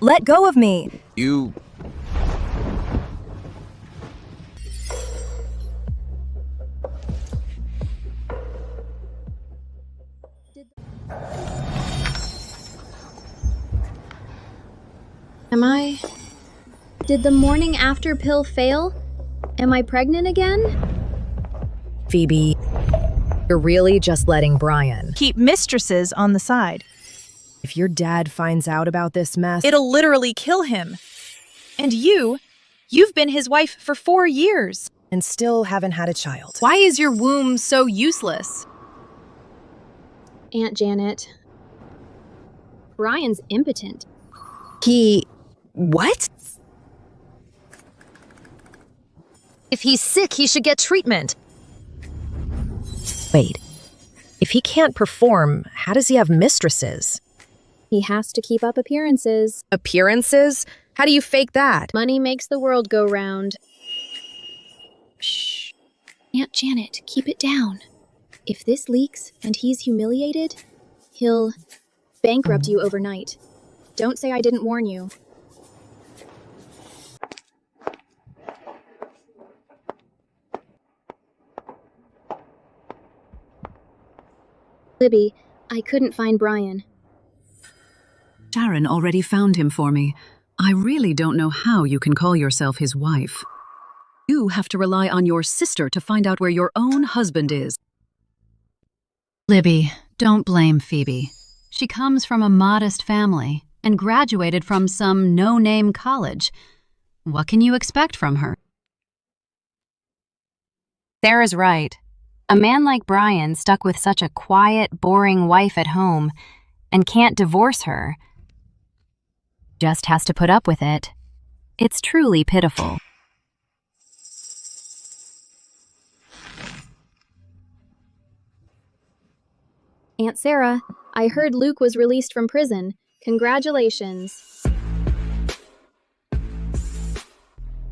Let go of me! You... Did the morning after pill fail? Am I pregnant again? Phoebe, you're really just letting Brian. Keep mistresses on the side. If your dad finds out about this mess, It'll literally kill him. And you've been his wife for 4 years. and still haven't had a child. Why is your womb so useless? Aunt Janet. Brian's impotent. What? If he's sick, he should get treatment. Wait. If he can't perform, how does he have mistresses? He has to keep up appearances. Appearances? How do you fake that? Money makes the world go round. Shh. Aunt Janet, keep it down. If this leaks and he's humiliated, he'll bankrupt you overnight. Don't say I didn't warn you. Libby, I couldn't find Brian. Sharon already found him for me. I really don't know how you can call yourself his wife. You have to rely on your sister to find out where your own husband is. Libby, don't blame Phoebe. She comes from a modest family and graduated from some no-name college. What can you expect from her? Sarah's right. A man like Brian, stuck with such a quiet, boring wife at home, and can't divorce her, just has to put up with it. It's truly pitiful. Aunt Sarah, I heard Luke was released from prison. Congratulations.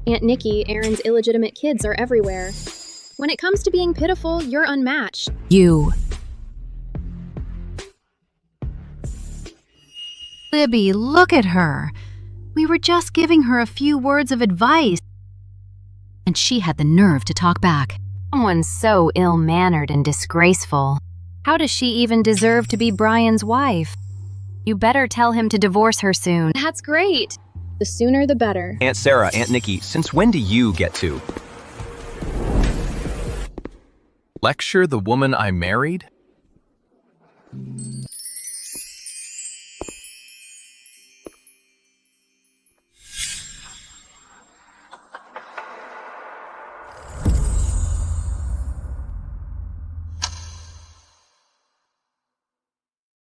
Aunt Nikki, Aaron's illegitimate kids are everywhere. When it comes to being pitiful, you're unmatched. You. Libby, look at her. We were just giving her a few words of advice, and she had the nerve to talk back. Someone so ill-mannered and disgraceful. How does she even deserve to be Brian's wife? You better tell him to divorce her soon. That's great. The sooner the better. Aunt Sarah, Aunt Nikki, since when do you get to lecture the woman I married?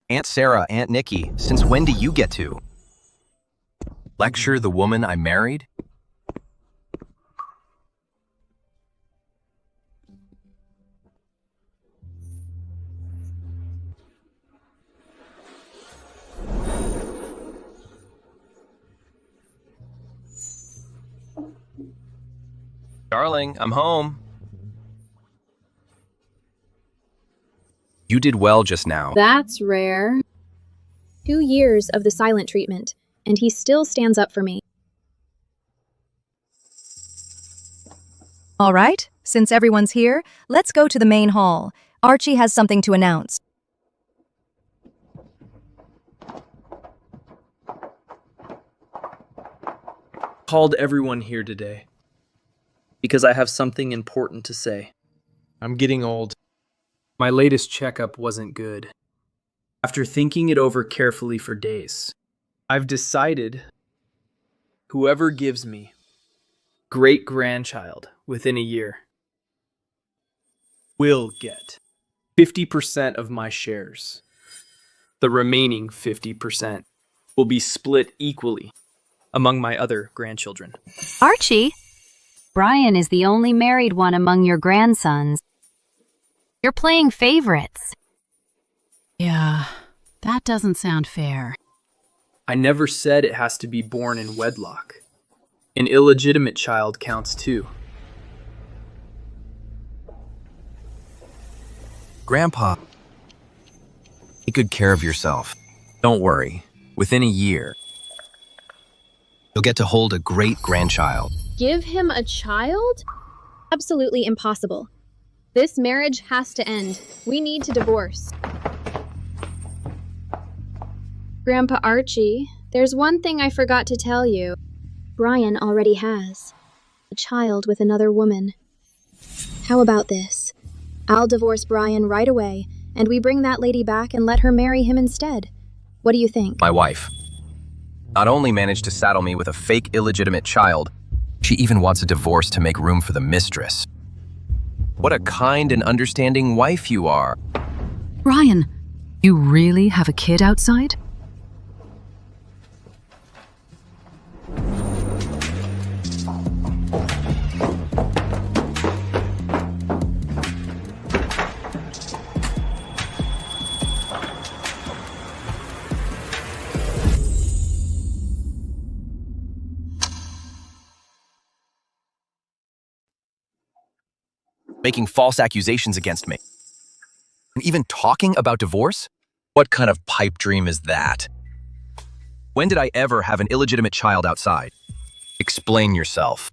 Aunt Sarah, Aunt Nikki, since when do you get to lecture the woman I married? Darling, I'm home. You did well just now. That's rare. 2 years of the silent treatment, and he still stands up for me. All right, since everyone's here, let's go to the main hall. Archie has something to announce. Called everyone here today because I have something important to say. I'm getting old. My latest checkup wasn't good. After thinking it over carefully for days, I've decided whoever gives me great-grandchild within a year will get 50% of my shares. The remaining 50% will be split equally among my other grandchildren. Archie, Brian is the only married one among your grandsons. You're playing favorites. Yeah, that doesn't sound fair. I never said it has to be born in wedlock. An illegitimate child counts too. Grandpa, take good care of yourself. Don't worry. Within a year, He'll get to hold a great-grandchild. Give him a child? Absolutely impossible. This marriage has to end. We need to divorce. Grandpa Archie, there's one thing I forgot to tell you. Brian already has a child with another woman. How about this? I'll divorce Brian right away, and we bring that lady back and let her marry him instead. What do you think? My wife not only managed to saddle me with a fake illegitimate child, she even wants a divorce to make room for the mistress. What a kind and understanding wife you are. Brian, you really have a kid outside? Making false accusations against me. And even talking about divorce? What kind of pipe dream is that? When did I ever have an illegitimate child outside? Explain yourself.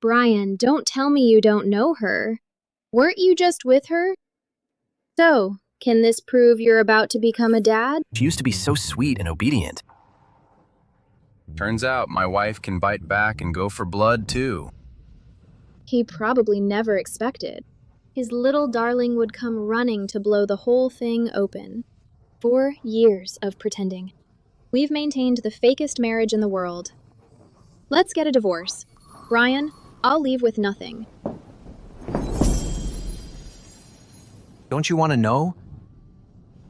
Brian, don't tell me you don't know her. Weren't you just with her? So, can this prove you're about to become a dad? She used to be so sweet and obedient. Turns out my wife can bite back and go for blood too. He probably never expected. His little darling would come running to blow the whole thing open. 4 years of pretending. We've maintained the fakest marriage in the world. Let's get a divorce. Brian, I'll leave with nothing. Don't you want to know?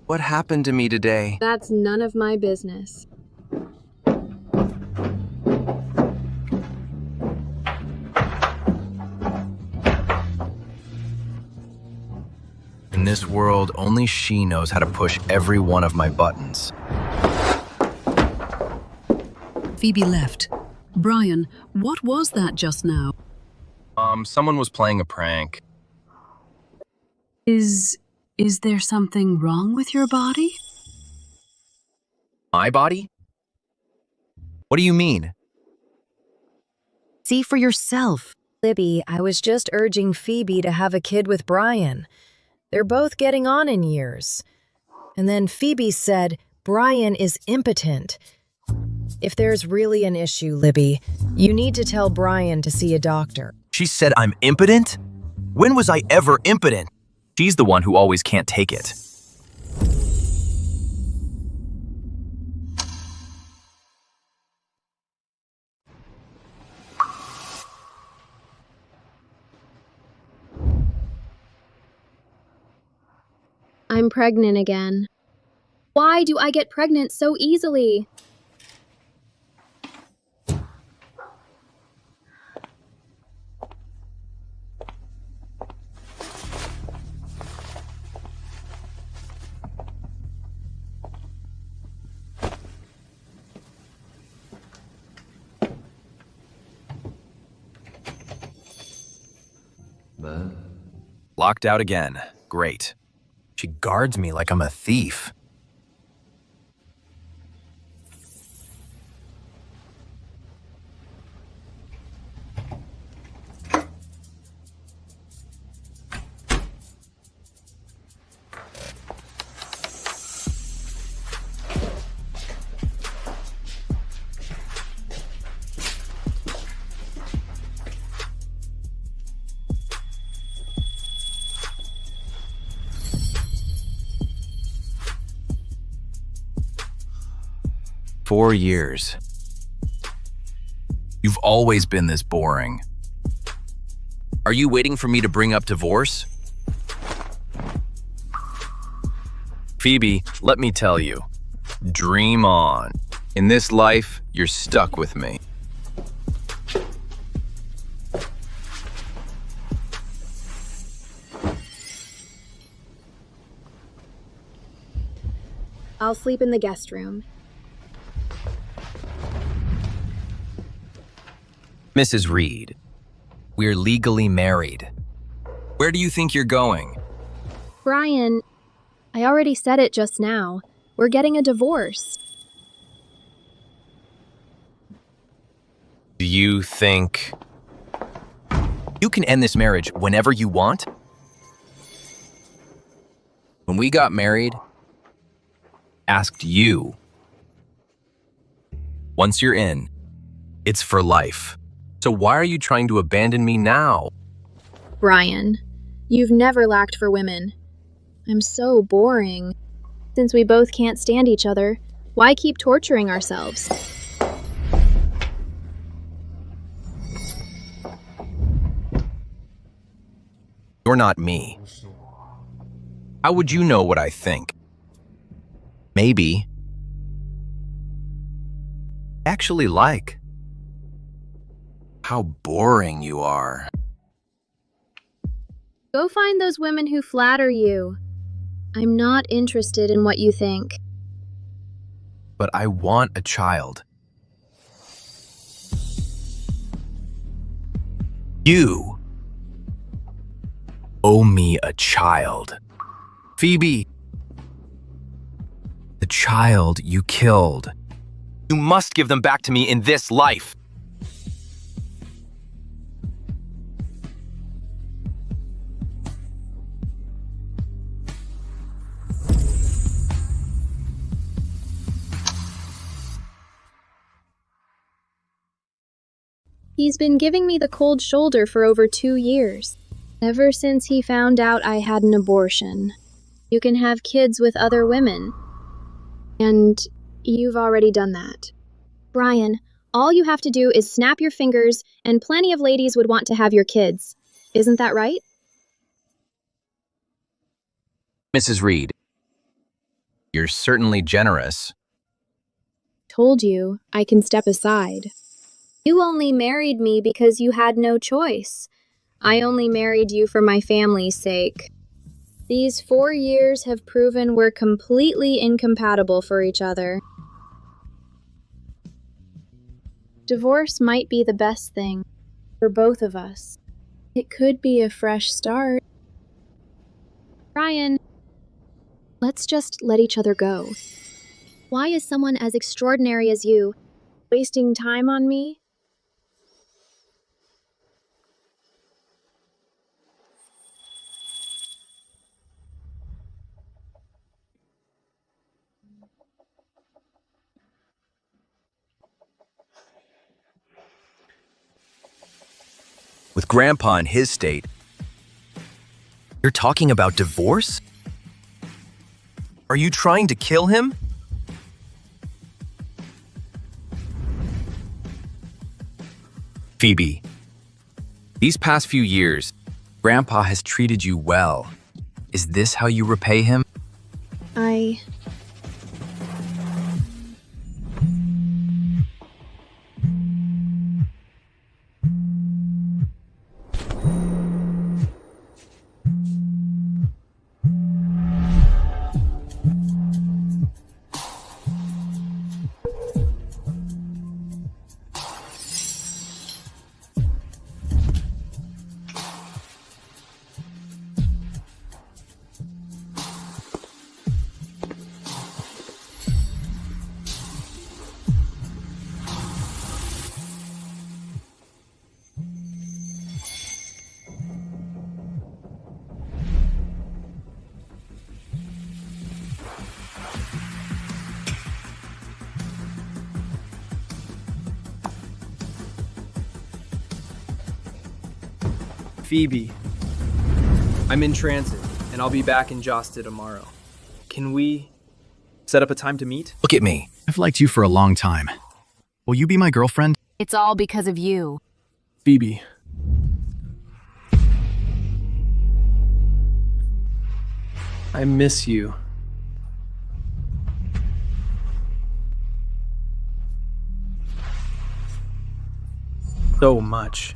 What happened to me today? That's none of my business. In this world, only she knows how to push every one of my buttons. Phoebe left. Brian, what was that just now? Someone was playing a prank. Is there something wrong with your body? My body? What do you mean? See for yourself. Libby, I was just urging Phoebe to have a kid with Brian. They're both getting on in years. And then Phoebe said Brian is impotent. If there's really an issue, Libby, you need to tell Brian to see a doctor. She said I'm impotent? When was I ever impotent? She's the one who always can't take it. I'm pregnant again. Why do I get pregnant so easily? Locked out again. Great. She guards me like I'm a thief. "4 years. You've always been this boring. Are you waiting for me to bring up divorce?" Phoebe, let me tell you, dream on. In this life, you're stuck with me. I'll sleep in the guest room. Mrs. Reed, we're legally married. Where do you think you're going? Brian, I already said it just now. We're getting a divorce. Do you think you can end this marriage whenever you want? When we got married, asked you. Once you're in, it's for life. So why are you trying to abandon me now? Brian, you've never lacked for women. I'm so boring. Since we both can't stand each other, why keep torturing ourselves? You're not me. How would you know what I think? Maybe. Actually like. How boring you are. Go find those women who flatter you. I'm not interested in what you think. But I want a child. You owe me a child. Phoebe. The child you killed. You must give them back to me in this life. He's been giving me the cold shoulder for over 2 years. Ever since he found out I had an abortion. You can have kids with other women. And you've already done that. Brian, all you have to do is snap your fingers and plenty of ladies would want to have your kids. Isn't that right? Mrs. Reed, you're certainly generous. Told you, I can step aside. You only married me because you had no choice. I only married you for my family's sake. These 4 years have proven we're completely incompatible for each other. Divorce might be the best thing for both of us. It could be a fresh start. Brian, let's just let each other go. Why is someone as extraordinary as you wasting time on me? With Grandpa in his state, you're talking about divorce? Are you trying to kill him? Phoebe, these past few years, Grandpa has treated you well. Is this how you repay him? Phoebe, I'm in transit, and I'll be back in Josta tomorrow. Can we set up a time to meet? Look at me. I've liked you for a long time. Will you be my girlfriend? It's all because of you. Phoebe. I miss you. So much.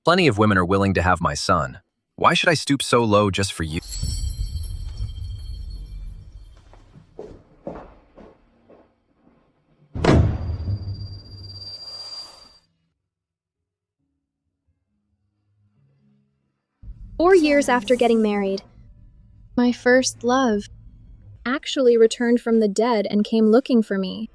Plenty of women are willing to have my son. Why should I stoop so low just for you? Four years after getting married, my first love actually returned from the dead and came looking for me.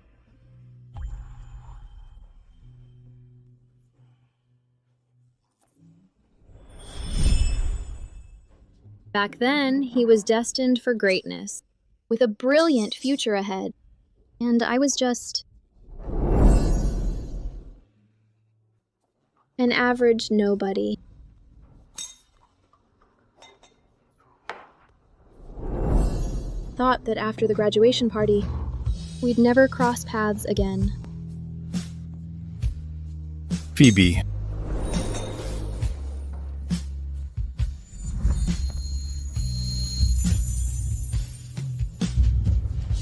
Back then, he was destined for greatness, with a brilliant future ahead, and I was just an average nobody. Thought that after the graduation party, we'd never cross paths again. Phoebe.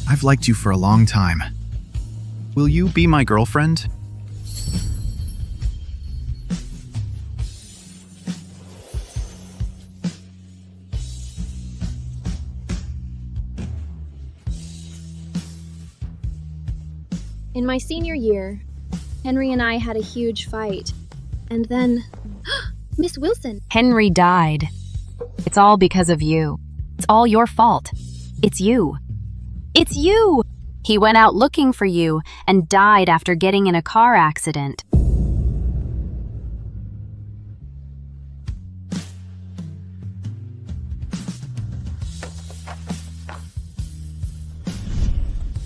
I've liked you for a long time. Will you be my girlfriend? In my senior year, Henry and I had a huge fight. And then, Miss Wilson! Henry died. It's all because of you. It's all your fault. It's you. It's you! He went out looking for you and died after getting in a car accident.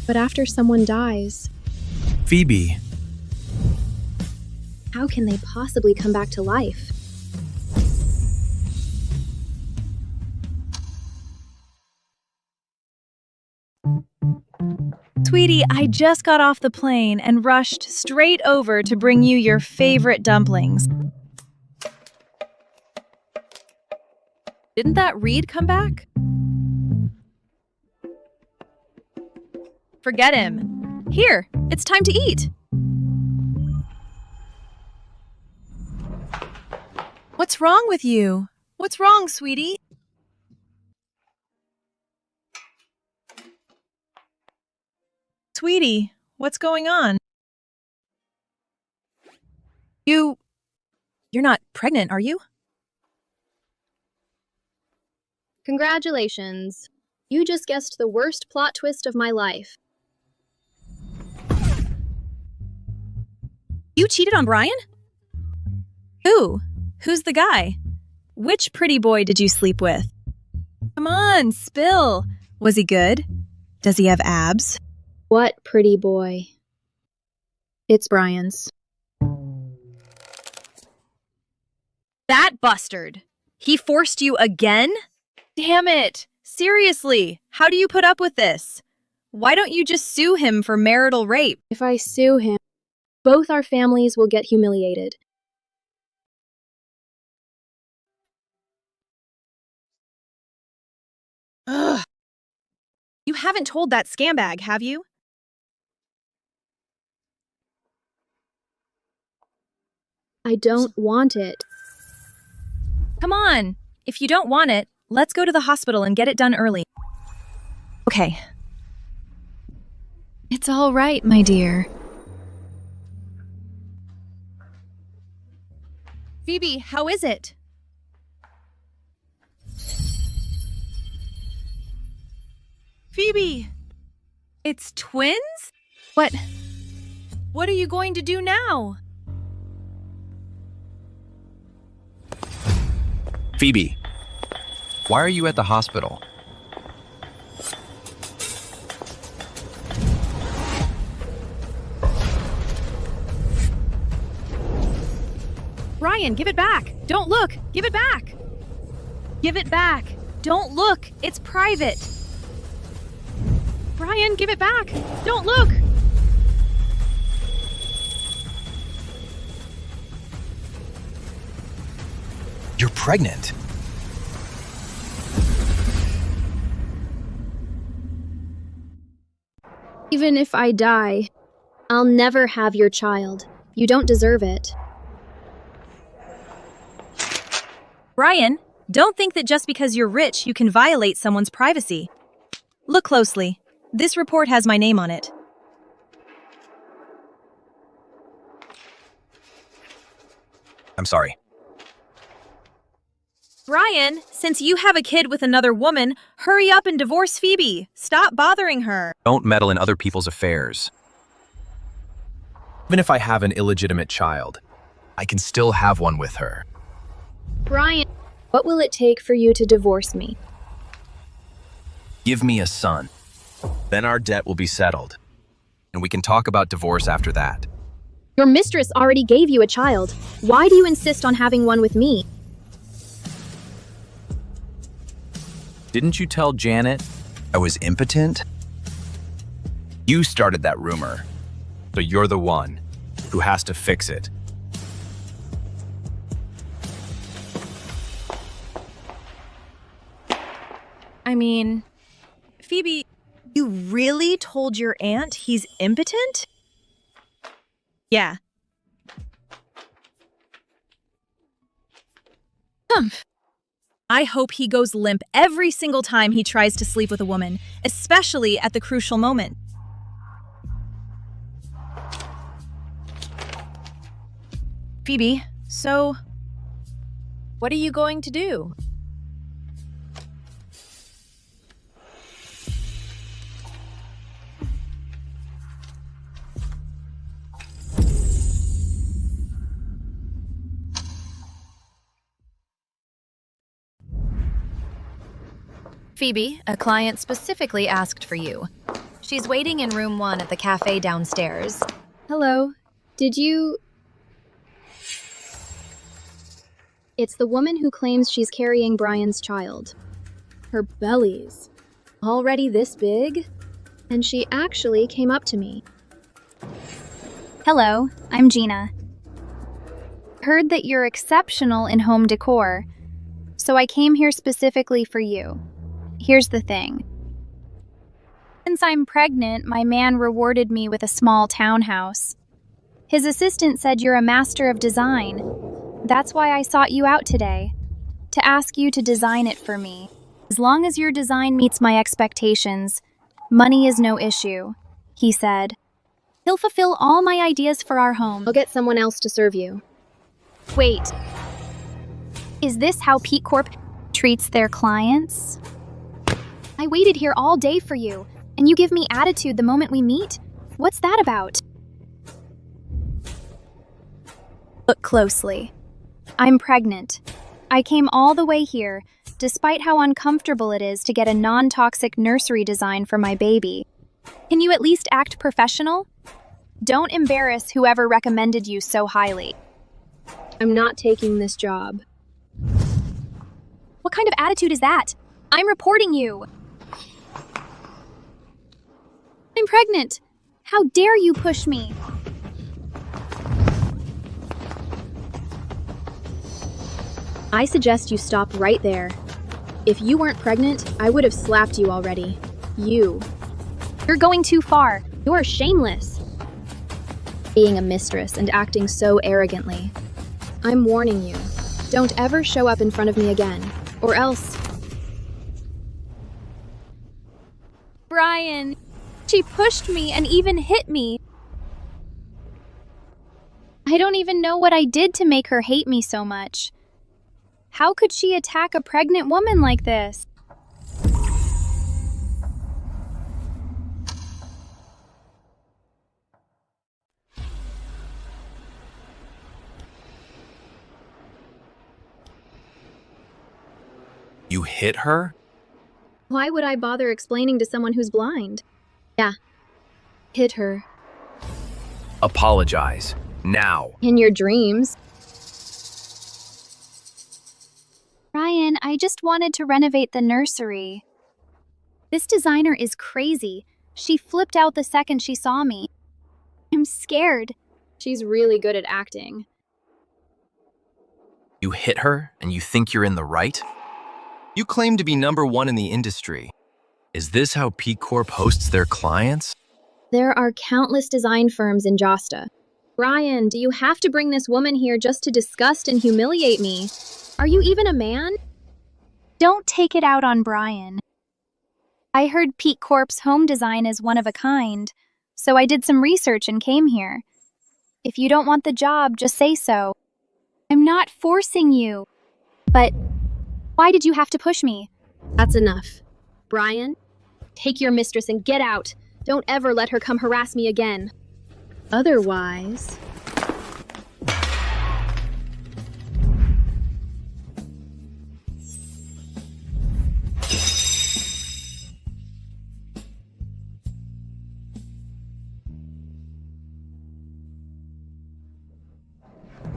But after someone dies, Phoebe. how can they possibly come back to life? Sweetie, I just got off the plane and rushed straight over to bring you your favorite dumplings. Didn't that Reed come back? Forget him. Here, it's time to eat. What's wrong with you? What's wrong, sweetie? Sweetie, what's going on? You're not pregnant, are you? Congratulations. You just guessed the worst plot twist of my life. You cheated on Brian? Who? Who's the guy? Which pretty boy did you sleep with? Come on, spill. Was he good? Does he have abs? What pretty boy? It's Brian's. That bastard. He forced you again? Damn it. Seriously, how do you put up with this? Why don't you just sue him for marital rape? If I sue him, both our families will get humiliated. Ugh. You haven't told that scambag, have you? I don't want it. Come on. If you don't want it, let's go to the hospital and get it done early. Okay. It's all right, my dear. Phoebe, how is it? Phoebe! It's twins? What are you going to do now? Phoebe, why are you at the hospital? Brian, give it back! Don't look! Give it back! Give it back! Don't look! It's private! Brian, give it back! Don't look! You're pregnant. Even if I die, I'll never have your child. You don't deserve it. Brian, don't think that just because you're rich, you can violate someone's privacy. Look closely. This report has my name on it. I'm sorry. Brian, since you have a kid with another woman, hurry up and divorce Phoebe. Stop bothering her. Don't meddle in other people's affairs. Even if I have an illegitimate child, I can still have one with her. Brian, what will it take for you to divorce me? Give me a son. Then our debt will be settled. And we can talk about divorce after that. Your mistress already gave you a child. Why do you insist on having one with me? Didn't you tell Janet I was impotent? You started that rumor, so you're the one who has to fix it. I mean, Phoebe, you really told your aunt he's impotent? Yeah. I hope he goes limp every single time he tries to sleep with a woman, especially at the crucial moment. Phoebe, so what are you going to do? Phoebe, a client specifically asked for you. She's waiting in room 1 at the cafe downstairs. Hello. Did you... It's the woman who claims she's carrying Brian's child. Her belly's already this big? And she actually came up to me. Hello, I'm Gina. Heard that you're exceptional in home decor, so I came here specifically for you. Here's the thing. Since I'm pregnant, my man rewarded me with a small townhouse. His assistant said you're a master of design. That's why I sought you out today, to ask you to design it for me. As long as your design meets my expectations, money is no issue, he said. He'll fulfill all my ideas for our home. I'll get someone else to serve you. Wait. Is this how Pete Corp treats their clients? I waited here all day for you, and you give me attitude the moment we meet? What's that about? Look closely. I'm pregnant. I came all the way here, despite how uncomfortable it is to get a non-toxic nursery design for my baby. Can you at least act professional? Don't embarrass whoever recommended you so highly. I'm not taking this job. What kind of attitude is that? I'm reporting you. I'm pregnant. How dare you push me? I suggest you stop right there. If you weren't pregnant, I would have slapped you already. You. You're going too far. You're shameless. Being a mistress and acting so arrogantly. I'm warning you. Don't ever show up in front of me again, or else... Brian, she pushed me and even hit me. I don't even know what I did to make her hate me so much. How could she attack a pregnant woman like this? You hit her? Why would I bother explaining to someone who's blind? Yeah. Hit her. Apologize. Now. In your dreams. Brian, I just wanted to renovate the nursery. This designer is crazy. She flipped out the second she saw me. I'm scared. She's really good at acting. You hit her and you think you're in the right? You claim to be #1 in the industry. Is this how P Corp hosts their clients? There are countless design firms in Josta. Brian, do you have to bring this woman here just to disgust and humiliate me? Are you even a man? Don't take it out on Brian. I heard Pete Corp's home design is one of a kind, so I did some research and came here. If you don't want the job, just say so. I'm not forcing you. But why did you have to push me? That's enough. Brian, take your mistress and get out. Don't ever let her come harass me again. Otherwise...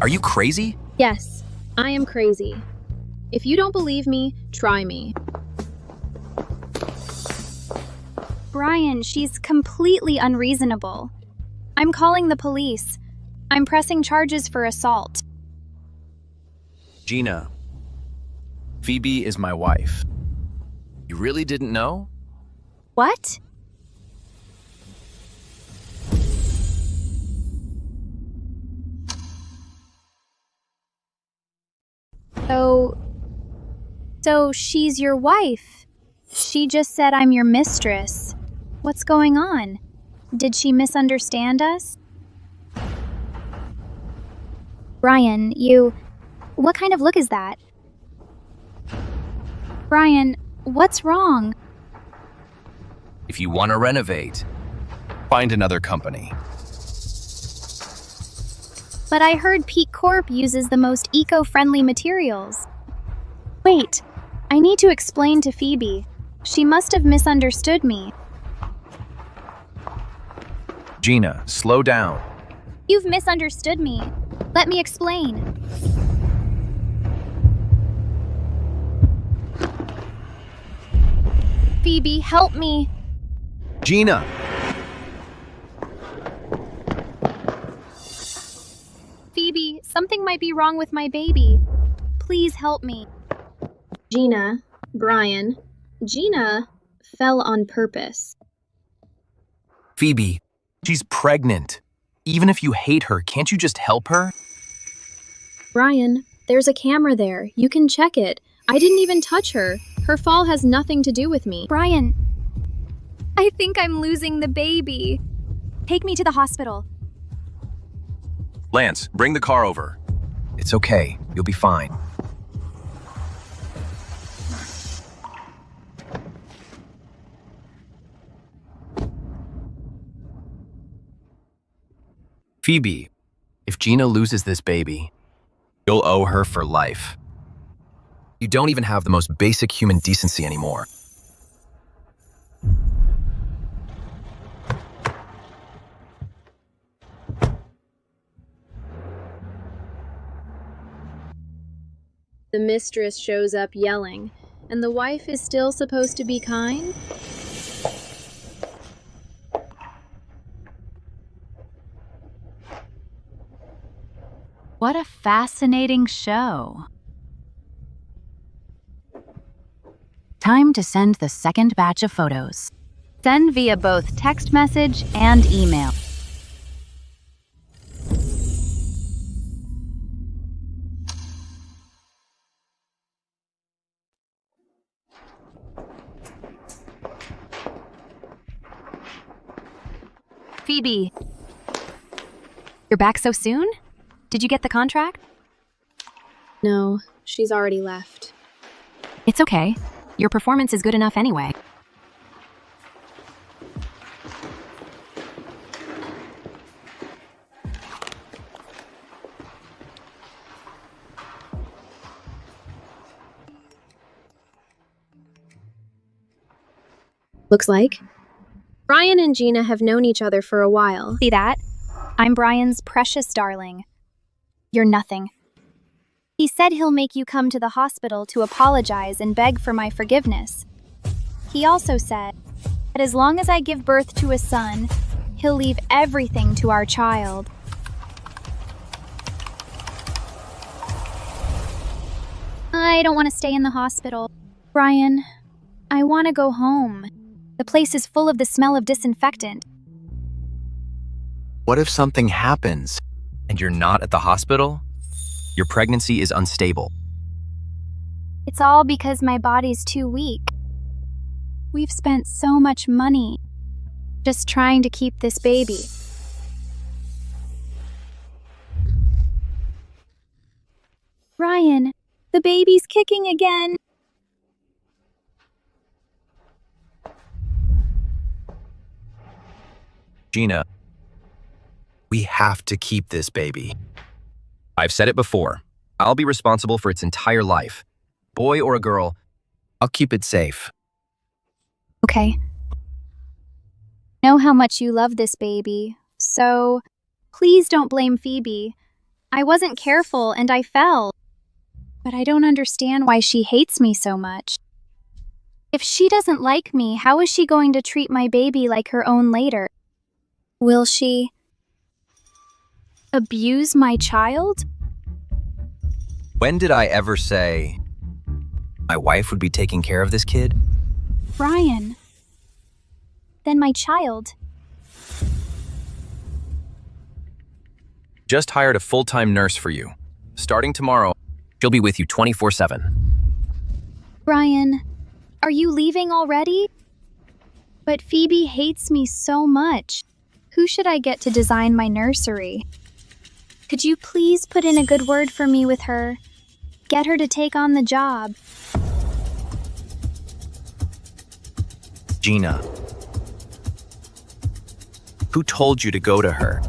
Are you crazy? Yes, I am crazy. If you don't believe me, try me. Brian, she's completely unreasonable. I'm calling the police. I'm pressing charges for assault. Gina, Phoebe is my wife. You really didn't know? What? So she's your wife. She just said I'm your mistress. What's going on? Did she misunderstand us? Brian, what kind of look is that? Brian, what's wrong? If you want to renovate, find another company. But I heard Pete Corp uses the most eco-friendly materials. Wait, I need to explain to Phoebe. She must have misunderstood me. Gina, slow down. You've misunderstood me. Let me explain. Phoebe, help me. Gina! Phoebe, something might be wrong with my baby. Please help me. Gina, Brian, Gina fell on purpose. Phoebe, she's pregnant. Even if you hate her, can't you just help her? Brian, there's a camera there. You can check it. I didn't even touch her. Her fall has nothing to do with me. Brian, I think I'm losing the baby. Take me to the hospital. Lance, bring the car over. It's okay. You'll be fine. Phoebe, if Gina loses this baby, you'll owe her for life. You don't even have the most basic human decency anymore. The mistress shows up yelling, and the wife is still supposed to be kind? What a fascinating show. Time to send the second batch of photos. Send via both text message and email. Phoebe, you're back so soon? Did you get the contract? No, she's already left. It's okay. Your performance is good enough anyway. Looks like Brian and Gina have known each other for a while. See that? I'm Brian's precious darling. You're nothing. He said he'll make you come to the hospital to apologize and beg for my forgiveness. He also said that as long as I give birth to a son, he'll leave everything to our child. I don't want to stay in the hospital. Brian, I want to go home. The place is full of the smell of disinfectant. What if something happens? And you're not at the hospital? Your pregnancy is unstable. It's all because my body's too weak. We've spent so much money just trying to keep this baby. Ryan, the baby's kicking again. Gina, we have to keep this baby. I've said it before. I'll be responsible for its entire life. Boy or a girl, I'll keep it safe. Okay. I know how much you love this baby, so please don't blame Phoebe. I wasn't careful and I fell. But I don't understand why she hates me so much. If she doesn't like me, how is she going to treat my baby like her own later? Will she abuse my child? When did I ever say my wife would be taking care of this kid? Ryan. Then my child. Just hired a full-time nurse for you. Starting tomorrow, she'll be with you 24/7. Ryan, are you leaving already? But Phoebe hates me so much. Who should I get to design my nursery? Could you please put in a good word for me with her? Get her to take on the job. Gina, who told you to go to her?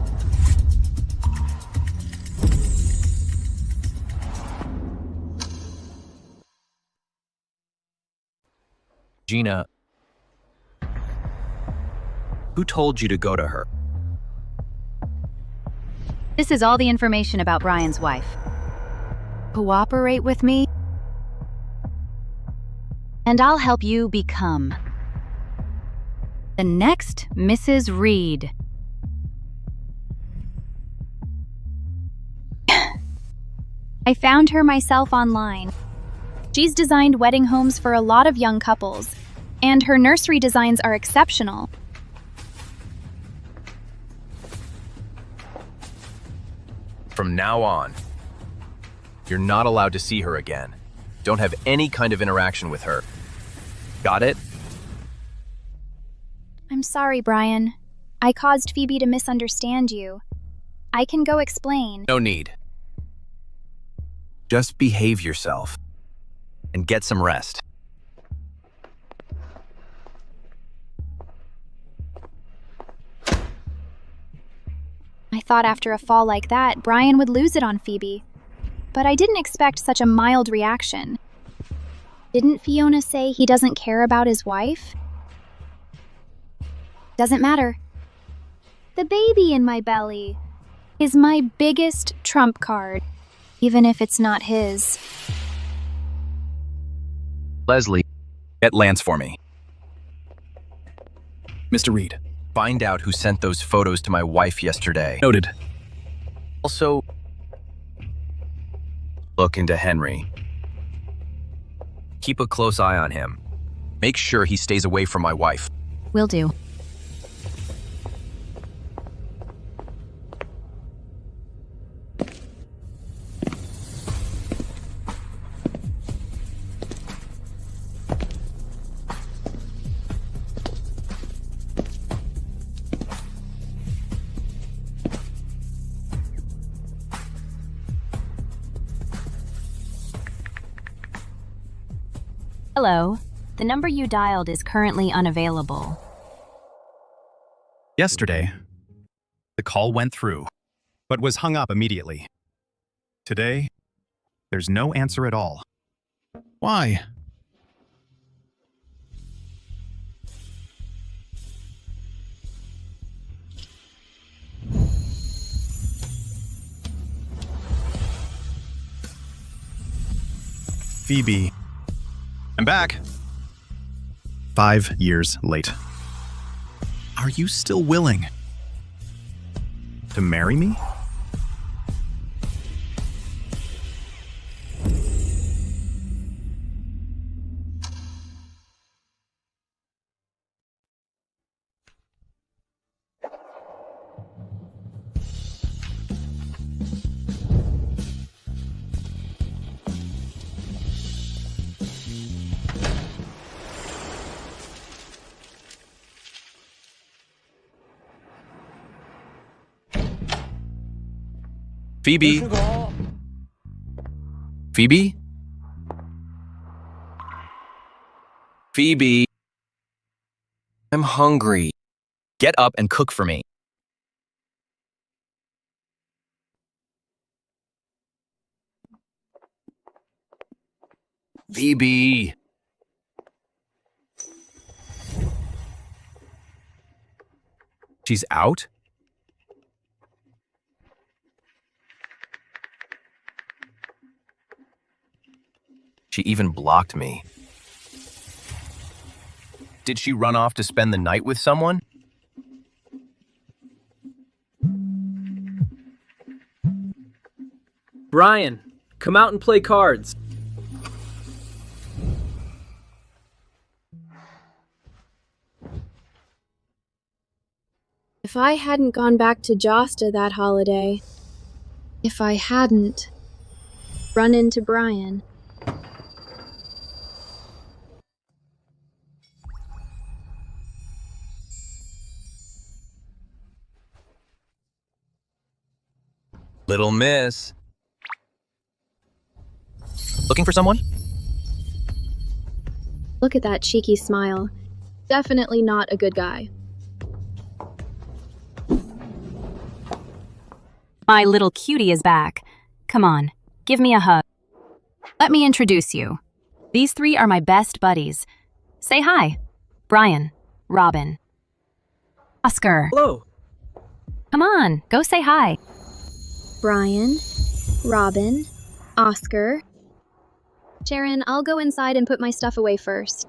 Gina, who told you to go to her? This is all the information about Brian's wife. Cooperate with me, and I'll help you become the next Mrs. Reed. I found her myself online. She's designed wedding homes for a lot of young couples, and her nursery designs are exceptional. From now on, you're not allowed to see her again. Don't have any kind of interaction with her. Got it? I'm sorry, Brian. I caused Phoebe to misunderstand you. I can go explain. No need. Just behave yourself and get some rest. I thought after a fall like that, Brian would lose it on Phoebe. But I didn't expect such a mild reaction. Didn't Fiona say he doesn't care about his wife? Doesn't matter. The baby in my belly is my biggest trump card, even if it's not his. Leslie, get Lance for me. Mr. Reed. Find out who sent those photos to my wife yesterday. Noted. Also, look into Henry. Keep a close eye on him. Make sure he stays away from my wife. Will do. Hello. The number you dialed is currently unavailable. Yesterday, the call went through, but was hung up immediately. Today, there's no answer at all. Why? Phoebe. I'm back. 5 years late. Are you still willing to marry me? Phoebe? Phoebe? Phoebe? I'm hungry. Get up and cook for me. Phoebe? She's out? She even blocked me. Did she run off to spend the night with someone? Brian, come out and play cards. If I hadn't gone back to Josta that holiday, if I hadn't run into Brian, Little miss. Looking for someone? look at that cheeky smile. Definitely not a good guy. My little cutie is back. Come on, give me a hug. Let me introduce you. These three are my best buddies. Say hi. Brian, Robin, Oscar. Hello. Come on, go say hi. Brian, Robin, Oscar. Sharon, I'll go inside and put my stuff away first.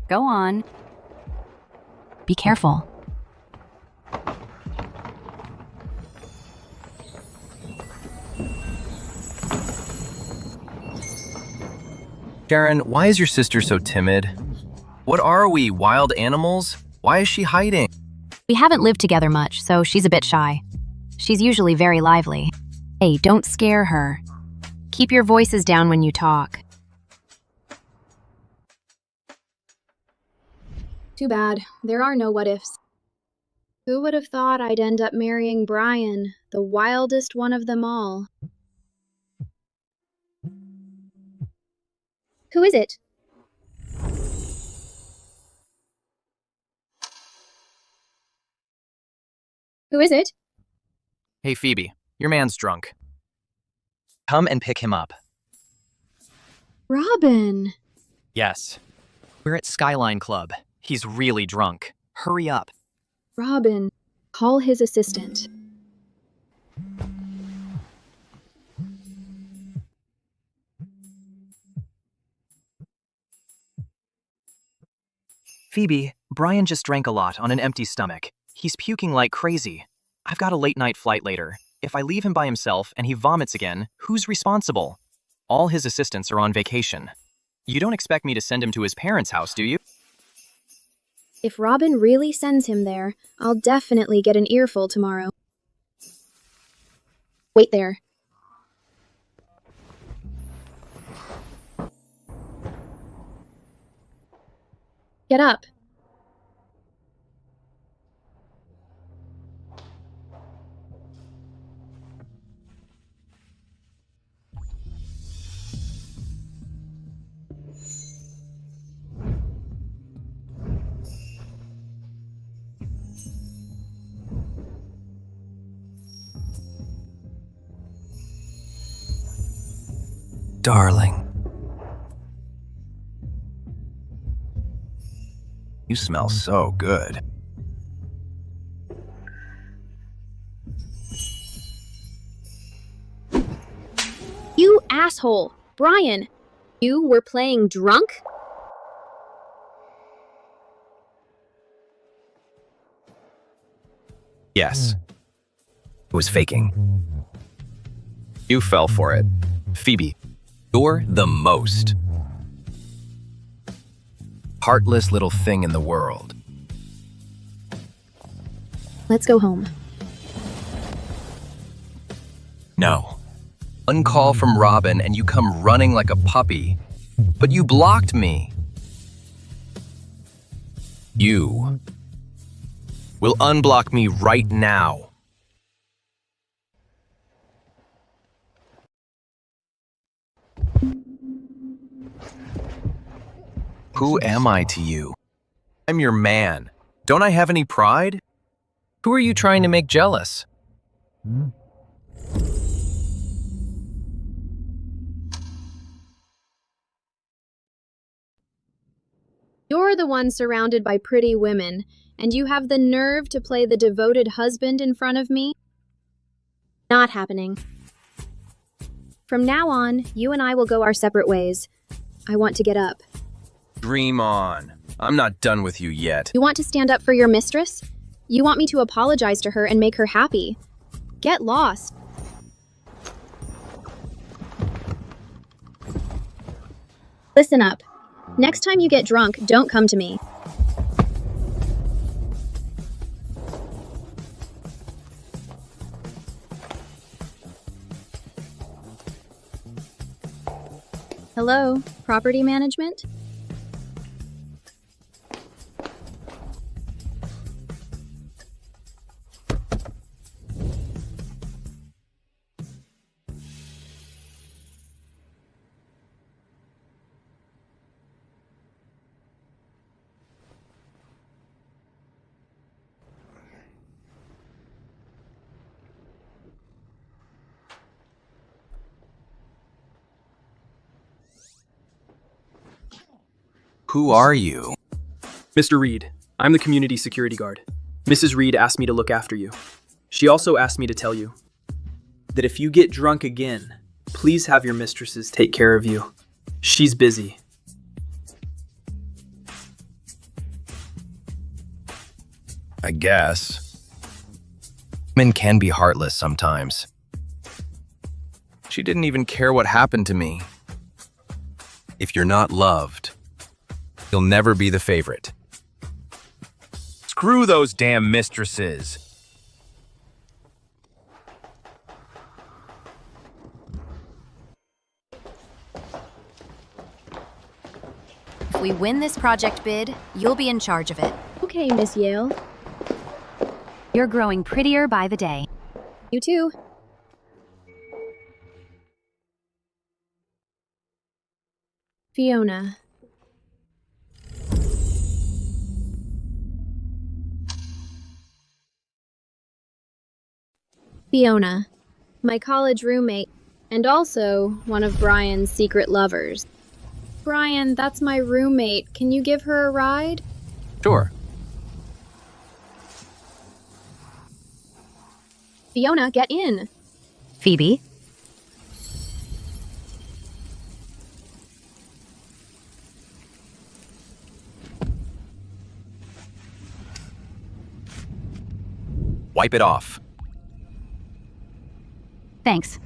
Go on. Be careful. Sharon, why is your sister so timid? What are we, wild animals? Why is she hiding? We haven't lived together much, so she's a bit shy. She's usually very lively. Hey, don't scare her. Keep your voices down when you talk. Too bad. There are no what-ifs. Who would have thought I'd end up marrying Brian, the wildest one of them all? Who is it? Who is it? Hey, Phoebe, your man's drunk. Come and pick him up. Robin! Yes. We're at Skyline Club. He's really drunk. Hurry up. Robin, call his assistant. Phoebe, Brian just drank a lot on an empty stomach. He's puking like crazy. I've got a late-night flight later. If I leave him by himself and he vomits again, who's responsible? All his assistants are on vacation. You don't expect me to send him to his parents' house, do you? If Robin really sends him there, I'll definitely get an earful tomorrow. Wait there. Get up. Darling. You smell so good. You asshole! Brian, you were playing drunk? Yes. It was faking. You fell for it. Phoebe, you're the most heartless little thing in the world. Let's go home. No. One call from Robin and you come running like a puppy. But you blocked me. You will unblock me right now. Who am I to you? I'm your man. Don't I have any pride? Who are you trying to make jealous? You're the one surrounded by pretty women, and you have the nerve to play the devoted husband in front of me? Not happening. From now on, you and I will go our separate ways. I want to get up. Dream on. I'm not done with you yet. You want to stand up for your mistress? You want me to apologize to her and make her happy? Get lost. Listen up. Next time you get drunk, don't come to me. Hello, property management? Who are you? Mr. Reed, I'm the community security guard. Mrs. Reed asked me to look after you. She also asked me to tell you that if you get drunk again, please have your mistresses take care of you. She's busy. I guess. Men can be heartless sometimes. She didn't even care what happened to me. If you're not loved, you'll never be the favorite. Screw those damn mistresses. If we win this project bid, you'll be in charge of it. Okay, Miss Yale. You're growing prettier by the day. You too. Fiona. Fiona, my college roommate, and also one of Brian's secret lovers. Brian, that's my roommate. Can you give her a ride? Sure. Fiona, get in. Phoebe? Wipe it off. Thanks.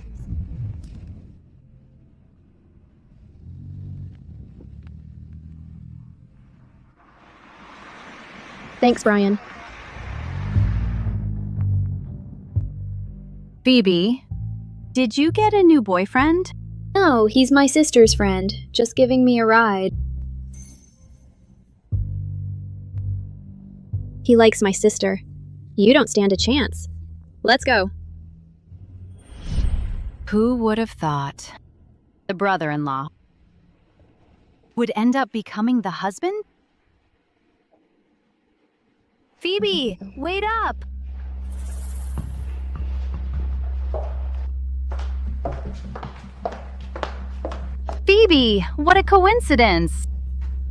Thanks, Brian. Phoebe, did you get a new boyfriend? No, he's my sister's friend, just giving me a ride. He likes my sister. You don't stand a chance. Let's go. Who would have thought the brother-in-law would end up becoming the husband? Phoebe, wait up! Phoebe, what a coincidence!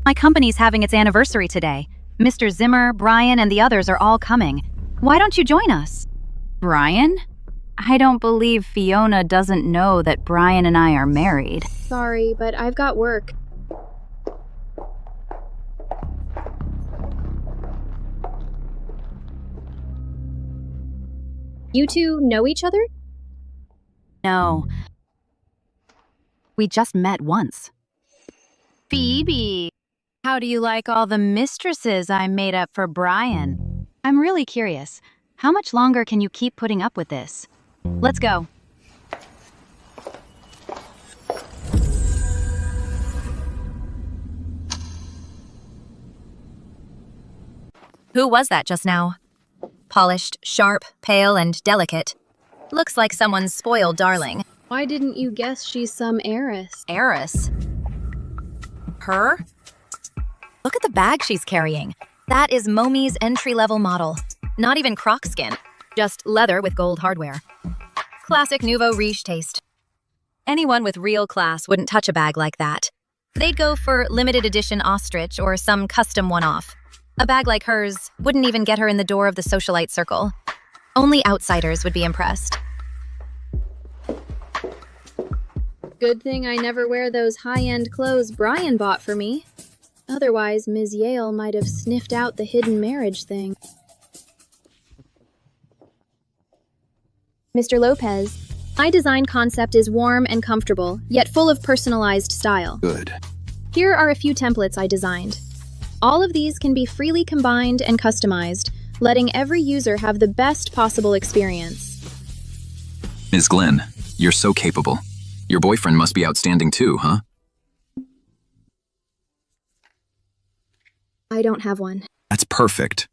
My company's having its anniversary today. Mr. Zimmer, Brian, and the others are all coming. Why don't you join us? Brian? I don't believe Fiona doesn't know that Brian and I are married. Sorry, but I've got work. You two know each other? No. We just met once. Phoebe, how do you like all the mistresses I made up for Brian? I'm really curious. How much longer can you keep putting up with this? Let's go. Who was that just now? Polished, sharp, pale, and delicate. Looks like someone's spoiled darling. Why didn't you guess she's some heiress? Heiress? Her? bag she's carrying. That is Momi's entry-level model. Not even croc skin, just leather with gold hardware. Classic nouveau riche taste. Anyone with real class wouldn't touch a bag like that. They'd go for limited edition ostrich or some custom one-off. A bag like hers wouldn't even get her in the door of the socialite circle. Only outsiders would be impressed. Good thing I never wear those high-end clothes Brian bought for me. Otherwise, Ms. Yale might have sniffed out the hidden marriage thing. Mr. Lopez, my design concept is warm and comfortable, yet full of personalized style. Good. Here are a few templates I designed. All of these can be freely combined and customized, letting every user have the best possible experience. Ms. Glenn, you're so capable. Your boyfriend must be outstanding too, huh? I don't have one. That's perfect.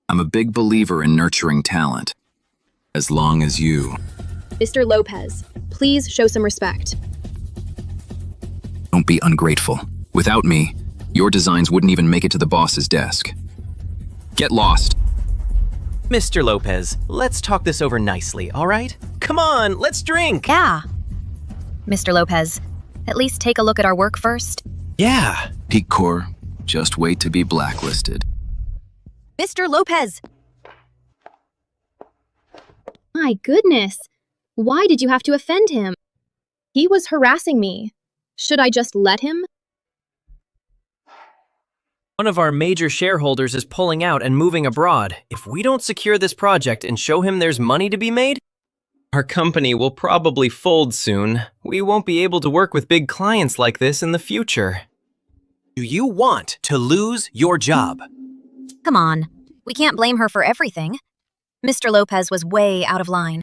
I'm a big believer in nurturing talent. As long as you... Mr. Lopez, please show some respect. Don't be ungrateful. Without me, your designs wouldn't even make it to the boss's desk. Get lost. Mr. Lopez, let's talk this over nicely, all right? Come on, let's drink! Yeah. Mr. Lopez, at least take a look at our work first. Yeah. Peak Core, just wait to be blacklisted. Mr. Lopez! My goodness! Why did you have to offend him? He was harassing me. Should I just let him? One of our major shareholders is pulling out and moving abroad. If we don't secure this project and show him there's money to be made, our company will probably fold soon. We won't be able to work with big clients like this in the future. Do you want to lose your job? Come on, we can't blame her for everything. Mr. Lopez was way out of line.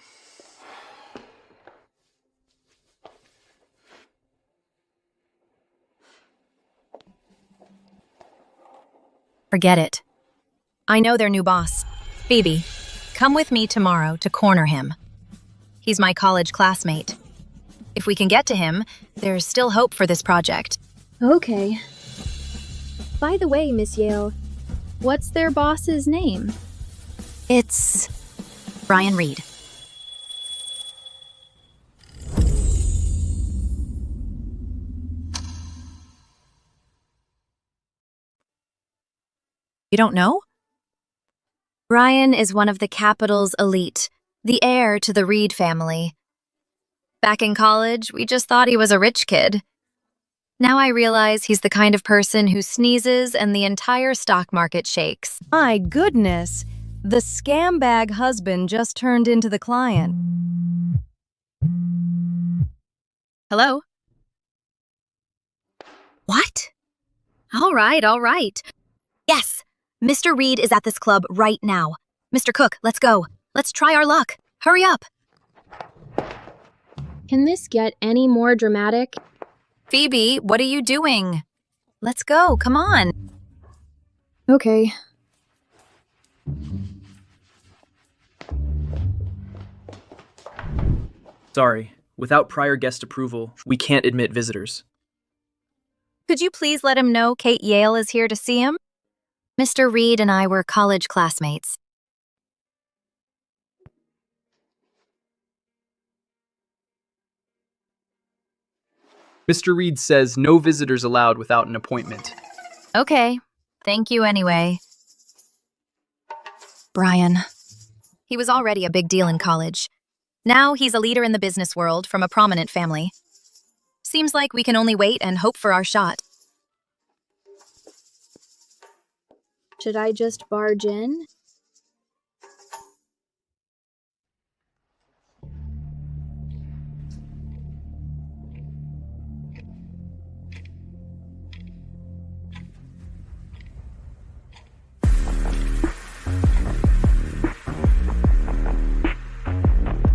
Forget it. I know their new boss. Phoebe, come with me tomorrow to corner him. He's my college classmate. If we can get to him, there's still hope for this project. Okay. By the way, Miss Yale, what's their boss's name? It's Brian Reed. You don't know? Brian is one of the capital's elite, the heir to the Reed family. Back in college, we just thought he was a rich kid. Now I realize he's the kind of person who sneezes and the entire stock market shakes. My goodness, the scam bag husband just turned into the client. Hello? What? All right. Yes, Mr. Reed is at this club right now. Mr. Cook, let's go. Let's try our luck. Hurry up. Can this get any more dramatic? Phoebe, what are you doing? Let's go, come on. Okay. Sorry, without prior guest approval, we can't admit visitors. Could you please let him know Kate Yale is here to see him? Mr. Reed and I were college classmates. Mr. Reed says no visitors allowed without an appointment. Okay, thank you anyway. Brian. He was already a big deal in college. Now he's a leader in the business world from a prominent family. Seems like we can only wait and hope for our shot. Should I just barge in?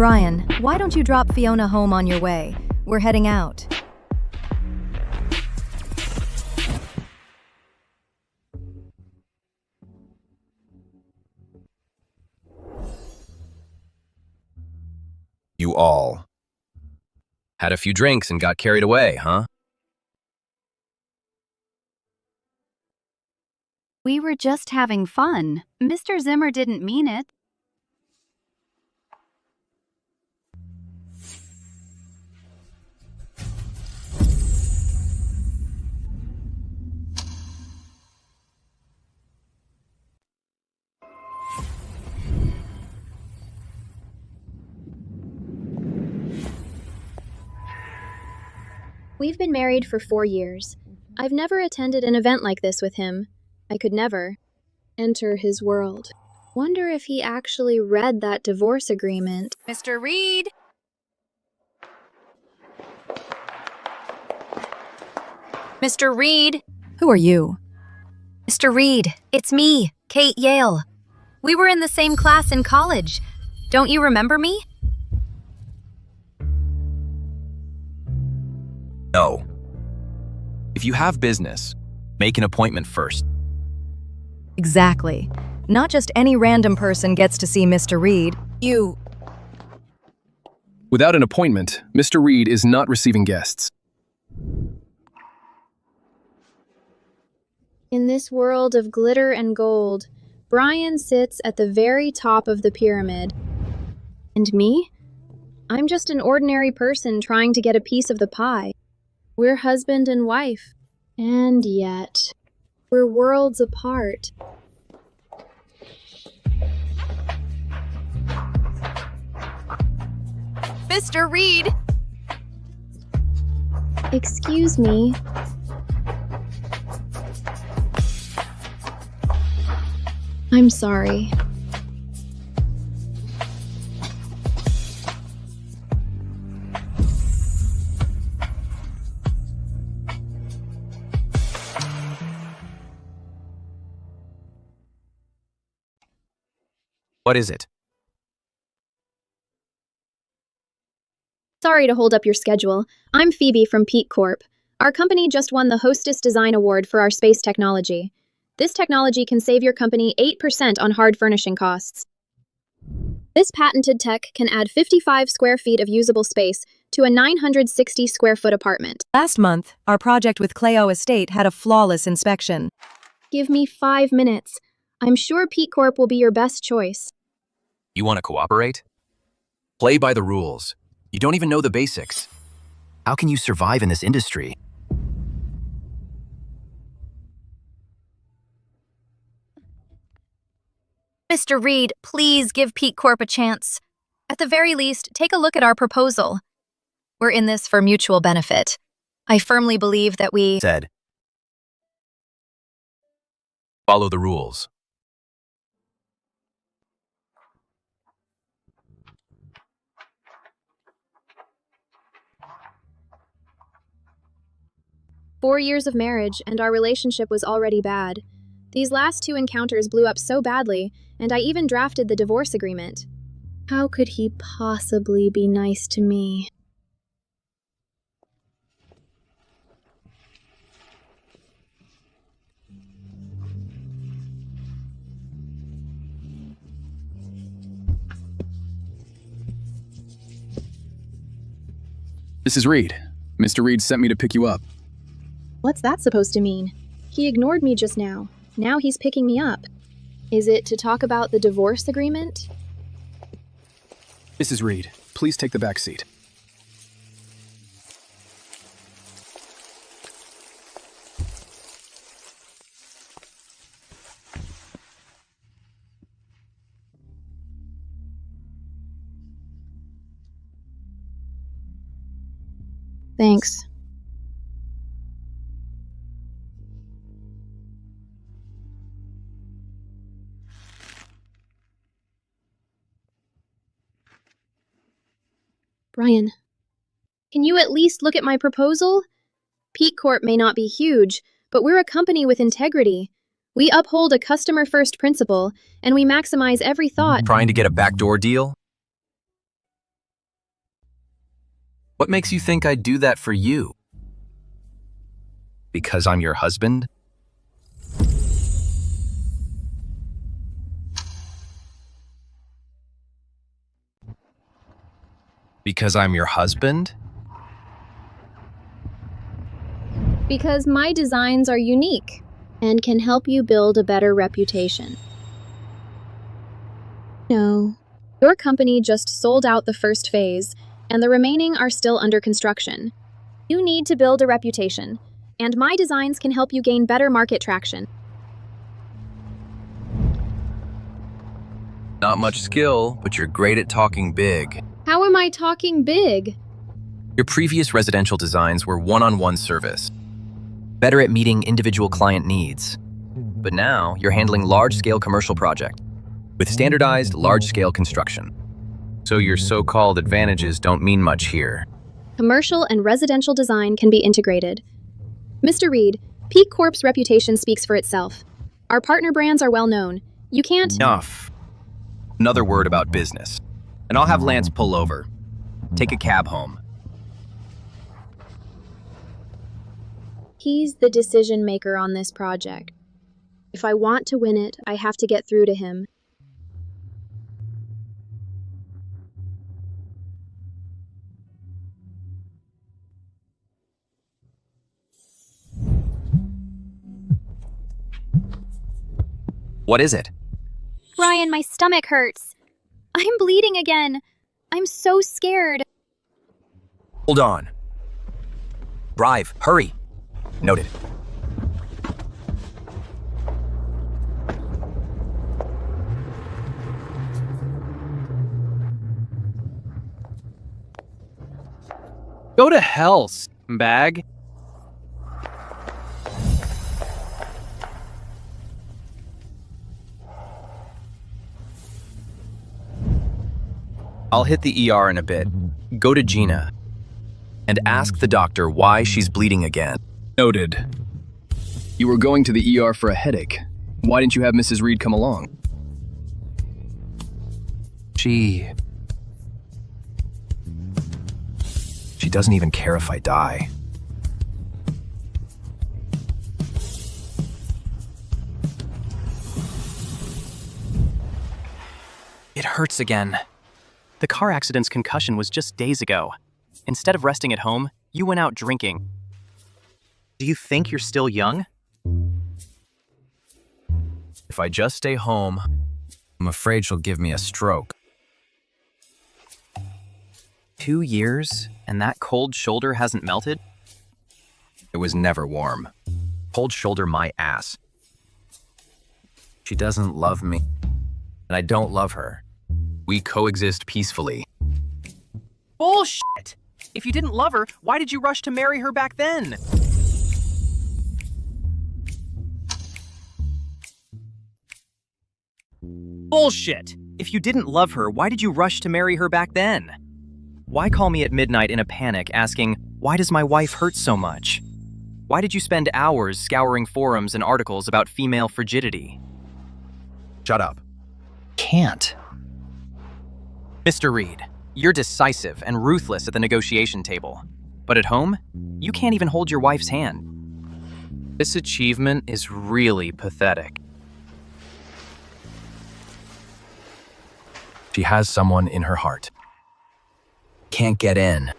Brian, why don't you drop Fiona home on your way? We're heading out. You all had a few drinks and got carried away, huh? We were just having fun. Mr. Zimmer didn't mean it. We've been married for 4 years. I've never attended an event like this with him. I could never enter his world. Wonder if he actually read that divorce agreement. Mr. Reed! Mr. Reed! Who are you? Mr. Reed, it's me, Kate Yale. We were in the same class in college. Don't you remember me? No. If you have business, make an appointment first. Exactly. Not just any random person gets to see Mr. Reed. Without an appointment, Mr. Reed is not receiving guests. In this world of glitter and gold, Brian sits at the very top of the pyramid. And me? I'm just an ordinary person trying to get a piece of the pie. We're husband and wife. And yet, we're worlds apart. Mr. Reed! Excuse me. I'm sorry. What is it? Sorry to hold up your schedule. I'm Phoebe from Peak Corp. Our company just won the Hostess Design Award for our space technology. This technology can save your company 8% on hard furnishing costs. This patented tech can add 55 square feet of usable space to a 960 square foot apartment. Last month, our project with Cleo Estate had a flawless inspection. Give me 5 minutes. I'm sure Peak Corp will be your best choice. You want to cooperate? Play by the rules. You don't even know the basics. How can you survive in this industry? Mr. Reed, please give Peak Corp a chance. At the very least, take a look at our proposal. We're in this for mutual benefit. I firmly believe that we Said. Follow the rules. "4 years of marriage, and our relationship was already bad. These last 2 encounters blew up so badly, and I even drafted the divorce agreement. How could he possibly be nice to me?" Mrs. Reed, Mr. Reed sent me to pick you up. What's that supposed to mean? He ignored me just now. Now he's picking me up. Is it to talk about the divorce agreement? Mrs. Reed, please take the back seat. Thanks. Brian, can you at least look at my proposal? Peak Corp may not be huge, but we're a company with integrity. We uphold a customer-first principle, and we maximize every thought. Trying to get a backdoor deal? What makes you think I'd do that for you? Because I'm your husband? Because I'm your husband? Because my designs are unique. and can help you build a better reputation. No, your company just sold out the first phase, and the remaining are still under construction. You need to build a reputation, and my designs can help you gain better market traction. Not much skill, but you're great at talking big. How am I talking big? Your previous residential designs were one-on-one service, better at meeting individual client needs. But now you're handling large-scale commercial projects with standardized large-scale construction. So your so-called advantages don't mean much here. Commercial and residential design can be integrated. Mr. Reed, Peak Corp's reputation speaks for itself. Our partner brands are well known. You can't— Enough. Another word about business. And I'll have Lance pull over. Take a cab home. He's the decision maker on this project. If I want to win it, I have to get through to him. What is it? Brian, my stomach hurts. I'm bleeding again. I'm so scared. Hold on. Drive, hurry. Noted. Go to hell, bag. I'll hit the ER in a bit. Go to Gina and ask the doctor why she's bleeding again. Noted. You were going to the ER for a headache. Why didn't you have Mrs. Reed come along? She doesn't even care if I die. It hurts again. The car accident's concussion was just days ago. Instead of resting at home, you went out drinking. Do you think you're still young? If I just stay home, I'm afraid she'll give me a stroke. 2 years, and that cold shoulder hasn't melted? It was never warm. Cold shoulder my ass. She doesn't love me, and I don't love her. We coexist peacefully. Bullshit! If you didn't love her, why did you rush to marry her back then? Bullshit! If you didn't love her, why did you rush to marry her back then? Why call me at midnight in a panic asking, why does my wife hurt so much? Why did you spend hours scouring forums and articles about female frigidity? Shut up. Can't. Mr. Reed, you're decisive and ruthless at the negotiation table. But at home, you can't even hold your wife's hand. This achievement is really pathetic. She has someone in her heart. Can't get in.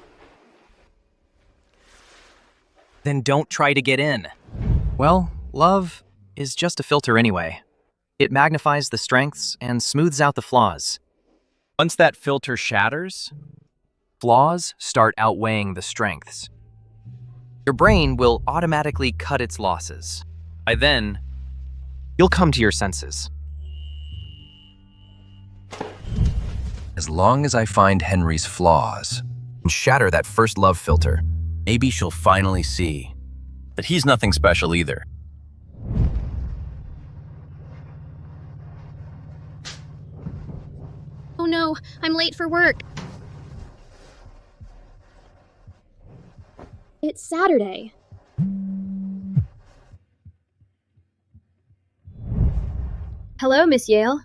Then don't try to get in. Well, love is just a filter anyway. It magnifies the strengths and smooths out the flaws. Once that filter shatters, flaws start outweighing the strengths. Your brain will automatically cut its losses. By then, you'll come to your senses. As long as I find Henry's flaws and shatter that first love filter, maybe she'll finally see that he's nothing special either. Oh no, I'm late for work. It's Saturday. Hello, Miss Yale.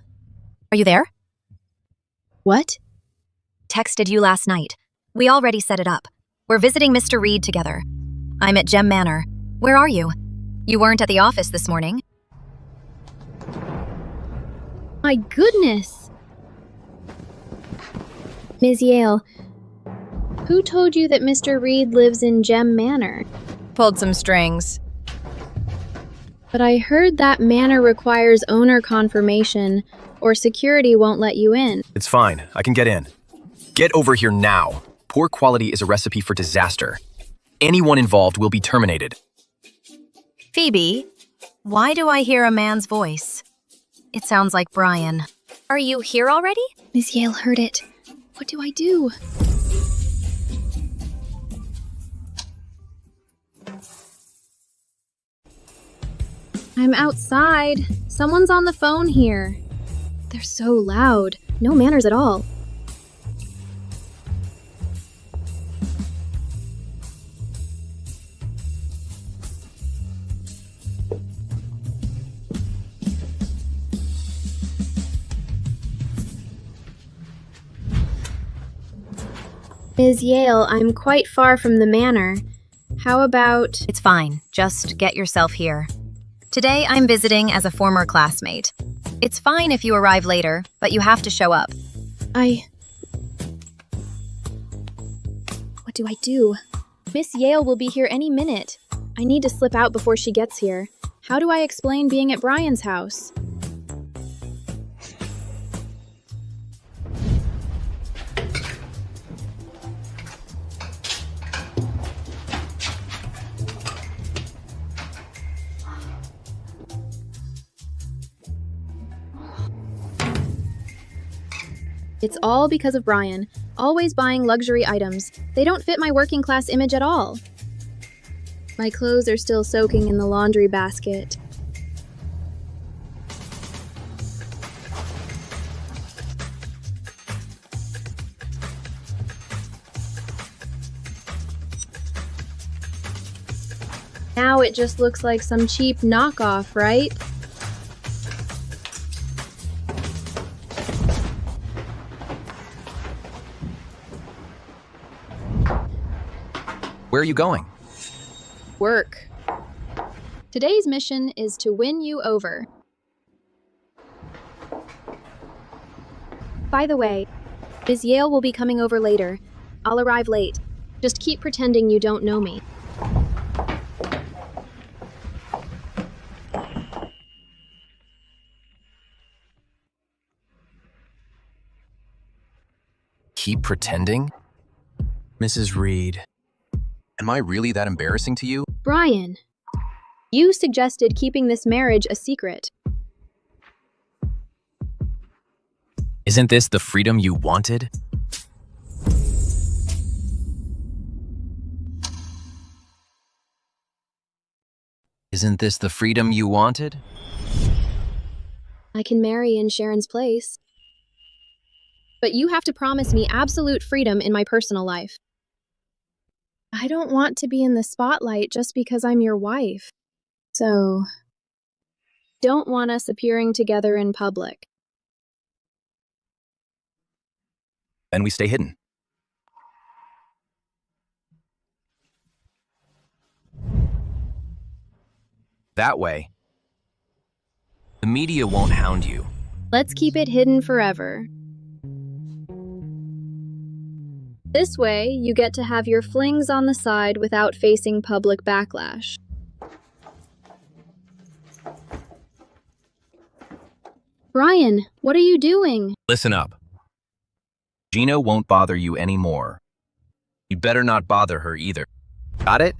Are you there? What? Texted you last night. We already set it up. We're visiting Mr. Reed together. I'm at Gem Manor. Where are you? You weren't at the office this morning. My goodness. Ms. Yale, who told you that Mr. Reed lives in Gem Manor? Pulled some strings. But I heard that manor requires owner confirmation, or security won't let you in. It's fine. I can get in. Get over here now. Poor quality is a recipe for disaster. Anyone involved will be terminated. Phoebe, why do I hear a man's voice? It sounds like Brian. Are you here already? Miss Yale heard it. What do I do? I'm outside. Someone's on the phone here. They're so loud. No manners at all. Ms. Yale, I'm quite far from the manor. How about... It's fine. Just get yourself here. Today, I'm visiting as a former classmate. It's fine if you arrive later, but you have to show up. What do I do? Miss Yale will be here any minute. I need to slip out before she gets here. How do I explain being at Brian's house? It's all because of Brian, always buying luxury items. They don't fit my working class image at all. My clothes are still soaking in the laundry basket. Now it just looks like some cheap knockoff, right? Where are you going? Work. Today's mission is to win you over. By the way, Ms. Yale will be coming over later. I'll arrive late. Just keep pretending you don't know me. Keep pretending? Mrs. Reed, am I really that embarrassing to you? Brian, you suggested keeping this marriage a secret. Isn't this the freedom you wanted? Isn't this the freedom you wanted? I can marry in Sharon's place. But you have to promise me absolute freedom in my personal life. I don't want to be in the spotlight just because I'm your wife. So, don't want us appearing together in public. Then we stay hidden. That way, the media won't hound you. Let's keep it hidden forever. This way, you get to have your flings on the side without facing public backlash. Brian, what are you doing? Listen up. Gina won't bother you anymore. You better not bother her either. Got it?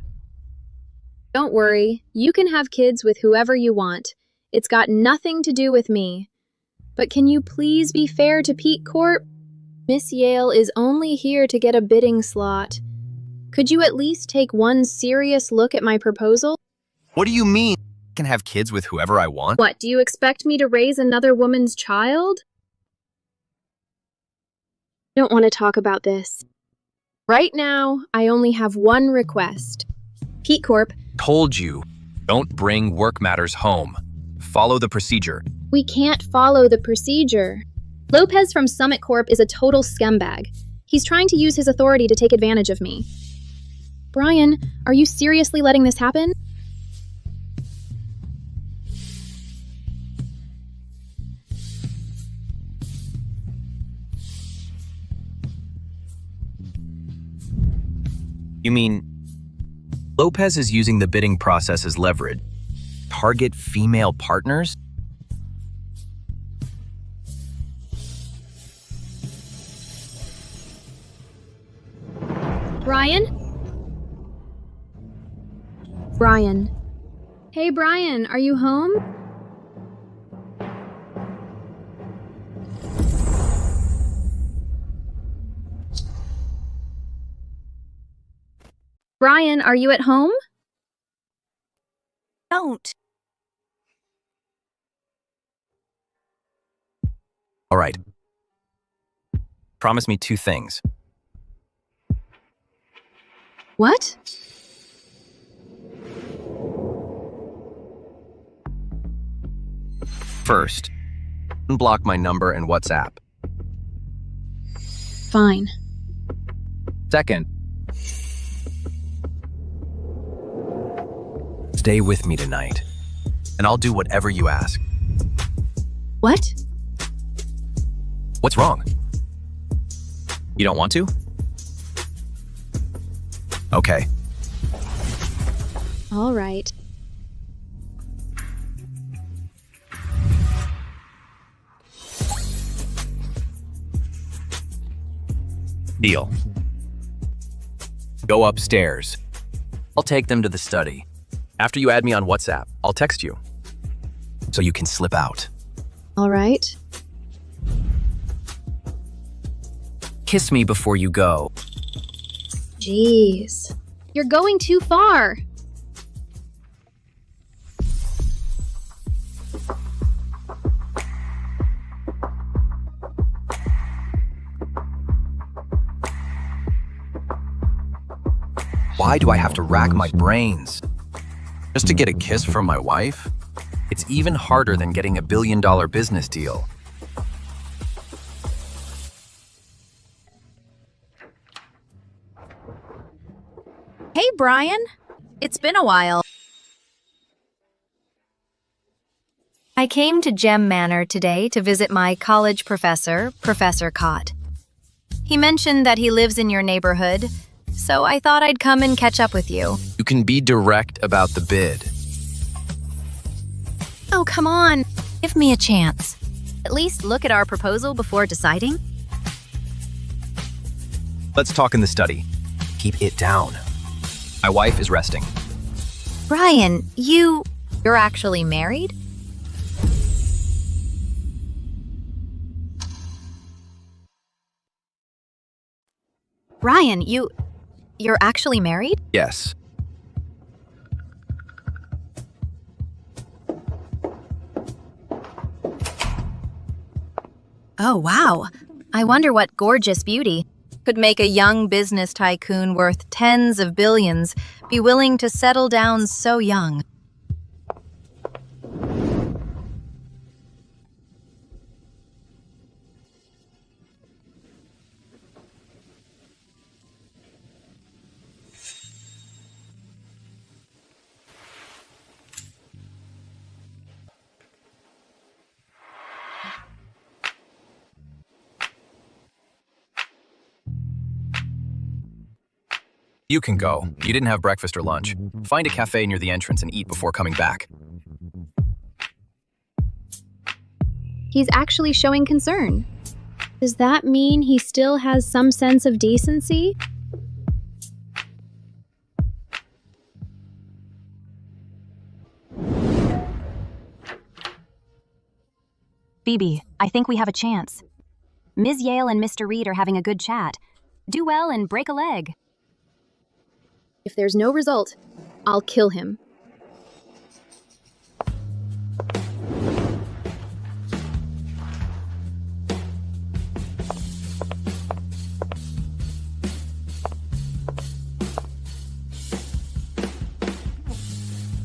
Don't worry, you can have kids with whoever you want. It's got nothing to do with me. But can you please be fair to Pete Corp? Miss Yale is only here to get a bidding slot. Could you at least take one serious look at my proposal? What do you mean? I can have kids with whoever I want? What, do you expect me to raise another woman's child? I don't want to talk about this. Right now, I only have one request. Pete Corp. Told you, don't bring work matters home. Follow the procedure. We can't follow the procedure. Lopez from Summit Corp is a total scumbag. He's trying to use his authority to take advantage of me. Brian, are you seriously letting this happen? You mean, Lopez is using the bidding process as leverage. target female partners? Brian? Brian. Hey, Brian, are you home? Brian, are you at home? Don't. All right. Promise me 2 things. What? First, unblock my number and WhatsApp. Fine. Second, stay with me tonight, and I'll do whatever you ask. What? What's wrong? You don't want to? Okay. All right. Deal. Go upstairs. I'll take them to the study. After you add me on WhatsApp, I'll text you, so you can slip out. All right. Kiss me before you go. Jeez. You're going too far. Why do I have to rack my brains? Just to get a kiss from my wife? It's even harder than getting a billion-dollar business deal. Hey, Brian. It's been a while. I came to Gem Manor today to visit my college professor, Professor Cott. He mentioned that he lives in your neighborhood, so I thought I'd come and catch up with you. You can be direct about the bid. Oh, come on. Give me a chance. At least look at our proposal before deciding. Let's talk in the study. Keep it down. My wife is resting. Brian, you're actually married? Brian, you're actually married? Yes. Oh, wow. I wonder what gorgeous beauty could make a young business tycoon worth tens of billions be willing to settle down so young. You can go. You didn't have breakfast or lunch. Find a cafe near the entrance and eat before coming back. He's actually showing concern. Does that mean he still has some sense of decency? Phoebe, I think we have a chance. Ms. Yale and Mr. Reed are having a good chat. Do well and break a leg. If there's no result, I'll kill him.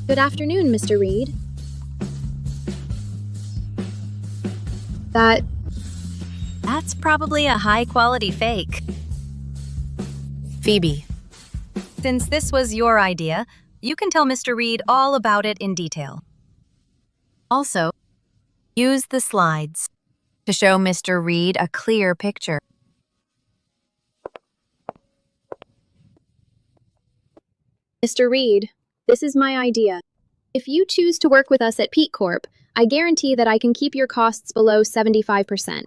Good afternoon, Mr. Reed. That's probably a high-quality fake. Phoebe, since this was your idea, you can tell Mr. Reed all about it in detail. Also, use the slides to show Mr. Reed a clear picture. Mr. Reed, this is my idea. If you choose to work with us at Peak Corp, I guarantee that I can keep your costs below 75%.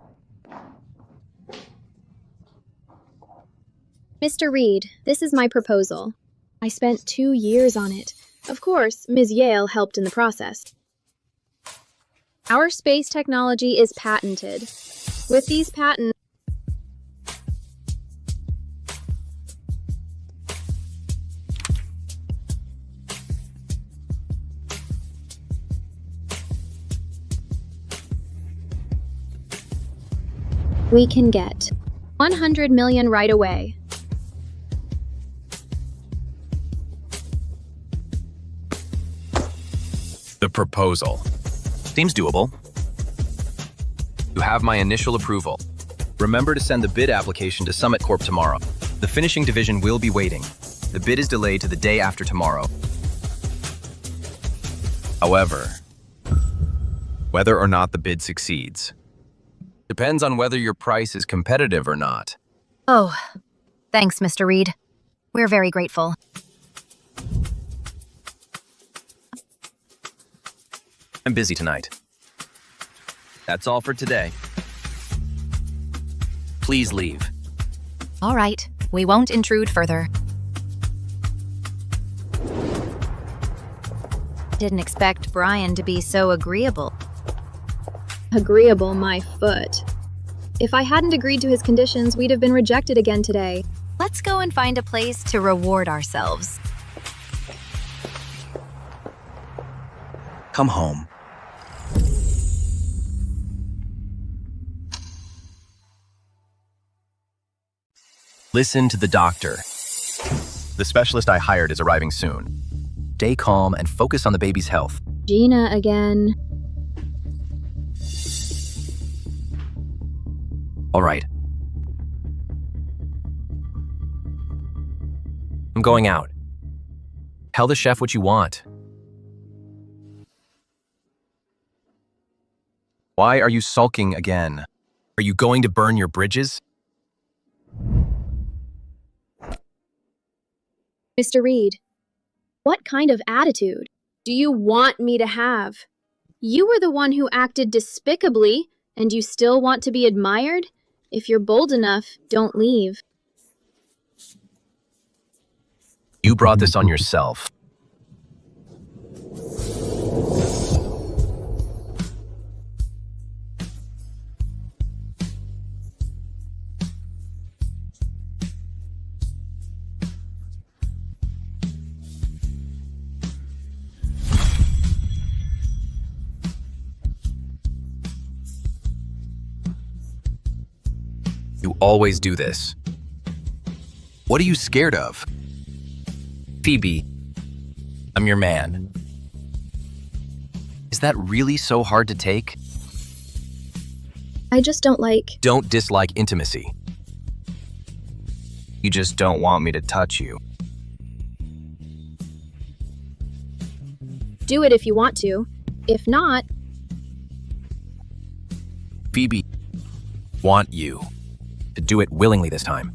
Mr. Reed, this is my proposal. I spent 2 years on it. Of course, Ms. Yale helped in the process. Our space technology is patented. With these patents, we can get 100 million right away. The proposal. Seems doable. You have my initial approval. Remember to send the bid application to Summit Corp tomorrow. The finishing division will be waiting. The bid is delayed to the day after tomorrow. However, whether or not the bid succeeds depends on whether your price is competitive or not. Oh, thanks, Mr. Reed. We're very grateful. I'm busy tonight. That's all for today. Please leave. All right, we won't intrude further. Didn't expect Brian to be so agreeable. Agreeable, my foot. If I hadn't agreed to his conditions, we'd have been rejected again today. Let's go and find a place to reward ourselves. Come home. Listen to the doctor. The specialist I hired is arriving soon. Stay calm and focus on the baby's health. Gina again. All right. I'm going out. Tell the chef what you want. Why are you sulking again? Are you going to burn your bridges? Mr. Reed, what kind of attitude do you want me to have? You were the one who acted despicably, and you still want to be admired? If you're bold enough, don't leave. You brought this on yourself. You always do this. What are you scared of? Phoebe, I'm your man. Is that really so hard to take? I just don't like... Don't dislike intimacy. You just don't want me to touch you. Do it if you want to. If not... Phoebe, want you to do it willingly this time.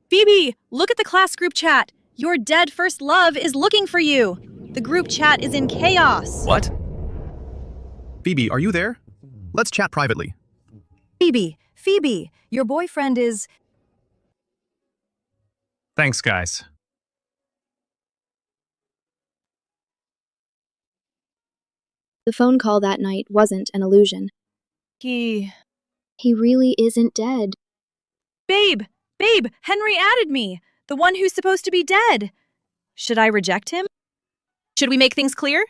Phoebe, look at the class group chat. Your dead first love is looking for you. The group chat is in chaos. What? Phoebe, are you there? Let's chat privately. Phoebe, your boyfriend is... Thanks, guys. The phone call that night wasn't an illusion. He really isn't dead. Babe, Henry added me. The one who's supposed to be dead. Should I reject him? Should we make things clear?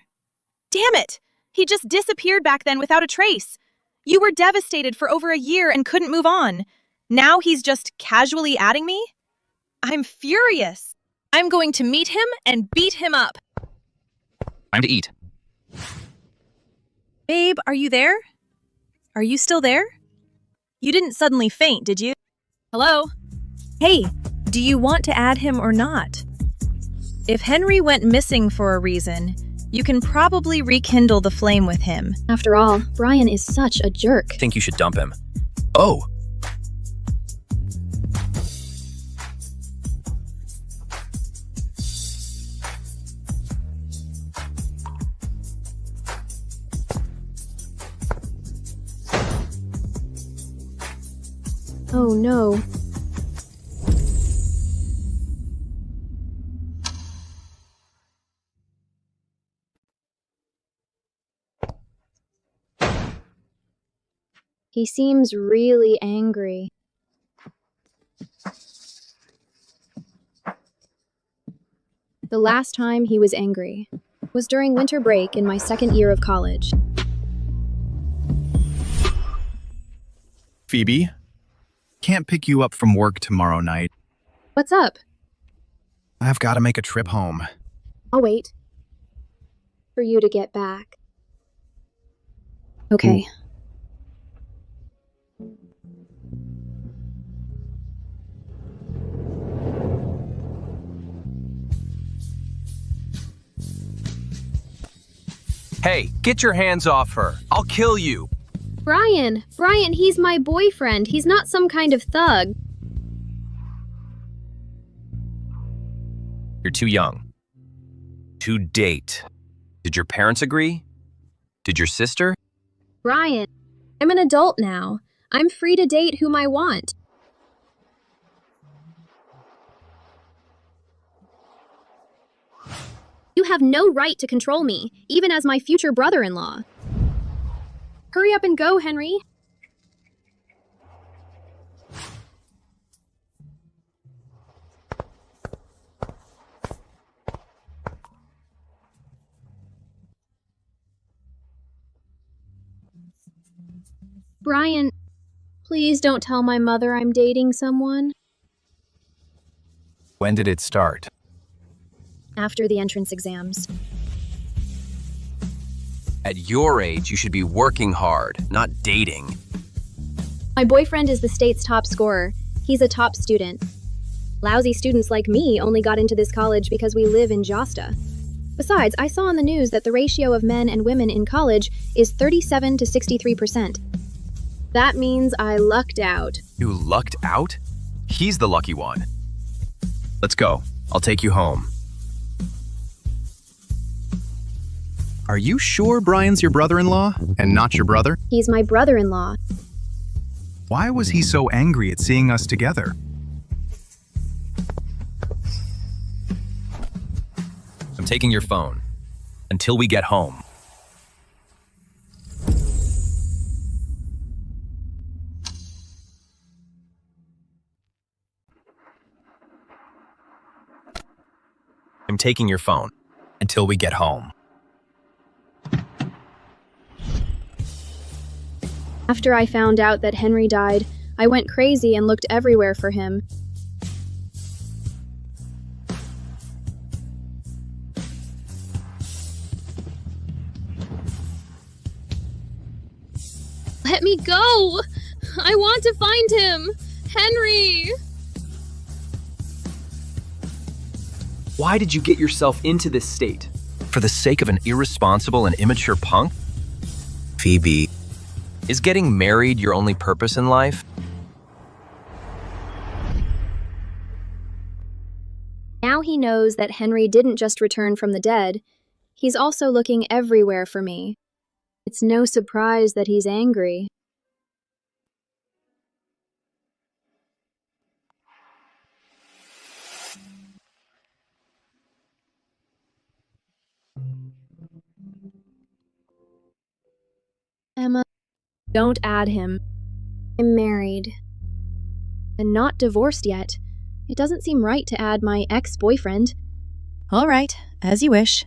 Damn it! He just disappeared back then without a trace. You were devastated for over a year and couldn't move on. Now he's just casually adding me? I'm furious. I'm going to meet him and beat him up. Time to eat. Babe, are you there? Are you still there? You didn't suddenly faint, did you? Hello? Hey, do you want to add him or not? If Henry went missing for a reason, you can probably rekindle the flame with him. After all, Brian is such a jerk. I think you should dump him. Oh! Oh no. He seems really angry. The last time he was angry was during winter break in my second year of college. Phoebe, can't pick you up from work tomorrow night. What's up? I've got to make a trip home. I'll wait for you to get back. Okay. Hey, get your hands off her. I'll kill you. Brian, he's my boyfriend. He's not some kind of thug. You're too young. To date. Did your parents agree? Did your sister? Brian, I'm an adult now. I'm free to date whom I want. You have no right to control me, even as my future brother-in-law. Hurry up and go, Henry. Brian, please don't tell my mother I'm dating someone. When did it start? After the entrance exams. At your age, you should be working hard, not dating. My boyfriend is the state's top scorer. He's a top student. Lousy students like me only got into this college because we live in Josta. Besides, I saw on the news that the ratio of men and women in college is 37 to 63%. That means I lucked out. You lucked out? He's the lucky one. Let's go. I'll take you home. Are you sure Brian's your brother-in-law and not your brother? He's my brother-in-law. Why was he so angry at seeing us together? I'm taking your phone until we get home. I'm taking your phone until we get home. After I found out that Henry died, I went crazy and looked everywhere for him. Let me go! I want to find him! Henry! Why did you get yourself into this state? For the sake of an irresponsible and immature punk? Phoebe, is getting married your only purpose in life? Now he knows that Henry didn't just return from the dead. He's also looking everywhere for me. It's no surprise that he's angry. Emma, don't add him. I'm married. And not divorced yet. It doesn't seem right to add my ex-boyfriend. All right, as you wish.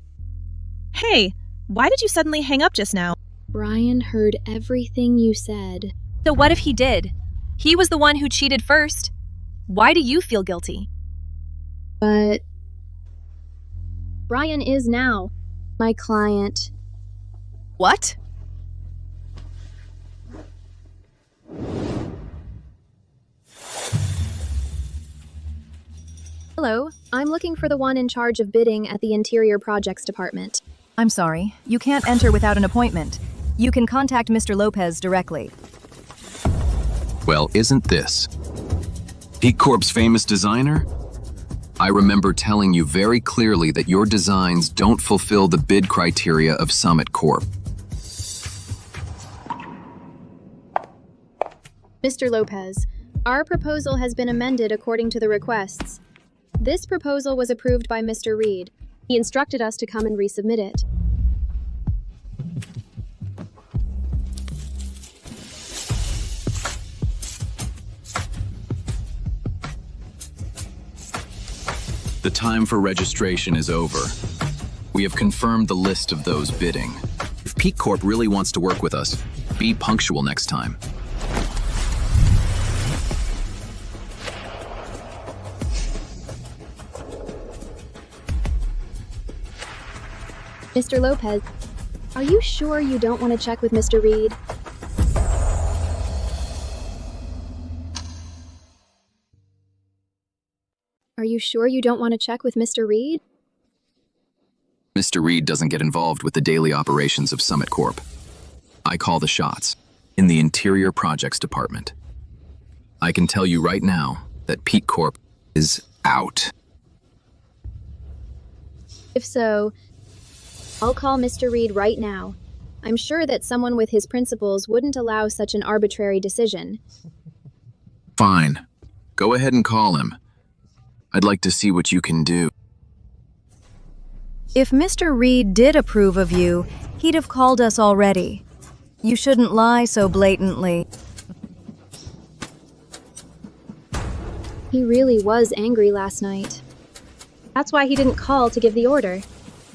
Hey, why did you suddenly hang up just now? Brian heard everything you said. So what if he did? He was the one who cheated first. Why do you feel guilty? But Brian is now my client. What? Hello, I'm looking for the one in charge of bidding at the Interior Projects Department. I'm sorry, you can't enter without an appointment. You can contact Mr. Lopez directly. Well, isn't this Peak Corp's famous designer? I remember telling you very clearly that your designs don't fulfill the bid criteria of Summit Corp. Mr. Lopez, our proposal has been amended according to the requests. This proposal was approved by Mr. Reed. He instructed us to come and resubmit it. The time for registration is over. We have confirmed the list of those bidding. If Peak Corp really wants to work with us, be punctual next time. Mr. Lopez, are you sure you don't want to check with Mr. Reed? Are you sure you don't want to check with Mr. Reed? Mr. Reed doesn't get involved with the daily operations of Summit Corp. I call the shots in the Interior Projects Department. I can tell you right now that Peak Corp is out. If so, I'll call Mr. Reed right now. I'm sure that someone with his principles wouldn't allow such an arbitrary decision. Fine. Go ahead and call him. I'd like to see what you can do. If Mr. Reed did approve of you, he'd have called us already. You shouldn't lie so blatantly. He really was angry last night. That's why he didn't call to give the order.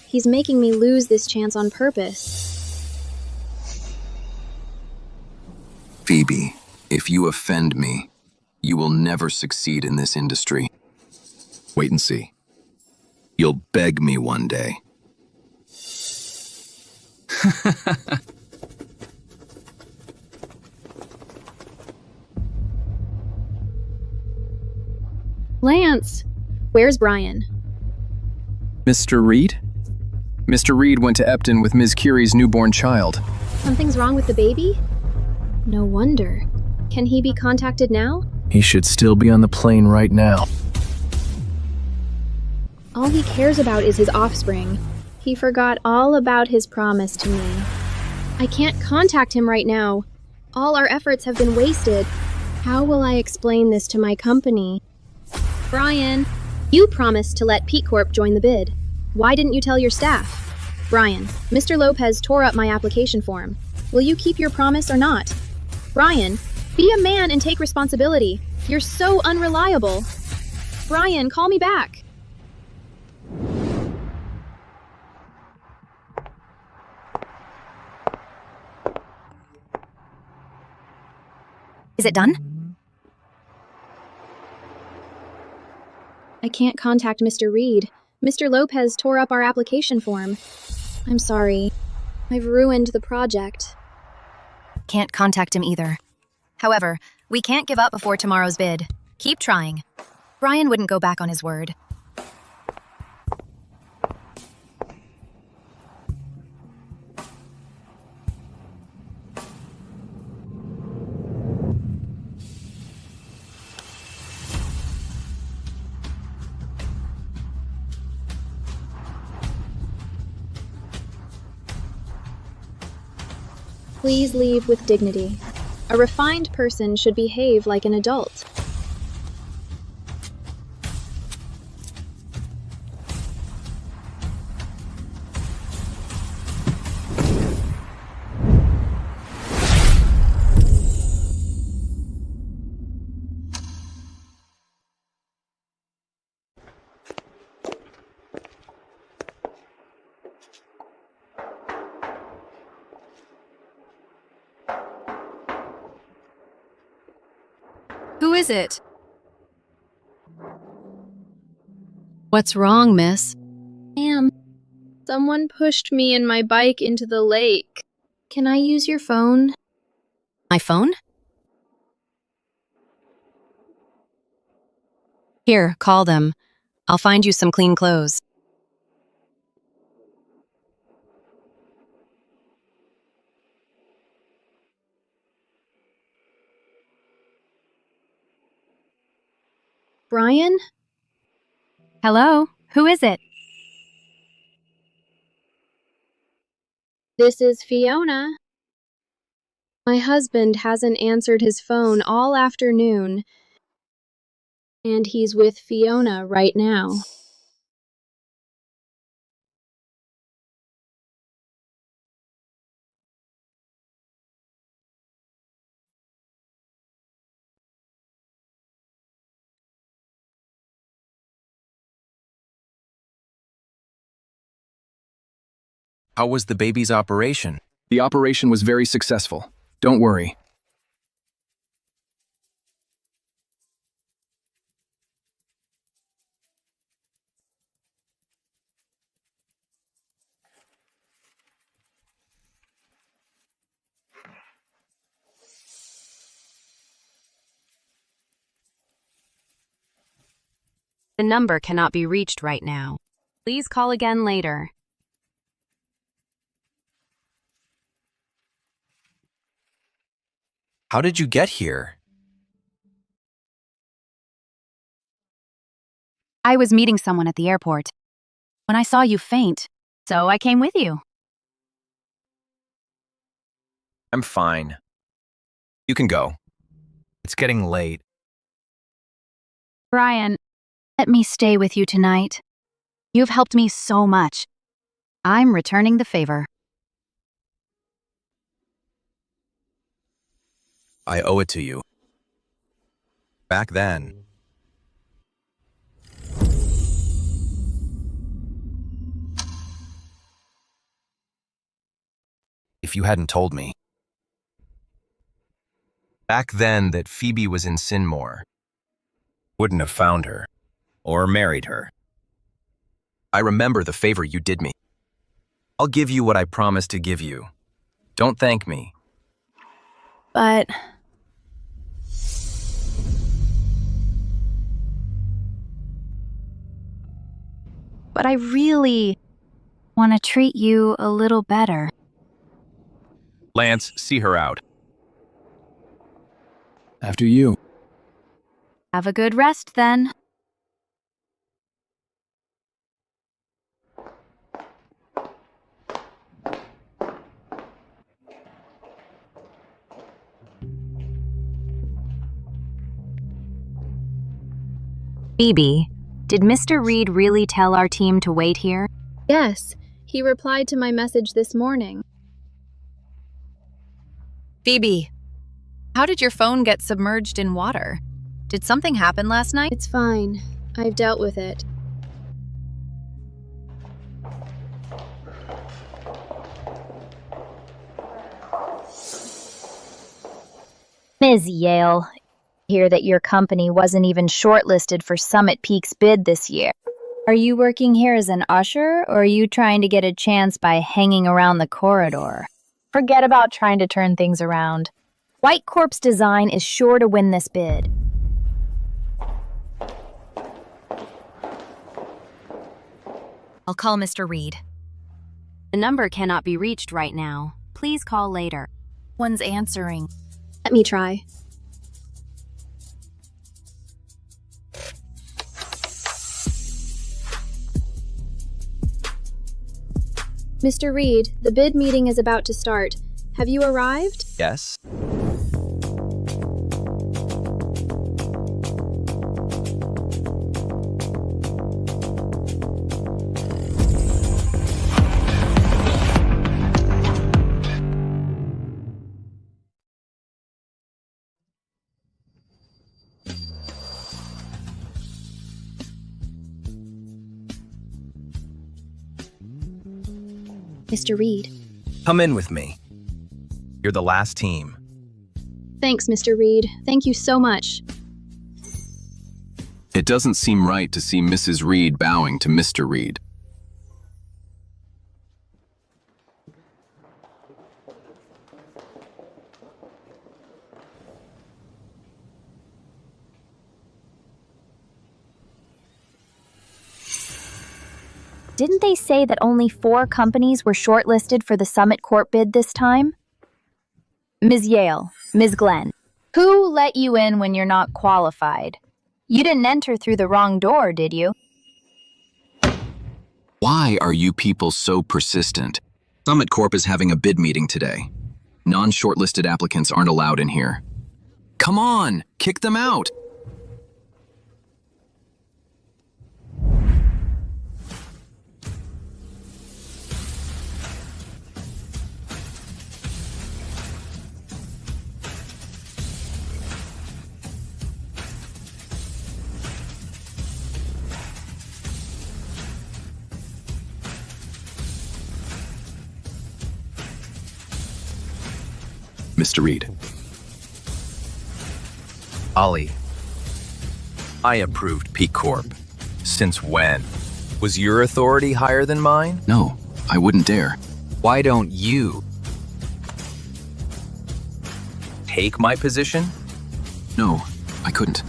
He's making me lose this chance on purpose. Phoebe, if you offend me, you will never succeed in this industry. Wait and see. You'll beg me one day. Lance, where's Brian? Mr. Reed? Mr. Reed went to Epton with Ms. Curie's newborn child. Something's wrong with the baby? No wonder. Can he be contacted now? He should still be on the plane right now. All he cares about is his offspring. He forgot all about his promise to me. I can't contact him right now. All our efforts have been wasted. How will I explain this to my company? Brian, you promised to let Peak Corp join the bid. Why didn't you tell your staff? Brian, Mr. Lopez tore up my application form. Will you keep your promise or not? Brian, be a man and take responsibility. You're so unreliable. Brian, call me back. Is it done? I can't contact Mr. Reed. Mr. Lopez tore up our application form. I'm sorry. I've ruined the project. Can't contact him either. However, we can't give up before tomorrow's bid. Keep trying. Brian wouldn't go back on his word. Please leave with dignity. A refined person should behave like an adult. Who is it? What's wrong, miss? Ma'am, someone pushed me and my bike into the lake. Can I use your phone? My phone? Here, call them. I'll find you some clean clothes. Brian? Hello? Who is it? This is Fiona. My husband hasn't answered his phone all afternoon, and he's with Fiona right now. How was the baby's operation? The operation was very successful. Don't worry. The number cannot be reached right now. Please call again later. How did you get here? I was meeting someone at the airport when I saw you faint, so I came with you. I'm fine. You can go. It's getting late. Brian, let me stay with you tonight. You've helped me so much. I'm returning the favor. I owe it to you. Back then. If you hadn't told me. Back then that Phoebe was in Sinmore. Wouldn't have found her. Or married her. I remember the favor you did me. I'll give you what I promised to give you. Don't thank me. But I really want to treat you a little better. Lance, see her out. After you. Have a good rest then. Phoebe, did Mr. Reed really tell our team to wait here? Yes, he replied to my message this morning. Phoebe, how did your phone get submerged in water? Did something happen last night? It's fine. I've dealt with it. Ms. Yale, hear that your company wasn't even shortlisted for Summit Peak's bid this year. Are you working here as an usher, or are you trying to get a chance by hanging around the corridor? Forget about trying to turn things around. White Corp's design is sure to win this bid. I'll call Mr. Reed. The number cannot be reached right now. Please call later. One's answering. Let me try. Mr. Reed, the bid meeting is about to start. Have you arrived? Yes? Mr. Reed. Come in with me. You're the last team. Thanks, Mr. Reed. Thank you so much. It doesn't seem right to see Mrs. Reed bowing to Mr. Reed. Didn't they say that only 4 companies were shortlisted for the Summit Corp bid this time? Ms. Yale, Ms. Glenn, who let you in when you're not qualified? You didn't enter through the wrong door, did you? Why are you people so persistent? Summit Corp is having a bid meeting today. Non-shortlisted applicants aren't allowed in here. Come on, kick them out. Mr. Reed. Ollie, I approved P Corp. Since when? Was your authority higher than mine? No, I wouldn't dare. Why don't you take my position? No, I couldn't.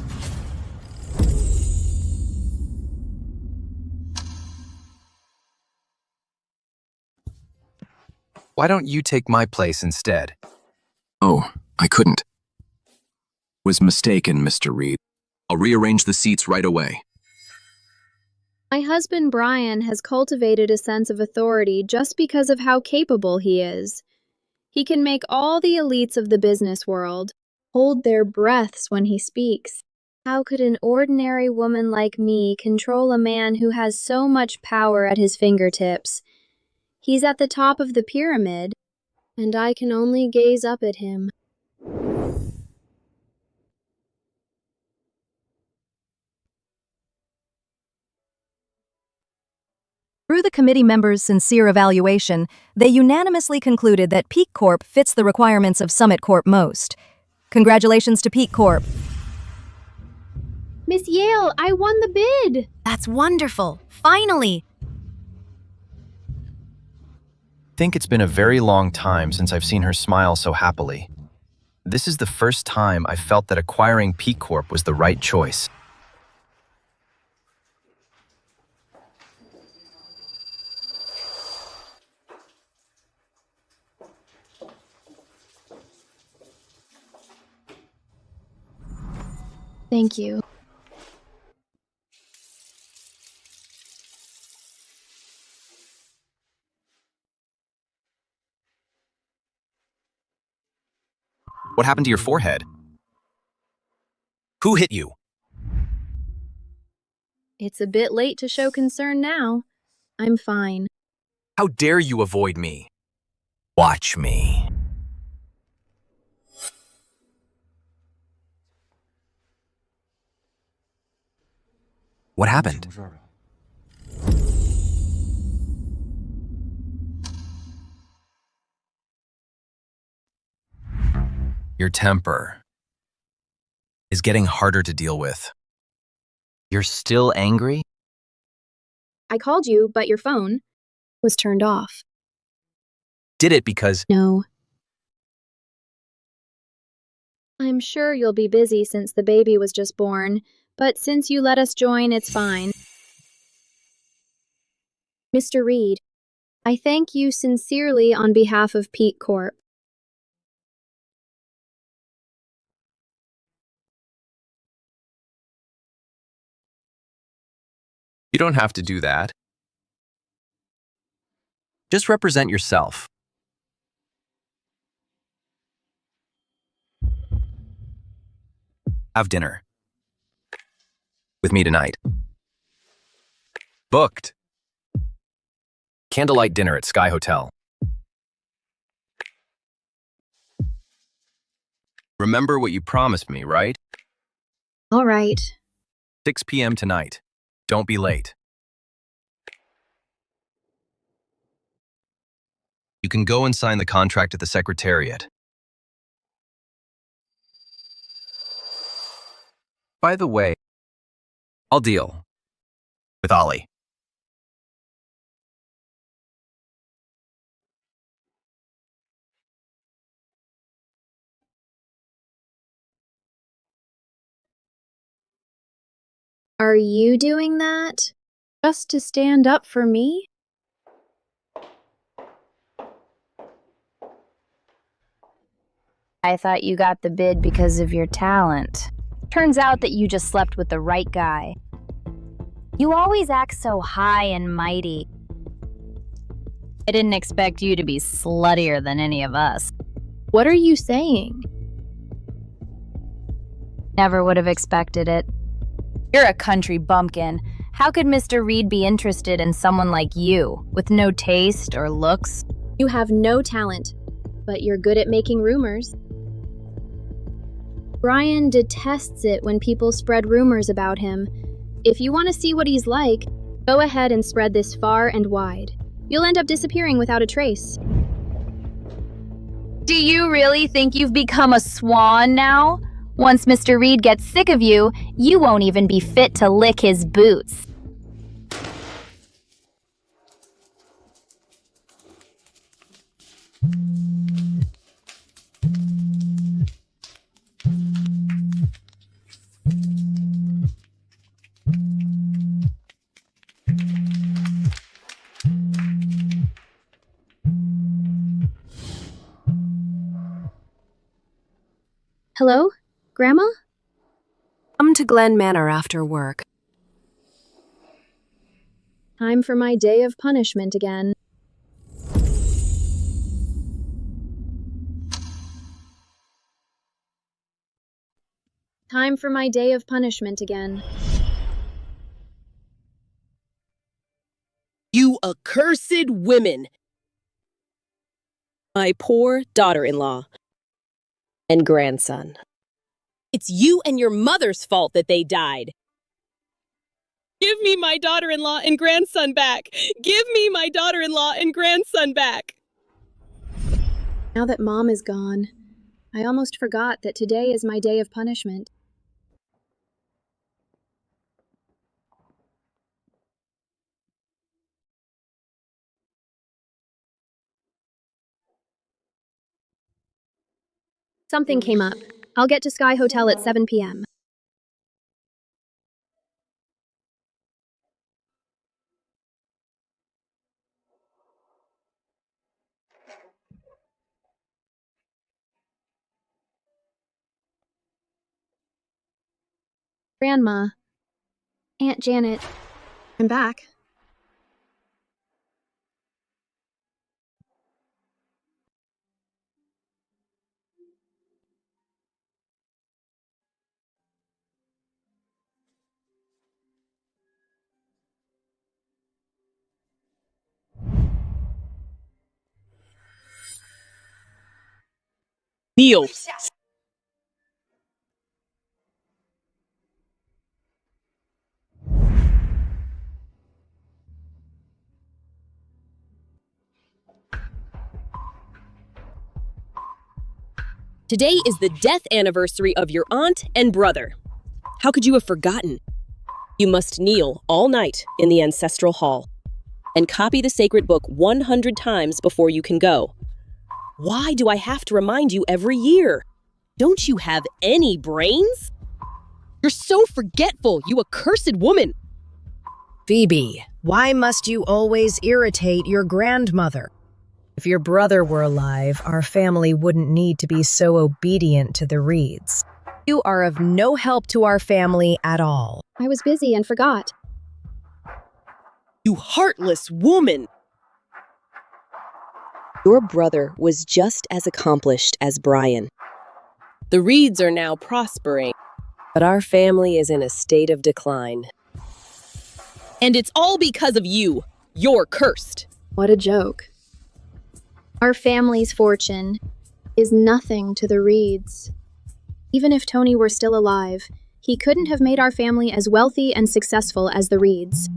Why don't you take my place instead? Oh, I couldn't. Was mistaken, Mr. Reed. I'll rearrange the seats right away. My husband Brian has cultivated a sense of authority just because of how capable he is. He can make all the elites of the business world hold their breaths when he speaks. How could an ordinary woman like me control a man who has so much power at his fingertips? He's at the top of the pyramid, and I can only gaze up at him. Through the committee members' sincere evaluation, they unanimously concluded that Peak Corp fits the requirements of Summit Corp most. Congratulations to Peak Corp. Miss Yale, I won the bid! That's wonderful. Finally! I think it's been a very long time since I've seen her smile so happily. This is the first time I felt that acquiring P Corp was the right choice. Thank you. What happened to your forehead? Who hit you? It's a bit late to show concern now. I'm fine. How dare you avoid me? Watch me. What happened? Your temper is getting harder to deal with. You're still angry? I called you, but your phone was turned off. Did it because... No. I'm sure you'll be busy since the baby was just born, but since you let us join, it's fine. Mr. Reed, I thank you sincerely on behalf of Peak Corp. You don't have to do that. Just represent yourself. Have dinner with me tonight. Booked. Candlelight dinner at Sky Hotel. Remember what you promised me, right? All right. 6 p.m. tonight. Don't be late. You can go and sign the contract at the Secretariat. By the way, I'll deal with Ollie. Are you doing that? Just to stand up for me? I thought you got the bid because of your talent. Turns out that you just slept with the right guy. You always act so high and mighty. I didn't expect you to be sluttier than any of us. What are you saying? Never would have expected it. You're a country bumpkin. How could Mr. Reed be interested in someone like you, with no taste or looks? You have no talent, but you're good at making rumors. Brian detests it when people spread rumors about him. If you want to see what he's like, go ahead and spread this far and wide. You'll end up disappearing without a trace. Do you really think you've become a swan now? Once Mr. Reed gets sick of you, you won't even be fit to lick his boots. Hello? Grandma? Come to Glen Manor after work. Time for my day of punishment again. Time for my day of punishment again. You accursed women! My poor daughter-in-law and grandson. It's you and your mother's fault that they died. Give me my daughter-in-law and grandson back! Give me my daughter-in-law and grandson back! Now that Mom is gone, I almost forgot that today is my day of punishment. Something came up. I'll get to Sky Hotel at 7 p.m. Grandma. Aunt Janet. I'm back. Neil! Today is the death anniversary of your aunt and brother. How could you have forgotten? You must kneel all night in the ancestral hall and copy the sacred book 100 times before you can go. Why do I have to remind you every year? Don't you have any brains? You're so forgetful, you accursed woman! Phoebe, why must you always irritate your grandmother? If your brother were alive, our family wouldn't need to be so obedient to the Reeds. You are of no help to our family at all. I was busy and forgot. You heartless woman! Your brother was just as accomplished as Brian. The Reeds are now prospering, but our family is in a state of decline. And it's all because of you. You're cursed. What a joke. Our family's fortune is nothing to the Reeds. Even if Tony were still alive, he couldn't have made our family as wealthy and successful as the Reeds.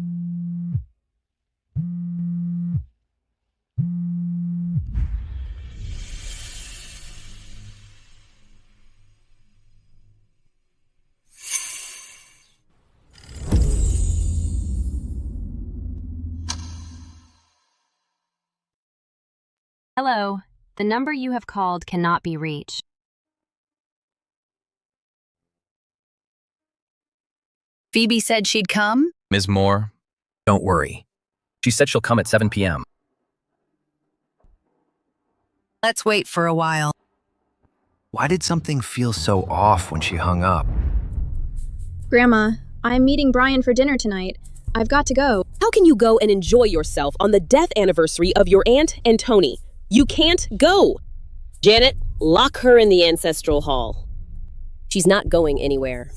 Hello. The number you have called cannot be reached. Phoebe said she'd come? Ms. Moore, Don't worry. She said she'll come at 7 p.m. Let's wait for a while. Why did something feel so off when she hung up? Grandma, I'm meeting Brian for dinner tonight. I've got to go. How can you go and enjoy yourself on the death anniversary of your aunt and Tony? You can't go. Janet, lock her in the ancestral hall. She's not going anywhere.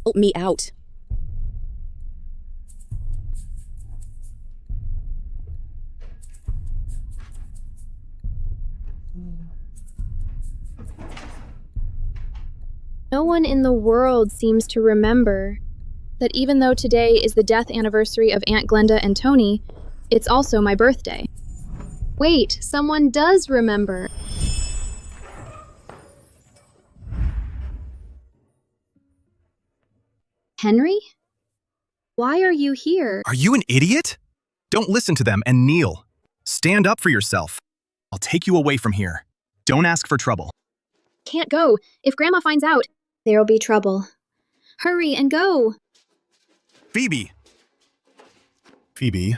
Help me out. No one in the world seems to remember that even though today is the death anniversary of Aunt Glenda and Tony, it's also my birthday. Wait, someone does remember. Henry? Why are you here? Are you an idiot? Don't listen to them and kneel. Stand up for yourself. I'll take you away from here. Don't ask for trouble. Can't go. If Grandma finds out, there'll be trouble. Hurry and go. Phoebe! Phoebe?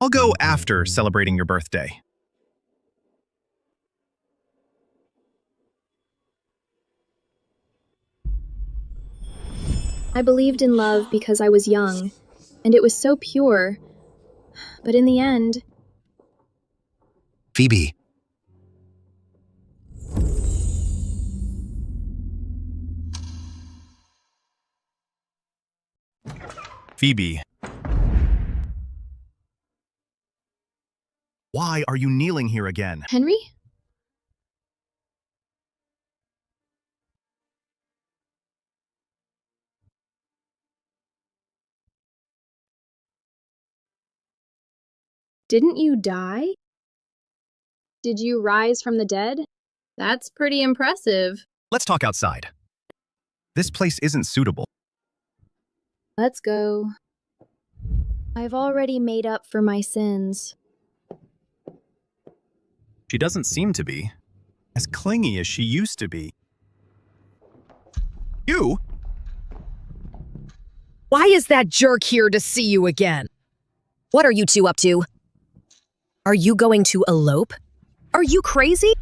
I'll go after celebrating your birthday. I believed in love because I was young, and it was so pure. But in the end... Phoebe. Phoebe. Why are you kneeling here again? Henry? Didn't you die? Did you rise from the dead? That's pretty impressive. Let's talk outside. This place isn't suitable. Let's go. I've already made up for my sins. She doesn't seem to be. As clingy as she used to be. You? Why is that jerk here to see you again? What are you two up to? Are you going to elope? Are you crazy?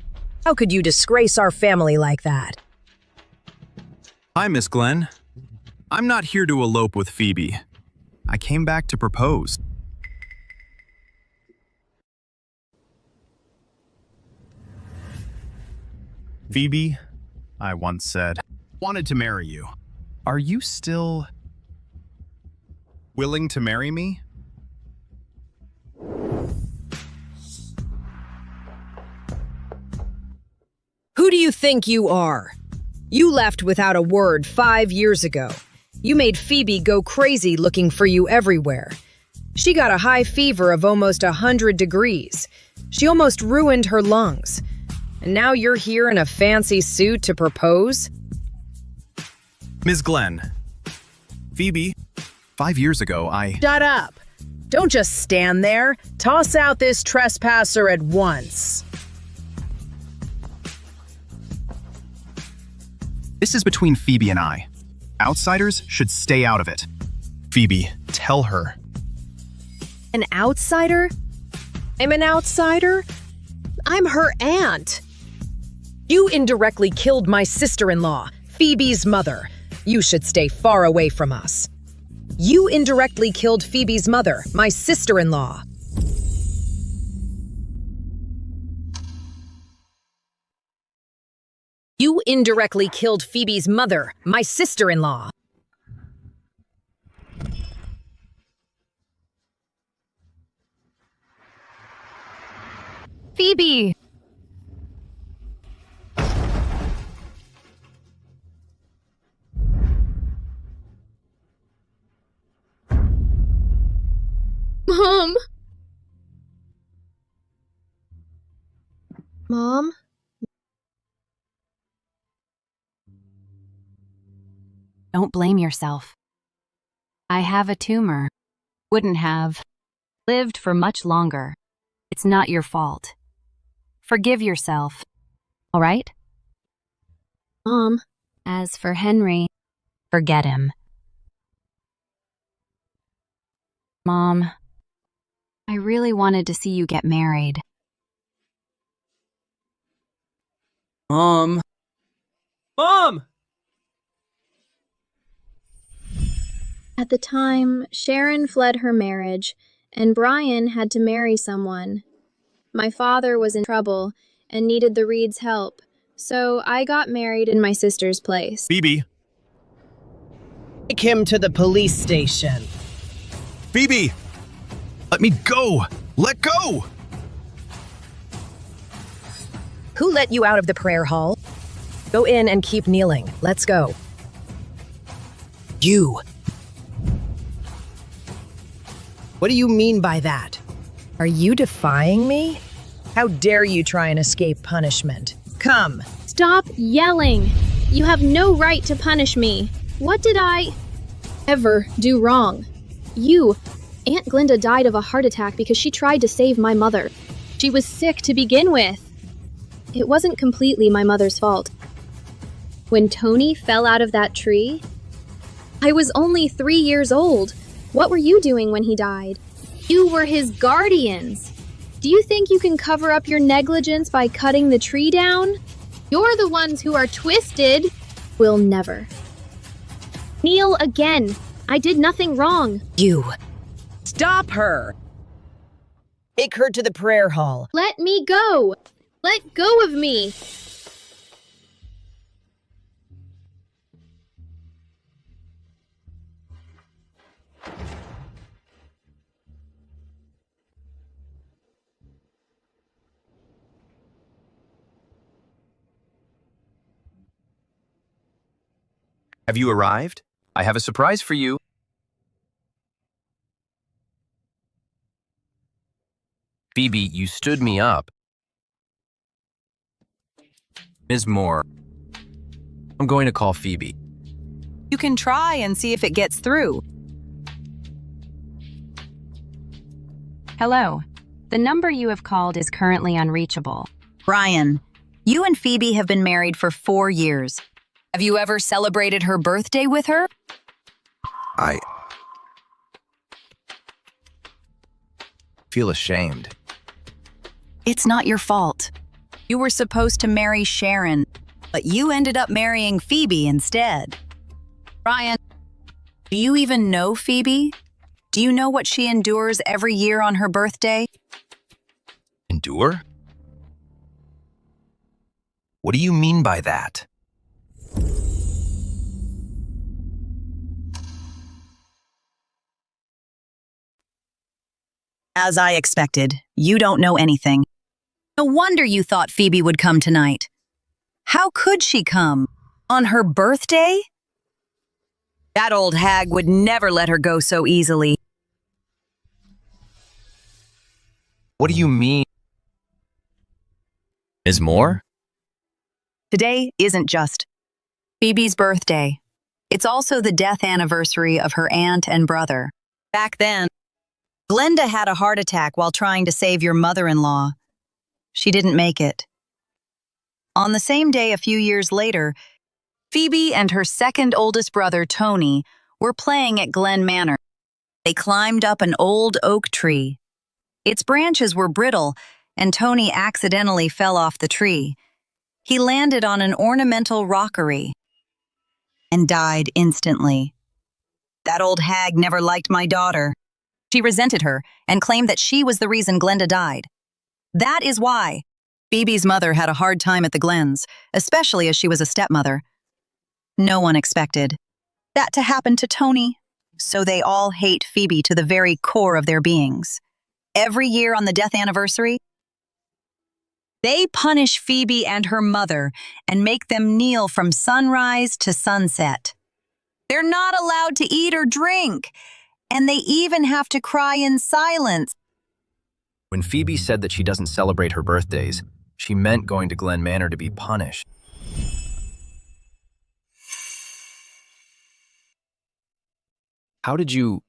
How could you disgrace our family like that? Hi, Miss Glenn. I'm not here to elope with Phoebe. I came back to propose. Phoebe, I once said, wanted to marry you. Are you still willing to marry me? Who do you think you are? You left without a word 5 years ago. You made Phoebe go crazy looking for you everywhere. She got a high fever of almost 100 degrees. She almost ruined her lungs. And now you're here in a fancy suit to propose? Ms. Glenn, Phoebe, 5 years ago, Shut up! Don't just stand there. Toss out this trespasser at once. This is between Phoebe and I. Outsiders should stay out of it. Phoebe, tell her. An outsider? I'm an outsider? I'm her aunt. You indirectly killed my sister-in-law, Phoebe's mother. You should stay far away from us. You indirectly killed Phoebe's mother, my sister-in-law. You indirectly killed Phoebe's mother, my sister-in-law. Phoebe! Mom! Mom? Don't blame yourself. I have a tumor. Wouldn't have lived for much longer. It's not your fault. Forgive yourself. All right? Mom. As for Henry, forget him. Mom, I really wanted to see you get married. Mom! Mom! At the time, Sharon fled her marriage, and Brian had to marry someone. My father was in trouble and needed the Reeds' help, so I got married in my sister's place. Phoebe! Take him to the police station. Phoebe! Let me go! Let go! Who let you out of the prayer hall? Go in and keep kneeling. Let's go. You. What do you mean by that? Are you defying me? How dare you try and escape punishment? Come. Stop yelling! You have no right to punish me. What did I ever do wrong? Aunt Glinda died of a heart attack because she tried to save my mother. She was sick to begin with. It wasn't completely my mother's fault. When Tony fell out of that tree, I was only 3 years old. What were you doing when he died? You were his guardians. Do you think you can cover up your negligence by cutting the tree down? You're the ones who are twisted. Will never. Kneel again. I did nothing wrong. You. Stop her! Take her to the prayer hall. Let me go. Let go of me. Have you arrived? I have a surprise for you. Phoebe, you stood me up. Ms. Moore, I'm going to call Phoebe. You can try and see if it gets through. Hello. The number you have called is currently unreachable. Brian, you and Phoebe have been married for 4 years. Have you ever celebrated her birthday with her? I feel ashamed. It's not your fault. You were supposed to marry Sharon, but you ended up marrying Phoebe instead. Brian, do you even know Phoebe? Do you know what she endures every year on her birthday? Endure? What do you mean by that? As I expected, you don't know anything. No wonder you thought Phoebe would come tonight. How could she come? On her birthday? That old hag would never let her go so easily. What do you mean? Ms. Moore? Today isn't just Phoebe's birthday. It's also the death anniversary of her aunt and brother. Back then, Glenda had a heart attack while trying to save your mother-in-law. She didn't make it. On the same day a few years later, Phoebe and her second oldest brother, Tony, were playing at Glen Manor. They climbed up an old oak tree. Its branches were brittle, and Tony accidentally fell off the tree. He landed on an ornamental rockery and died instantly. That old hag never liked my daughter. She resented her and claimed that she was the reason Glenda died. That is why Phoebe's mother had a hard time at the Glens, especially as she was a stepmother. No one expected that to happen to Tony, so they all hate Phoebe to the very core of their beings. Every year on the death anniversary, they punish Phoebe and her mother and make them kneel from sunrise to sunset. They're not allowed to eat or drink, and they even have to cry in silence. When Phoebe said that she doesn't celebrate her birthdays, She meant going to Glen Manor to be punished. How did you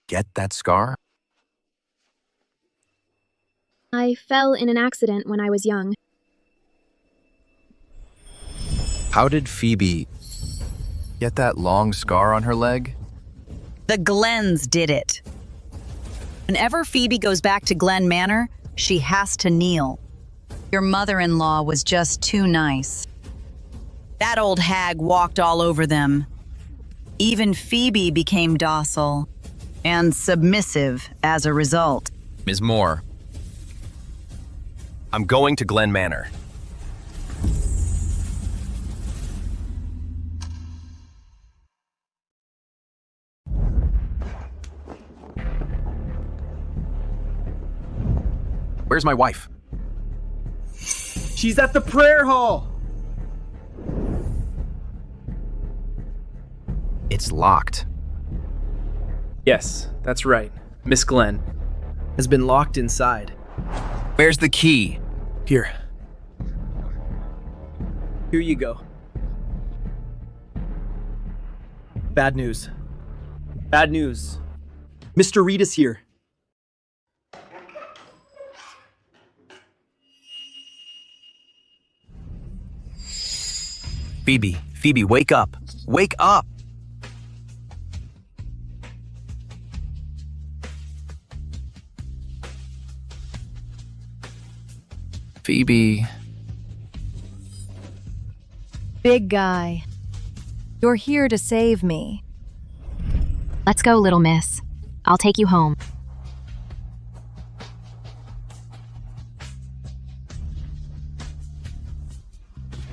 get that scar? I fell in an accident when I was young. How did Phoebe get that long scar on her leg? The Glens did it. Whenever Phoebe goes back to Glen Manor, she has to kneel. Your mother-in-law was just too nice. That old hag walked all over them. Even Phoebe became docile and submissive as a result. Ms. Moore, I'm going to Glen Manor. Where's my wife? She's at the prayer hall! It's locked. Yes, that's right. Miss Glenn has been locked inside. Where's the key? Here. Here you go. Bad news. Bad news. Mr. Reed is here. Phoebe, wake up. Wake up! Phoebe. Big guy, you're here to save me. Let's go, little miss. I'll take you home.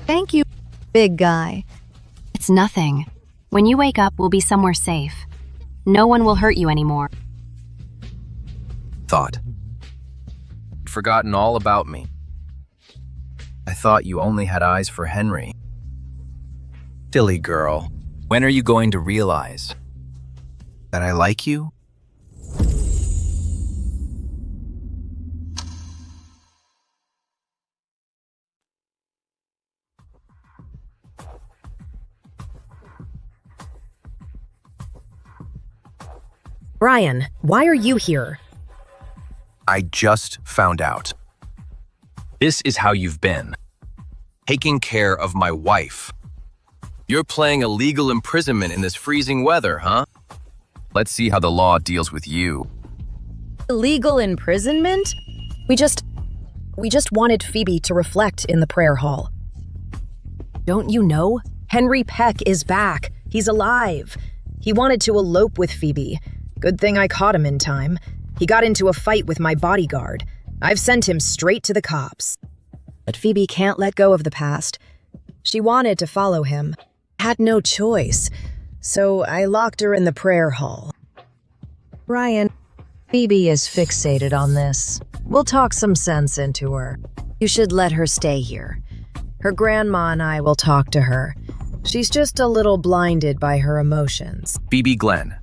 Thank you, big guy. It's nothing. When you wake up, we'll be somewhere safe. No one will hurt you anymore. Thought. Forgotten all about me. I thought you only had eyes for Henry. Silly girl. When are you going to realize that I like you? Brian, why are you here? I just found out. This is how you've been. Taking care of my wife. You're playing illegal imprisonment in this freezing weather, huh? Let's see how the law deals with you. Illegal imprisonment? We just wanted Phoebe to reflect in the prayer hall. Don't you know? Henry Peck is back. He's alive. He wanted to elope with Phoebe. Good thing I caught him in time. He got into a fight with my bodyguard. I've sent him straight to the cops. But Phoebe can't let go of the past. She wanted to follow him. Had no choice. So I locked her in the prayer hall. Brian, Phoebe is fixated on this. We'll talk some sense into her. You should let her stay here. Her grandma and I will talk to her. She's just a little blinded by her emotions. Phoebe Glenn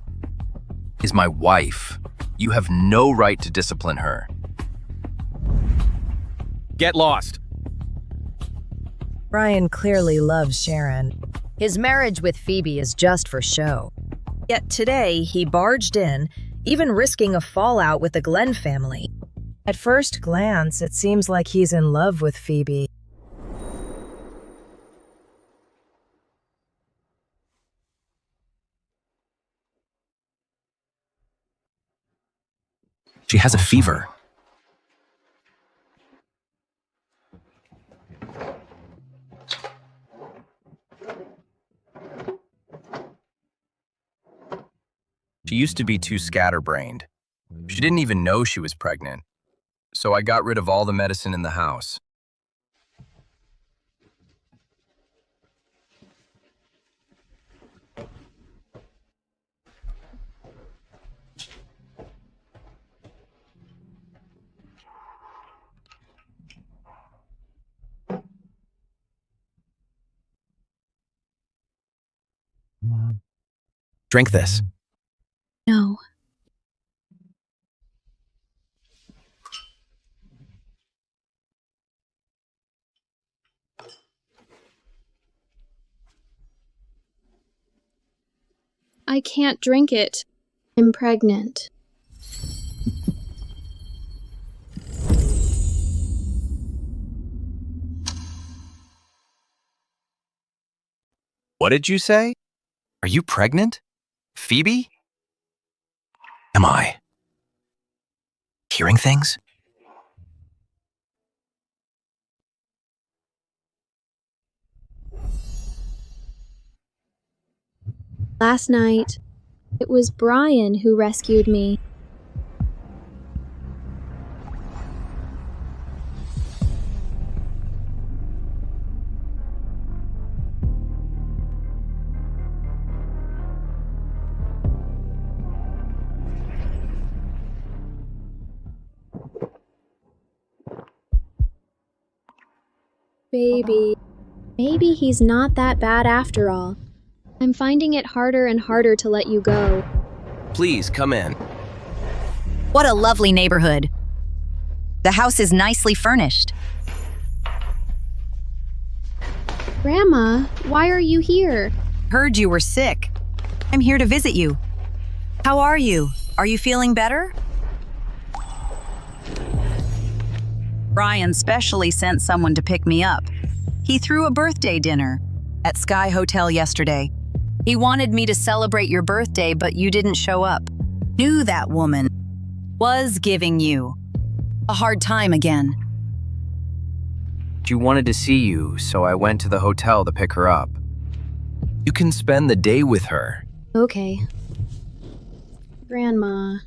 is my wife. You have no right to discipline her. Get lost. Brian clearly loves Sharon. His marriage with Phoebe is just for show. Yet today, he barged in, even risking a fallout with the Glenn family. At first glance, it seems like he's in love with Phoebe. She has a fever. She used to be too scatterbrained. She didn't even know she was pregnant. So I got rid of all the medicine in the house. Drink this. No. I can't drink it. I'm pregnant. What did you say? Are you pregnant? Phoebe? Am I hearing things? Last night, it was Brian who rescued me. Baby, maybe he's not that bad after all. I'm finding it harder and harder to let you go. Please come in. What a lovely neighborhood. The house is nicely furnished. Grandma, why are you here? Heard you were sick. I'm here to visit you. How are you? Are you feeling better? Brian specially sent someone to pick me up. He threw a birthday dinner at Sky Hotel yesterday. He wanted me to celebrate your birthday, but you didn't show up. Knew that woman was giving you a hard time again. She wanted to see you, so I went to the hotel to pick her up. You can spend the day with her. Okay. Grandma.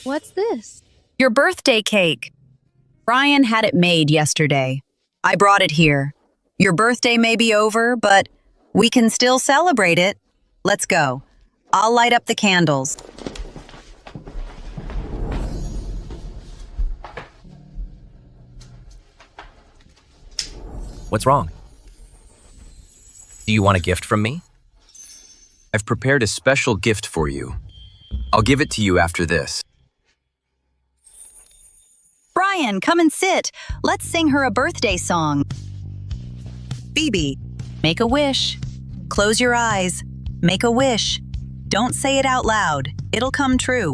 What's this? Your birthday cake. Brian had it made yesterday. I brought it here. Your birthday may be over, but we can still celebrate it. Let's go. I'll light up the candles. What's wrong? Do you want a gift from me? I've prepared a special gift for you. I'll give it to you after this. Brian, come and sit. Let's sing her a birthday song. Phoebe, make a wish. Close your eyes. Make a wish. Don't say it out loud. It'll come true.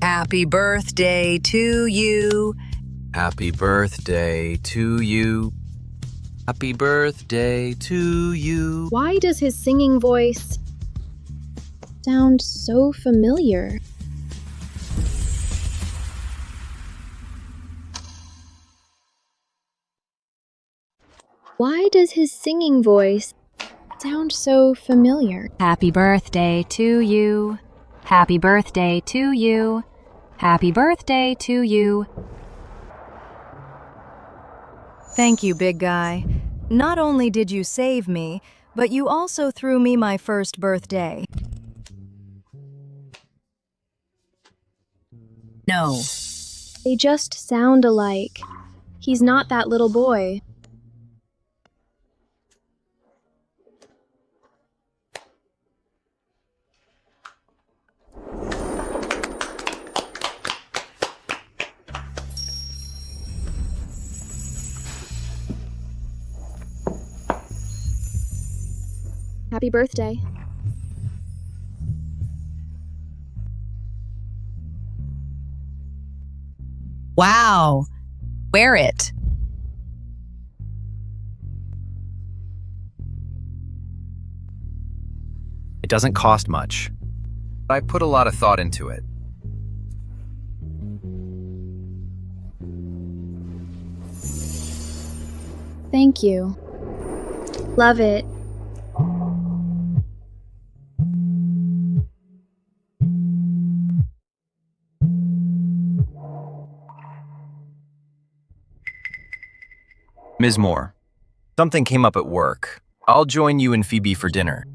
Happy birthday to you. Happy birthday to you. Happy birthday to you. Why does his singing voice sound so familiar? Why does his singing voice sound so familiar? Happy birthday to you. Happy birthday to you. Happy birthday to you. Thank you, big guy. Not only did you save me, but you also threw me my first birthday. No. They just sound alike. He's not that little boy. Happy birthday. Wow. Wear it. It doesn't cost much. I put a lot of thought into it. Thank you. Love it. Ms. Moore, something came up at work. I'll join you and Phoebe for dinner.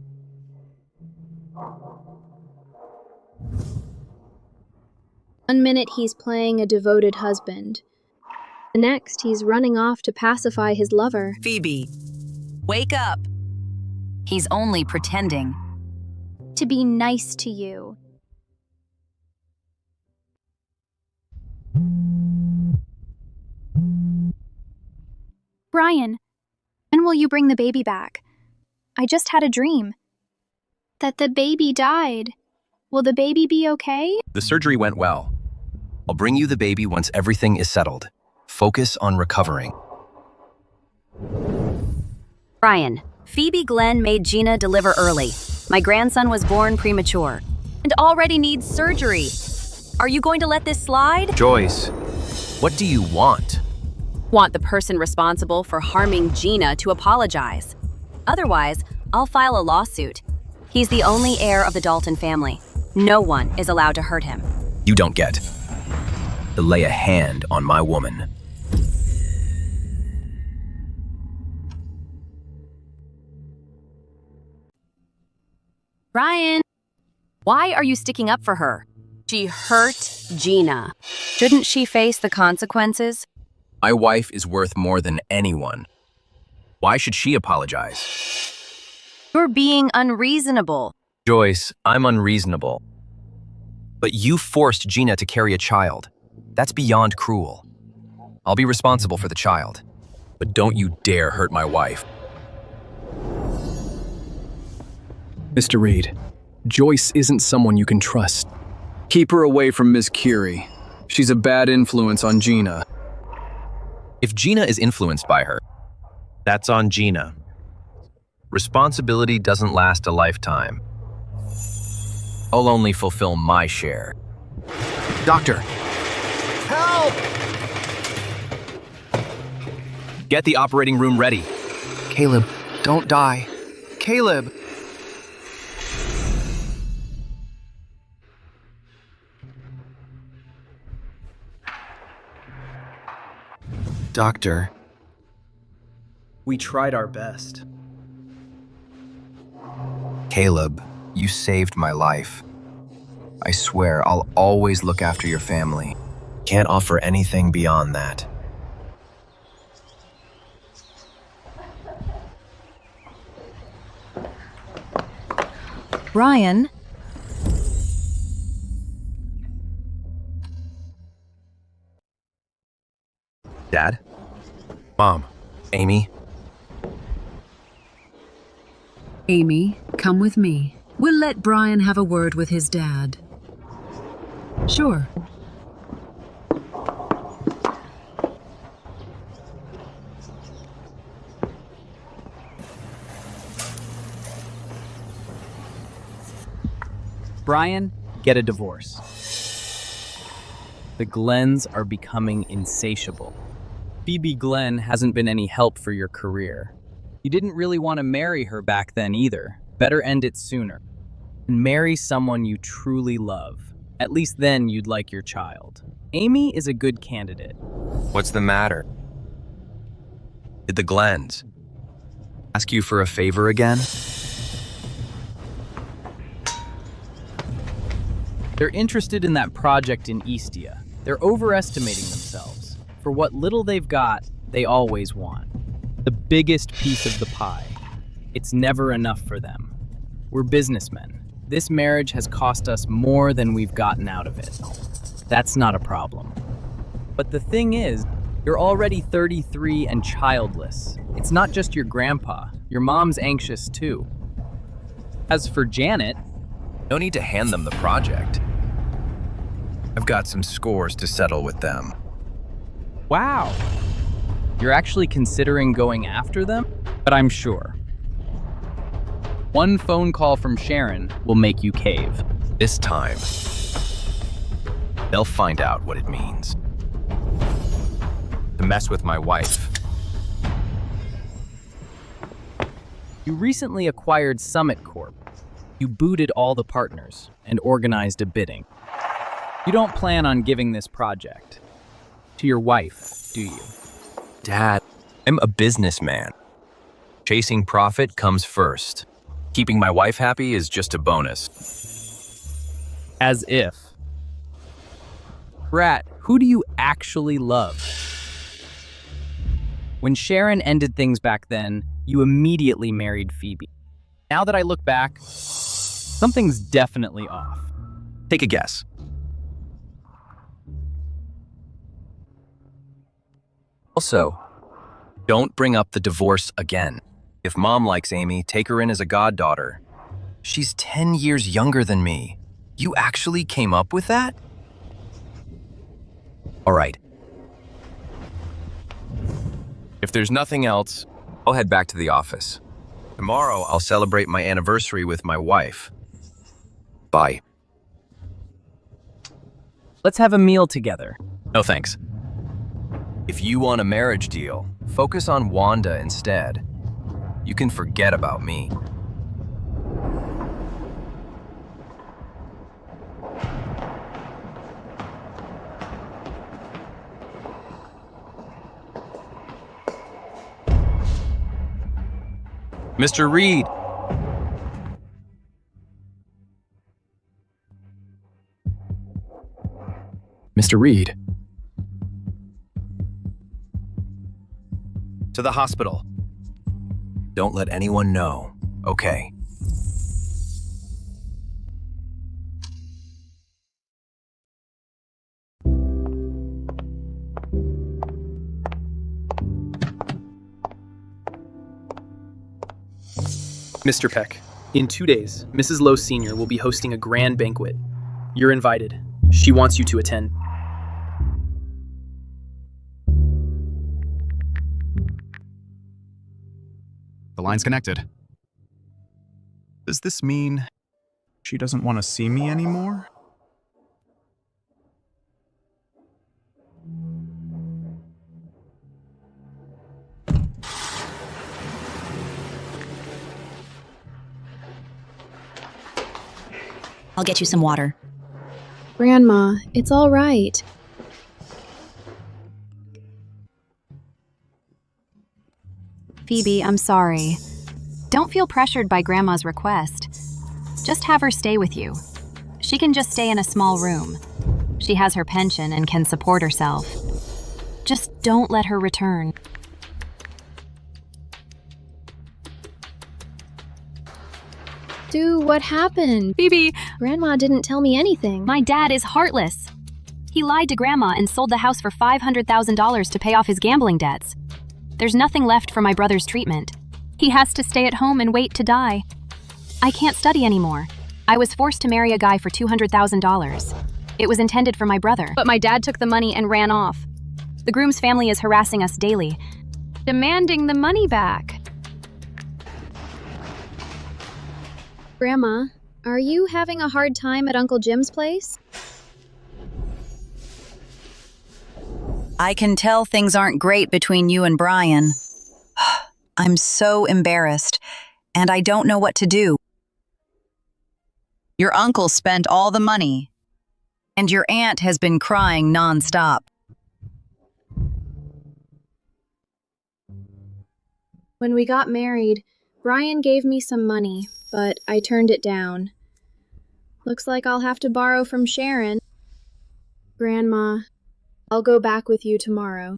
One minute he's playing a devoted husband. The next he's running off to pacify his lover. Phoebe, wake up. He's only pretending. To be nice to you. Brian, when will you bring the baby back? I just had a dream. That the baby died. Will the baby be okay? The surgery went well. I'll bring you the baby once everything is settled. Focus on recovering. Brian, Phoebe Glenn made Gina deliver early. My grandson was born premature and already needs surgery. Are you going to let this slide? Joyce, what do you want? Want the person responsible for harming Gina to apologize. Otherwise, I'll file a lawsuit. He's the only heir of the Dalton family. No one is allowed to hurt him. You don't get to lay a hand on my woman. Brian, why are you sticking up for her? She hurt Gina. Shouldn't she face the consequences? My wife is worth more than anyone. Why should she apologize? You're being unreasonable. Joyce, I'm unreasonable. But you forced Gina to carry a child. That's beyond cruel. I'll be responsible for the child. But don't you dare hurt my wife. Mr. Reed, Joyce isn't someone you can trust. Keep her away from Miss Curie. She's a bad influence on Gina. If Gina is influenced by her, that's on Gina. Responsibility doesn't last a lifetime. I'll only fulfill my share. Doctor! Help! Get the operating room ready. Caleb, don't die. Caleb! Doctor. We tried our best. Caleb, you saved my life. I swear I'll always look after your family. Can't offer anything beyond that. Brian? Dad? Mom? Amy? Amy, come with me. We'll let Brian have a word with his dad. Sure. Brian, get a divorce. The Glenns are becoming insatiable. Phoebe Glenn hasn't been any help for your career. You didn't really want to marry her back then either. Better end it sooner. And marry someone you truly love. At least then you'd like your child. Amy is a good candidate. What's the matter? Did the Glenns ask you for a favor again? They're interested in that project in Eastia. They're overestimating themselves. For what little they've got, they always want the biggest piece of the pie. It's never enough for them. We're businessmen. This marriage has cost us more than we've gotten out of it. That's not a problem. But the thing is, you're already 33 and childless. It's not just your grandpa. Your mom's anxious too. As for Janet, no need to hand them the project. I've got some scores to settle with them. Wow. You're actually considering going after them? But I'm sure. One phone call from Sharon will make you cave. This time, they'll find out what it means to mess with my wife. You recently acquired Summit Corp. You booted all the partners and organized a bidding. You don't plan on giving this project to your wife, do you? Dad, I'm a businessman. Chasing profit comes first. Keeping my wife happy is just a bonus. As if. Brat, who do you actually love? When Sharon ended things back then, you immediately married Phoebe. Now that I look back, something's definitely off. Take a guess. Also, don't bring up the divorce again. If Mom likes Amy, take her in as a goddaughter. She's 10 years younger than me. You actually came up with that? All right. If there's nothing else, I'll head back to the office. Tomorrow, I'll celebrate my anniversary with my wife. Bye. Let's have a meal together. No thanks. If you want a marriage deal, focus on Wanda instead. You can forget about me. Mr. Reed. Mr. Reed. To the hospital. Don't let anyone know, okay? Mr. Peck, in 2 days, Mrs. Lowe Sr. will be hosting a grand banquet. You're invited. She wants you to attend. The line's connected. Does this mean she doesn't want to see me anymore? I'll get you some water. Grandma, it's all right. Phoebe, I'm sorry. Don't feel pressured by Grandma's request. Just have her stay with you. She can just stay in a small room. She has her pension and can support herself. Just don't let her return. Stu, what happened? Phoebe! Grandma didn't tell me anything. My dad is heartless. He lied to Grandma and sold the house for $500,000 to pay off his gambling debts. There's nothing left for my brother's treatment. He has to stay at home and wait to die. I can't study anymore. I was forced to marry a guy for $200,000. It was intended for my brother. But my dad took the money and ran off. The groom's family is harassing us daily, demanding the money back. Grandma, are you having a hard time at Uncle Jim's place? I can tell things aren't great between you and Brian. I'm so embarrassed, and I don't know what to do. Your uncle spent all the money, and your aunt has been crying nonstop. When we got married, Brian gave me some money, but I turned it down. Looks like I'll have to borrow from Sharon. Grandma, I'll go back with you tomorrow.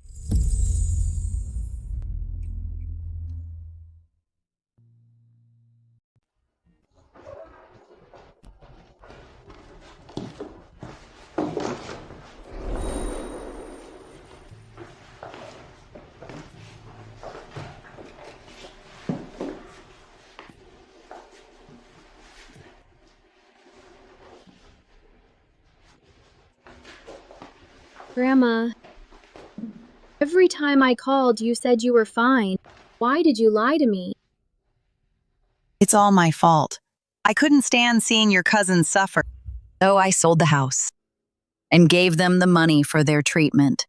Grandma, every time I called, you said you were fine. Why did you lie to me? It's all my fault. I couldn't stand seeing your cousins suffer, so I sold the house and gave them the money for their treatment.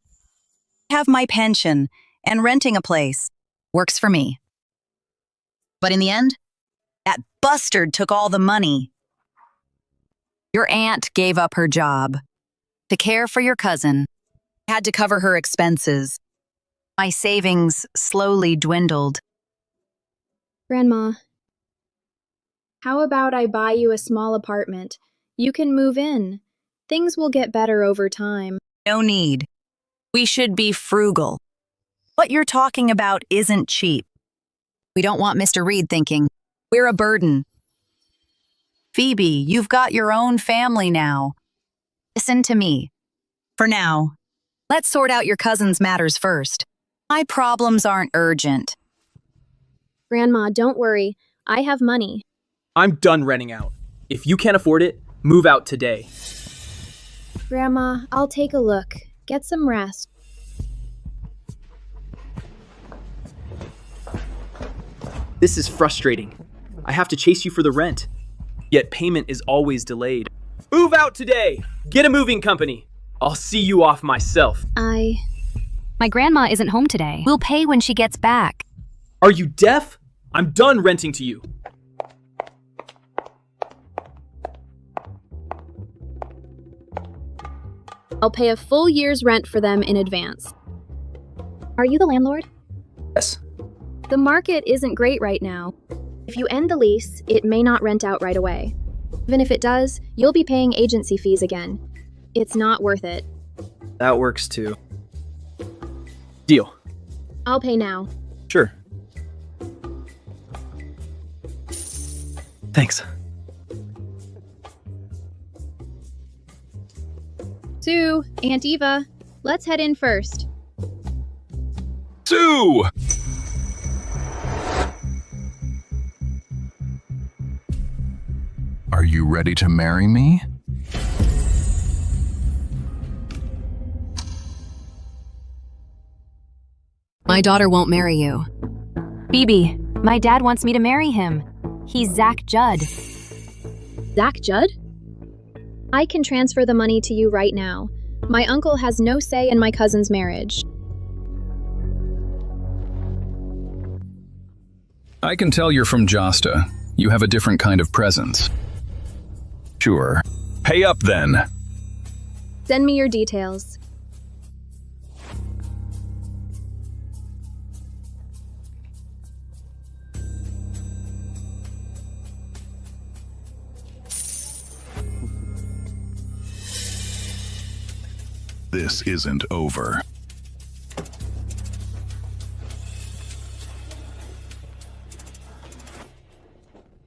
I have my pension, and renting a place works for me. But in the end, that bastard took all the money. Your aunt gave up her job to care for your cousin. I had to cover her expenses. My savings slowly dwindled. Grandma, how about I buy you a small apartment? You can move in. Things will get better over time. No need. We should be frugal. What you're talking about isn't cheap. We don't want Mr. Reed thinking we're a burden. Phoebe, you've got your own family now. Listen to me. For now, let's sort out your cousin's matters first. My problems aren't urgent. Grandma, don't worry. I have money. I'm done renting out. If you can't afford it, move out today. Grandma, I'll take a look. Get some rest. This is frustrating. I have to chase you for the rent. Yet payment is always delayed. Move out today! Get a moving company! I'll see you off myself. My grandma isn't home today. We'll pay when she gets back. Are you deaf? I'm done renting to you. I'll pay a full year's rent for them in advance. Are you the landlord? Yes. The market isn't great right now. If you end the lease, it may not rent out right away. Even if it does, you'll be paying agency fees again. It's not worth it. That works too. Deal. I'll pay now. Sure. Thanks. Sue, Aunt Eva, let's head in first. Sue! Are you ready to marry me? My daughter won't marry you. Phoebe, my dad wants me to marry him. He's Zach Judd. Zach Judd? I can transfer the money to you right now. My uncle has no say in my cousin's marriage. I can tell you're from Josta. You have a different kind of presence. Sure. Pay up then. Send me your details. This isn't over.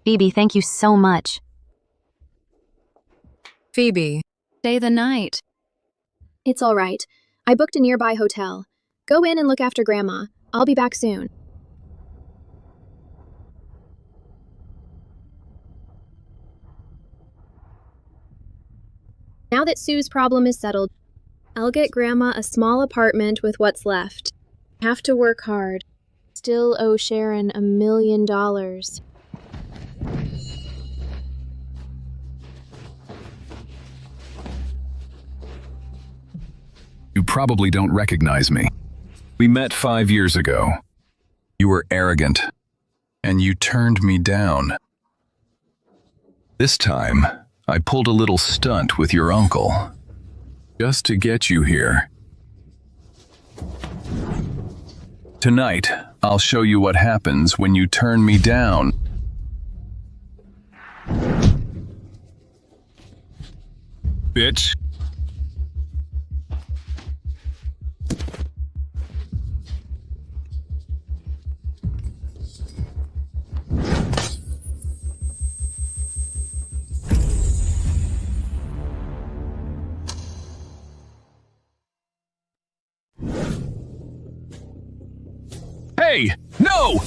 Phoebe, thank you so much. Phoebe, Stay the night. It's all right. I booked a nearby hotel. Go in and look after Grandma. I'll be back soon. Now that Sue's problem is settled, I'll get Grandma a small apartment with what's left. Have to work hard. Still owe Sharon $1 million. You probably don't recognize me. We met 5 years ago. You were arrogant, and you turned me down. This time, I pulled a little stunt with your uncle, just to get you here. Tonight, I'll show you what happens when you turn me down. Bitch. Hey, no!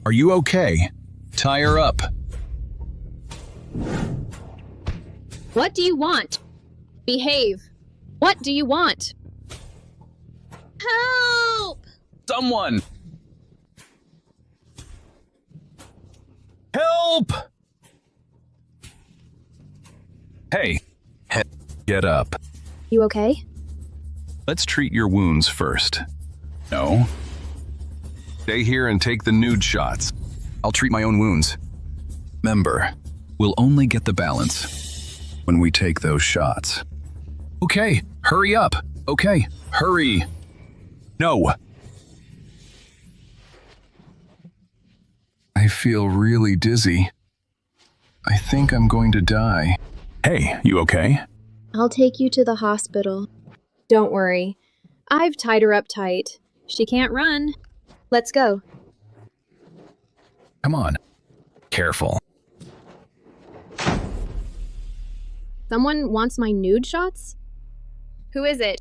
Are you okay? Tie her up. What do you want? Behave. What do you want? Help! Someone! Help! Hey, get up. You okay? Let's treat your wounds first. No. Stay here and take the nude shots. I'll treat my own wounds. Remember, we'll only get the balance when we take those shots. Okay, hurry up. Okay, hurry. No. I feel really dizzy. I think I'm going to die. Hey, you okay? I'll take you to the hospital. Don't worry. I've tied her up tight. She can't run. Let's go. Come on. Careful. Someone wants my nude shots? Who is it?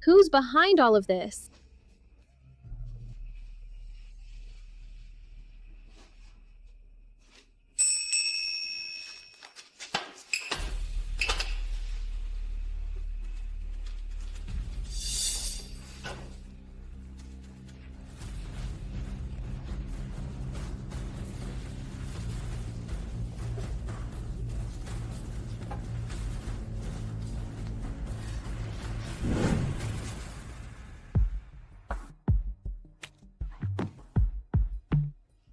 Who's behind all of this?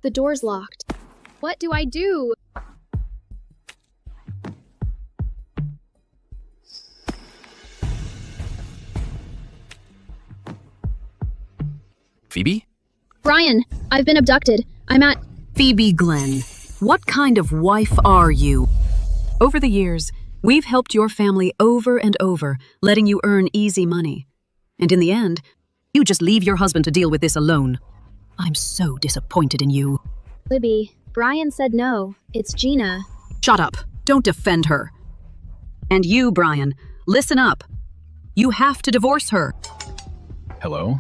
The door's locked. What do I do? Phoebe? Brian, I've been abducted. I'm at... Phoebe Glenn, what kind of wife are you? Over the years, we've helped your family over and over, letting you earn easy money. And in the end, you just leave your husband to deal with this alone. I'm so disappointed in you. Libby, Brian said no. It's Gina. Shut up. Don't defend her. And you, Brian, listen up. You have to divorce her. Hello?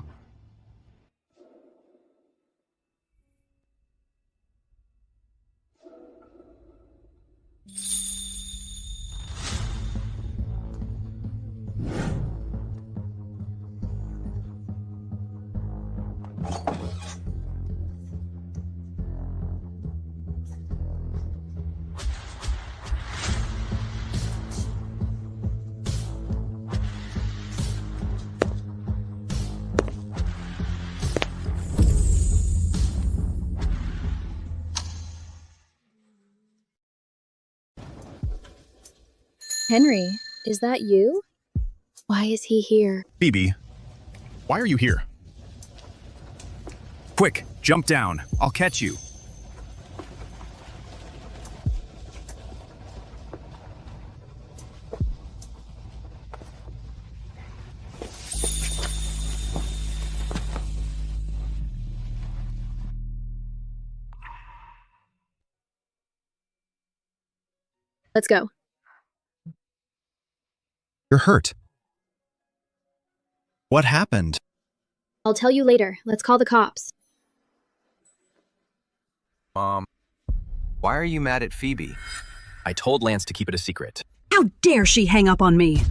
Henry, is that you? Why is he here? Phoebe, why are you here? Quick, jump down. I'll catch you. Let's go. You're hurt. What happened? I'll tell you later. Let's call the cops. Mom, why are you mad at Phoebe? I told Lance to keep it a secret. How dare she hang up on me?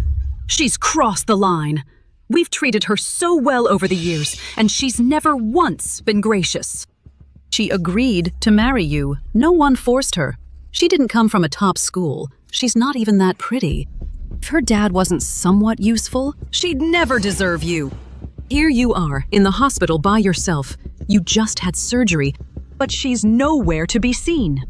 She's crossed the line. We've treated her so well over the years, and she's never once been gracious. She agreed to marry you. No one forced her. She didn't come from a top school. She's not even that pretty. If her dad wasn't somewhat useful, she'd never deserve you. Here you are, in the hospital by yourself. You just had surgery, but she's nowhere to be seen.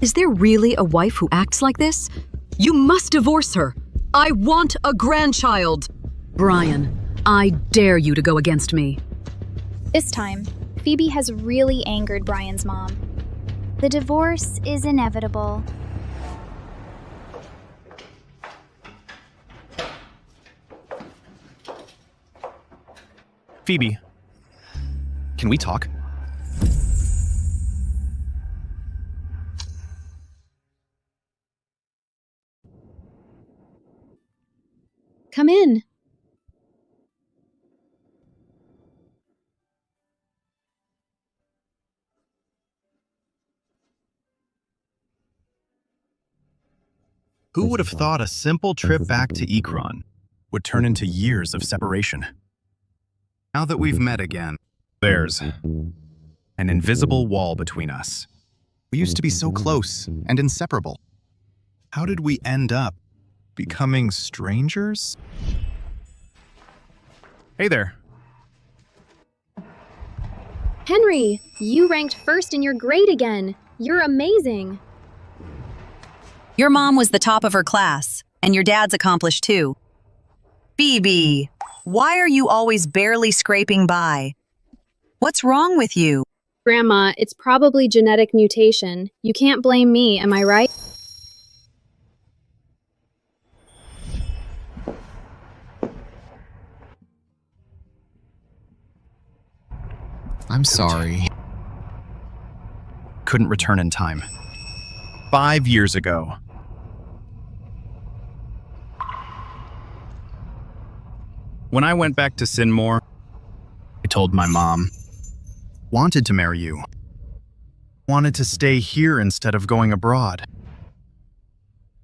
Is there really a wife who acts like this? You must divorce her. I want a grandchild. Brian, I dare you to go against me. This time, Phoebe has really angered Brian's mom. The divorce is inevitable. Phoebe, can we talk? Come in. Who would have thought a simple trip back to Ekron would turn into years of separation? Now that we've met again, there's an invisible wall between us. We used to be so close and inseparable. How did we end up becoming strangers? Hey there. Henry, you ranked first in your grade again. You're amazing. Your mom was the top of her class, and your dad's accomplished too. Phoebe, why are you always barely scraping by? What's wrong with you? Grandma, it's probably genetic mutation. You can't blame me, am I right? I'm sorry. Couldn't return in time. 5 years ago. When I went back to Sinmore, I told my mom. Wanted to marry you. Wanted to stay here instead of going abroad.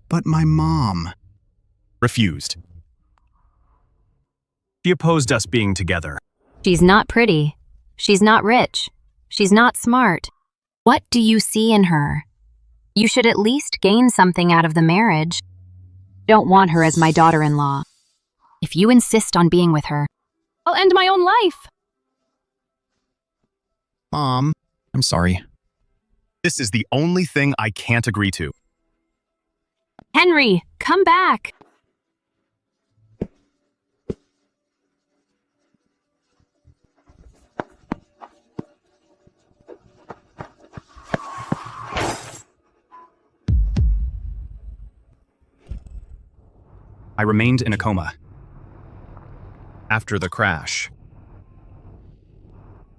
But my mom refused. She opposed us being together. She's not pretty. She's not rich. She's not smart. What do you see in her? You should at least gain something out of the marriage. Don't want her as my daughter-in-law. If you insist on being with her, I'll end my own life. Mom, I'm sorry. This is the only thing I can't agree to. Henry, come back! I remained in a coma. After the crash,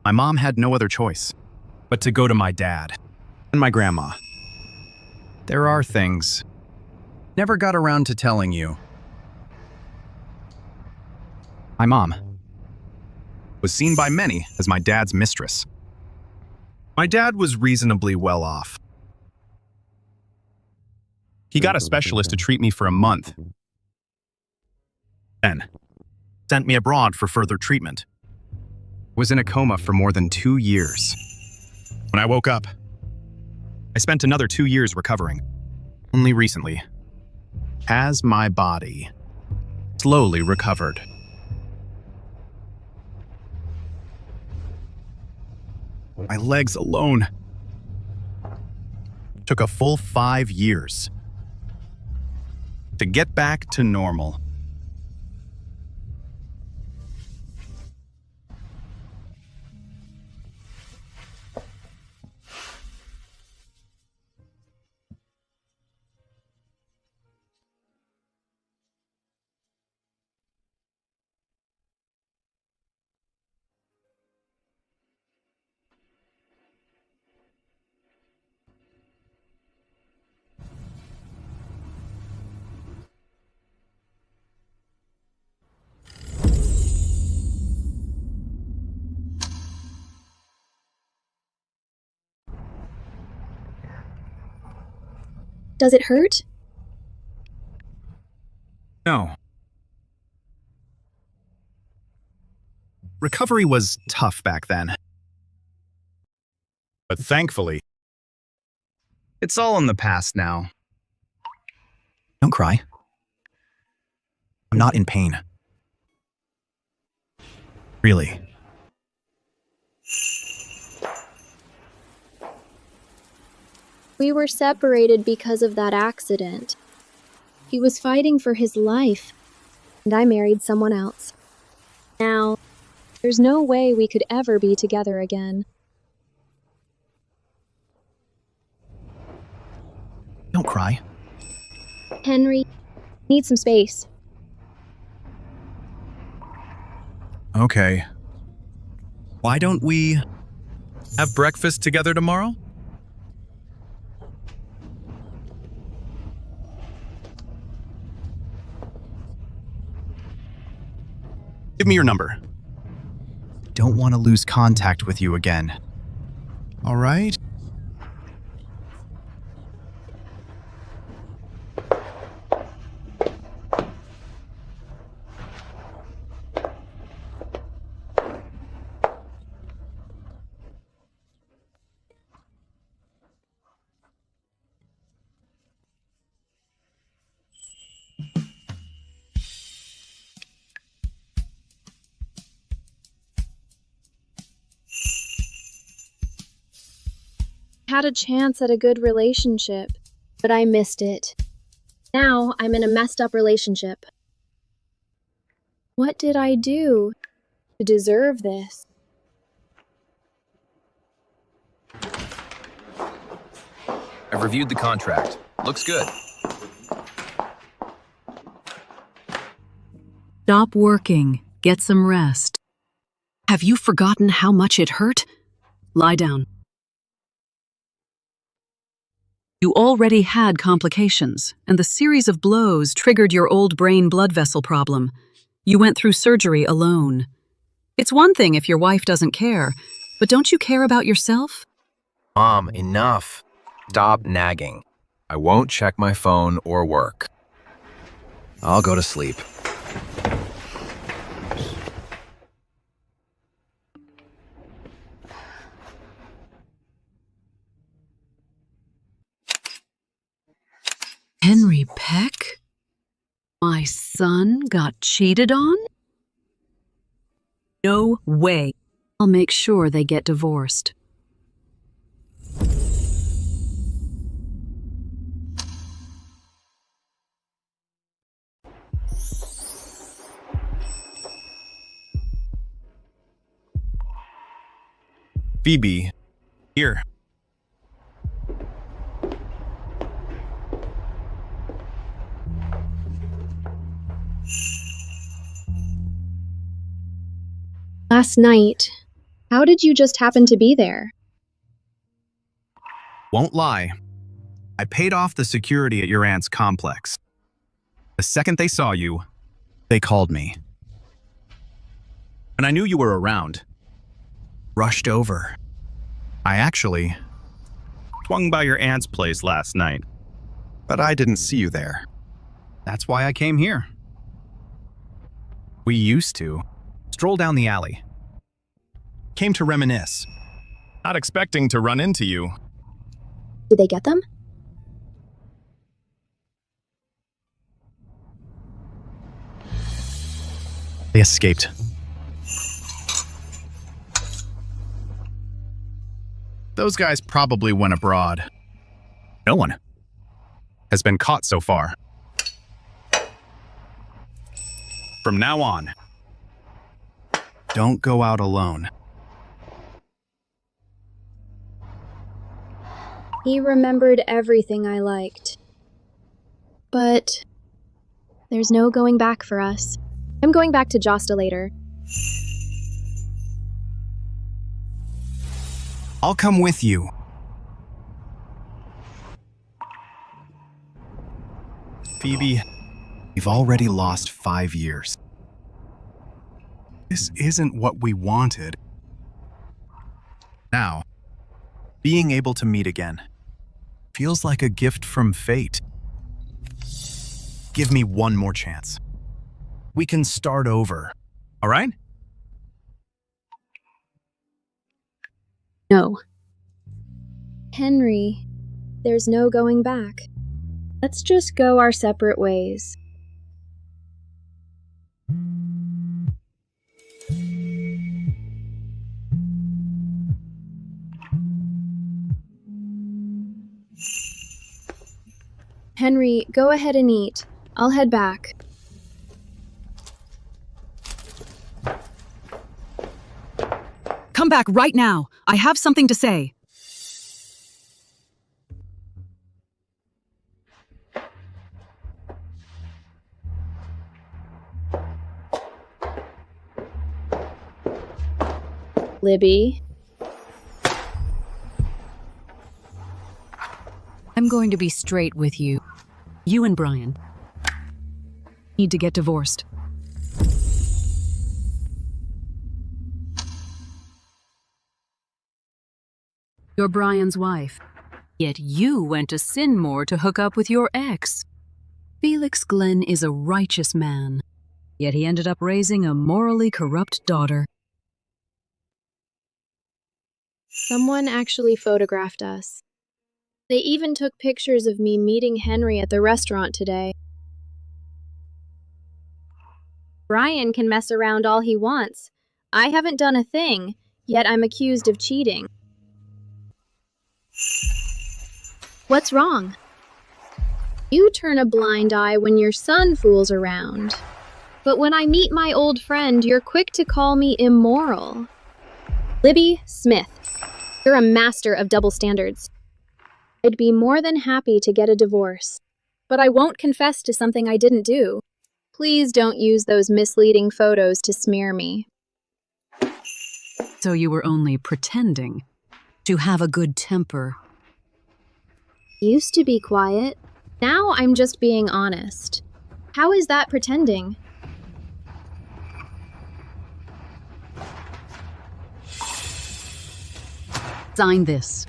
my mom had no other choice but to go to my dad and my grandma. There are things never got around to telling you. My mom was seen by many as my dad's mistress. My dad was reasonably well off. He got a specialist to treat me for a month, then sent me abroad for further treatment. Was in a coma for more than 2 years. When I woke up, I spent another 2 years recovering. Only recently has my body slowly recovered. My legs alone took a full 5 years to get back to normal. Does it hurt? No. Recovery was tough back then. But thankfully, it's all in the past now. Don't cry. I'm not in pain. Really. We were separated because of that accident. He was fighting for his life, and I married someone else. Now, there's no way we could ever be together again. Don't cry. Henry, need some space. Okay. Why don't we have breakfast together tomorrow? Give me your number. Don't want to lose contact with you again. All right? Had a chance at a good relationship, but I missed it. Now I'm in a messed up relationship. What did I do to deserve this? I've reviewed the contract. Looks good. Stop working. Get some rest. Have you forgotten how much it hurt? Lie down. You already had complications, and the series of blows triggered your old brain blood vessel problem. You went through surgery alone. It's one thing if your wife doesn't care, but don't you care about yourself? Mom, enough. Stop nagging. I won't check my phone or work. I'll go to sleep. Henry Peck? My son got cheated on? No way. I'll make sure they get divorced. Phoebe, here. Last night, how did you just happen to be there? Won't lie. I paid off the security at your aunt's complex. The second they saw you, they called me. When I knew you were around, rushed over. I actually swung by your aunt's place last night, but I didn't see you there. That's why I came here. We used to stroll down the alley. Came to reminisce. Not expecting to run into you. Did they get them? They escaped. Those guys probably went abroad. No one has been caught so far. From now on, don't go out alone. He remembered everything I liked. But there's no going back for us. I'm going back to Josta later. I'll come with you. Phoebe, we've already lost 5 years. This isn't what we wanted. Now, being able to meet again feels like a gift from fate. Give me one more chance. We can start over, all right? No. Henry, there's no going back. Let's just go our separate ways. Henry, go ahead and eat. I'll head back. Come back right now. I have something to say. Libby? I'm going to be straight with you. You and Brian need to get divorced. You're Brian's wife, yet you went to Sinmore to hook up with your ex. Felix Glenn is a righteous man, yet he ended up raising a morally corrupt daughter. Someone actually photographed us. They even took pictures of me meeting Henry at the restaurant today. Brian can mess around all he wants. I haven't done a thing, yet I'm accused of cheating. What's wrong? You turn a blind eye when your son fools around. But when I meet my old friend, you're quick to call me immoral. Libby Smith, you're a master of double standards. I'd be more than happy to get a divorce, but I won't confess to something I didn't do. Please don't use those misleading photos to smear me. So you were only pretending to have a good temper. Used to be quiet. Now I'm just being honest. How is that pretending? Sign this.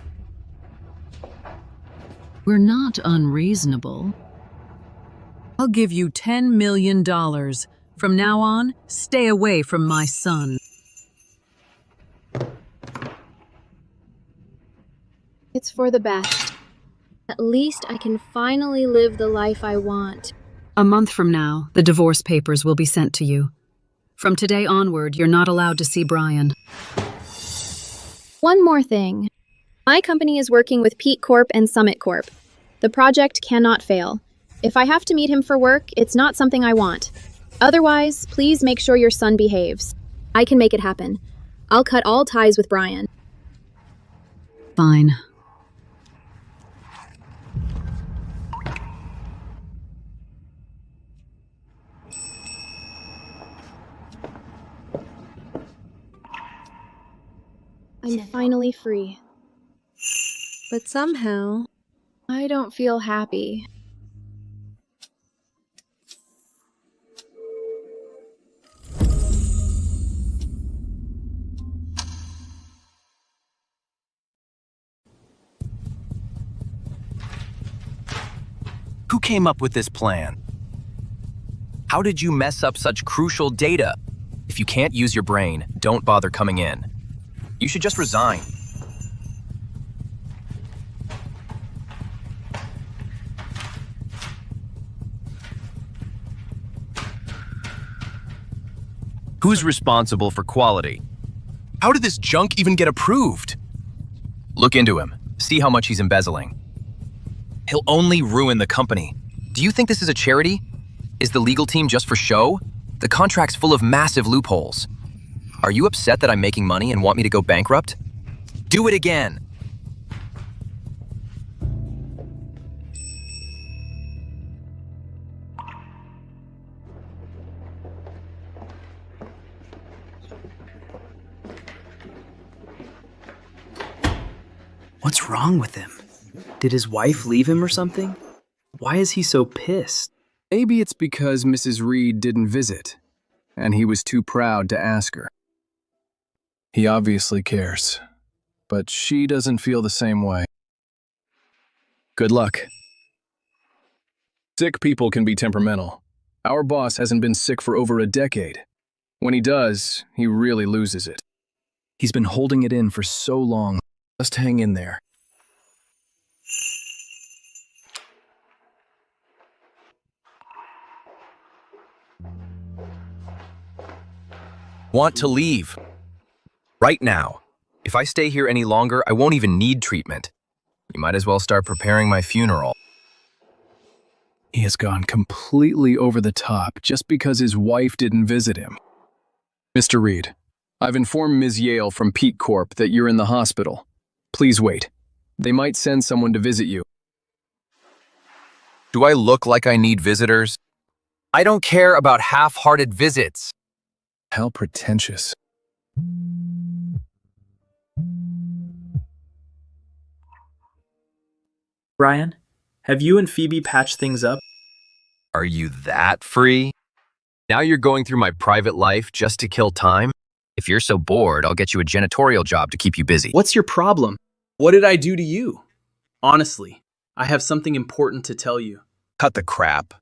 We're not unreasonable. I'll give you $10 million. From now on, stay away from my son. It's for the best. At least I can finally live the life I want. A month from now, the divorce papers will be sent to you. From today onward, you're not allowed to see Brian. One more thing. My company is working with Peak Corp and Summit Corp. The project cannot fail. If I have to meet him for work, it's not something I want. Otherwise, please make sure your son behaves. I can make it happen. I'll cut all ties with Brian. Fine. I'm finally free. But somehow, I don't feel happy. Who came up with this plan? How did you mess up such crucial data? If you can't use your brain, don't bother coming in. You should just resign. Who's responsible for quality? How did this junk even get approved? Look into him. See how much he's embezzling. He'll only ruin the company. Do you think this is a charity? Is the legal team just for show? The contract's full of massive loopholes. Are you upset that I'm making money and want me to go bankrupt? Do it again. What's wrong with him? Did his wife leave him or something? Why is he so pissed? Maybe it's because Mrs. Reed didn't visit, and he was too proud to ask her. He obviously cares, but she doesn't feel the same way. Good luck. Sick people can be temperamental. Our boss hasn't been sick for over a decade. When he does, he really loses it. He's been holding it in for so long. Just hang in there. Want to leave. Right now. If I stay here any longer, I won't even need treatment. You might as well start preparing my funeral. He has gone completely over the top just because his wife didn't visit him. Mr. Reed, I've informed Ms. Yale from Peak Corp that you're in the hospital. Please wait. They might send someone to visit you. Do I look like I need visitors? I don't care about half-hearted visits. How pretentious. Brian, have you and Phoebe patched things up? Are you that free? Now you're going through my private life just to kill time? If you're so bored, I'll get you a janitorial job to keep you busy. What's your problem? What did I do to you? Honestly, I have something important to tell you. Cut the crap.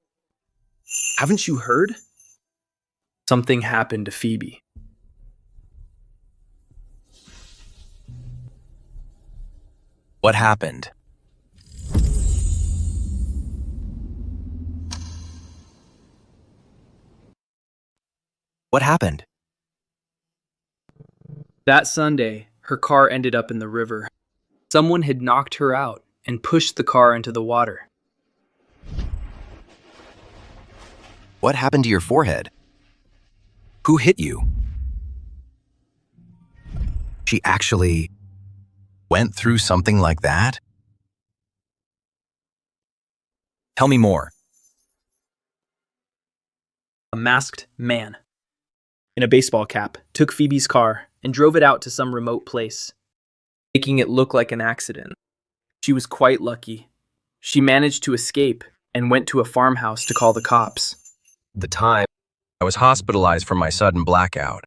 Haven't you heard? Something happened to Phoebe. What happened? What happened? That Sunday, her car ended up in the river. Someone had knocked her out and pushed the car into the water. What happened to your forehead? Who hit you? She actually went through something like that? Tell me more. A masked man in a baseball cap took Phoebe's car and drove it out to some remote place, making it look like an accident. She was quite lucky. She managed to escape and went to a farmhouse to call the cops. The time, I was hospitalized from my sudden blackout,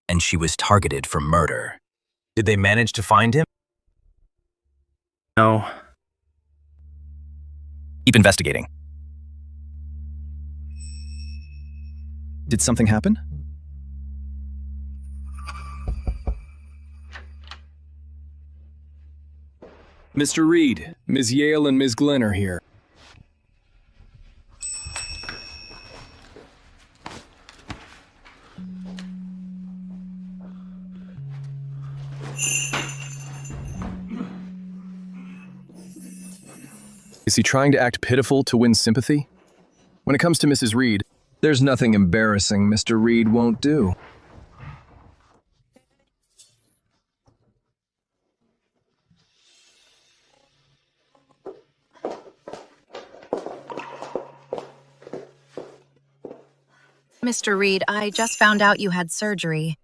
and she was targeted for murder. Did they manage to find him? No. Keep investigating. Did something happen? Mr. Reed, Ms. Yale and Ms. Glenn are here. Is he trying to act pitiful to win sympathy? When it comes to Mrs. Reed, there's nothing embarrassing Mr. Reed won't do. Mr. Reed, I just found out you had surgery.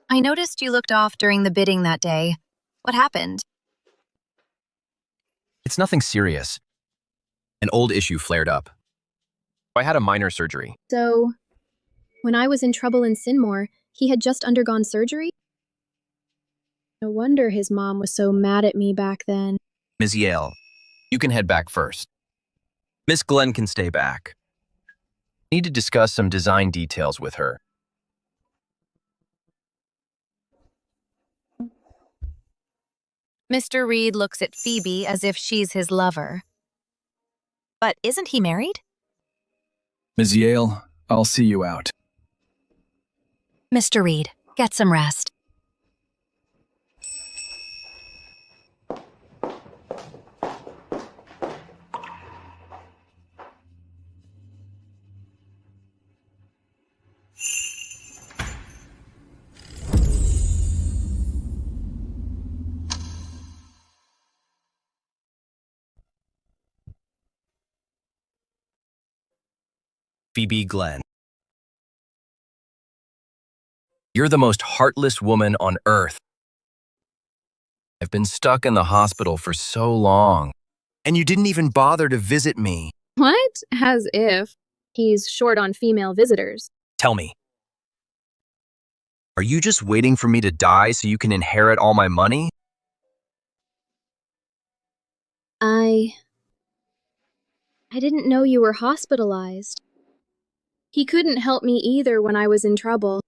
I noticed you looked off during the bidding that day. What happened? It's nothing serious. An old issue flared up. I had a minor surgery. So, when I was in trouble in Sinmore, he had just undergone surgery? No wonder his mom was so mad at me back then. Ms. Yale, you can head back first. Miss Glenn can stay back. I need to discuss some design details with her. Mr. Reed looks at Phoebe as if she's his lover. But isn't he married? Ms. Yale, I'll see you out. Mr. Reed, get some rest. Phoebe Glenn. You're the most heartless woman on earth. I've been stuck in the hospital for so long, and you didn't even bother to visit me. What? As if. He's short on female visitors. Tell me, are you just waiting for me to die so you can inherit all my money? I didn't know you were hospitalized. He couldn't help me either when I was in trouble.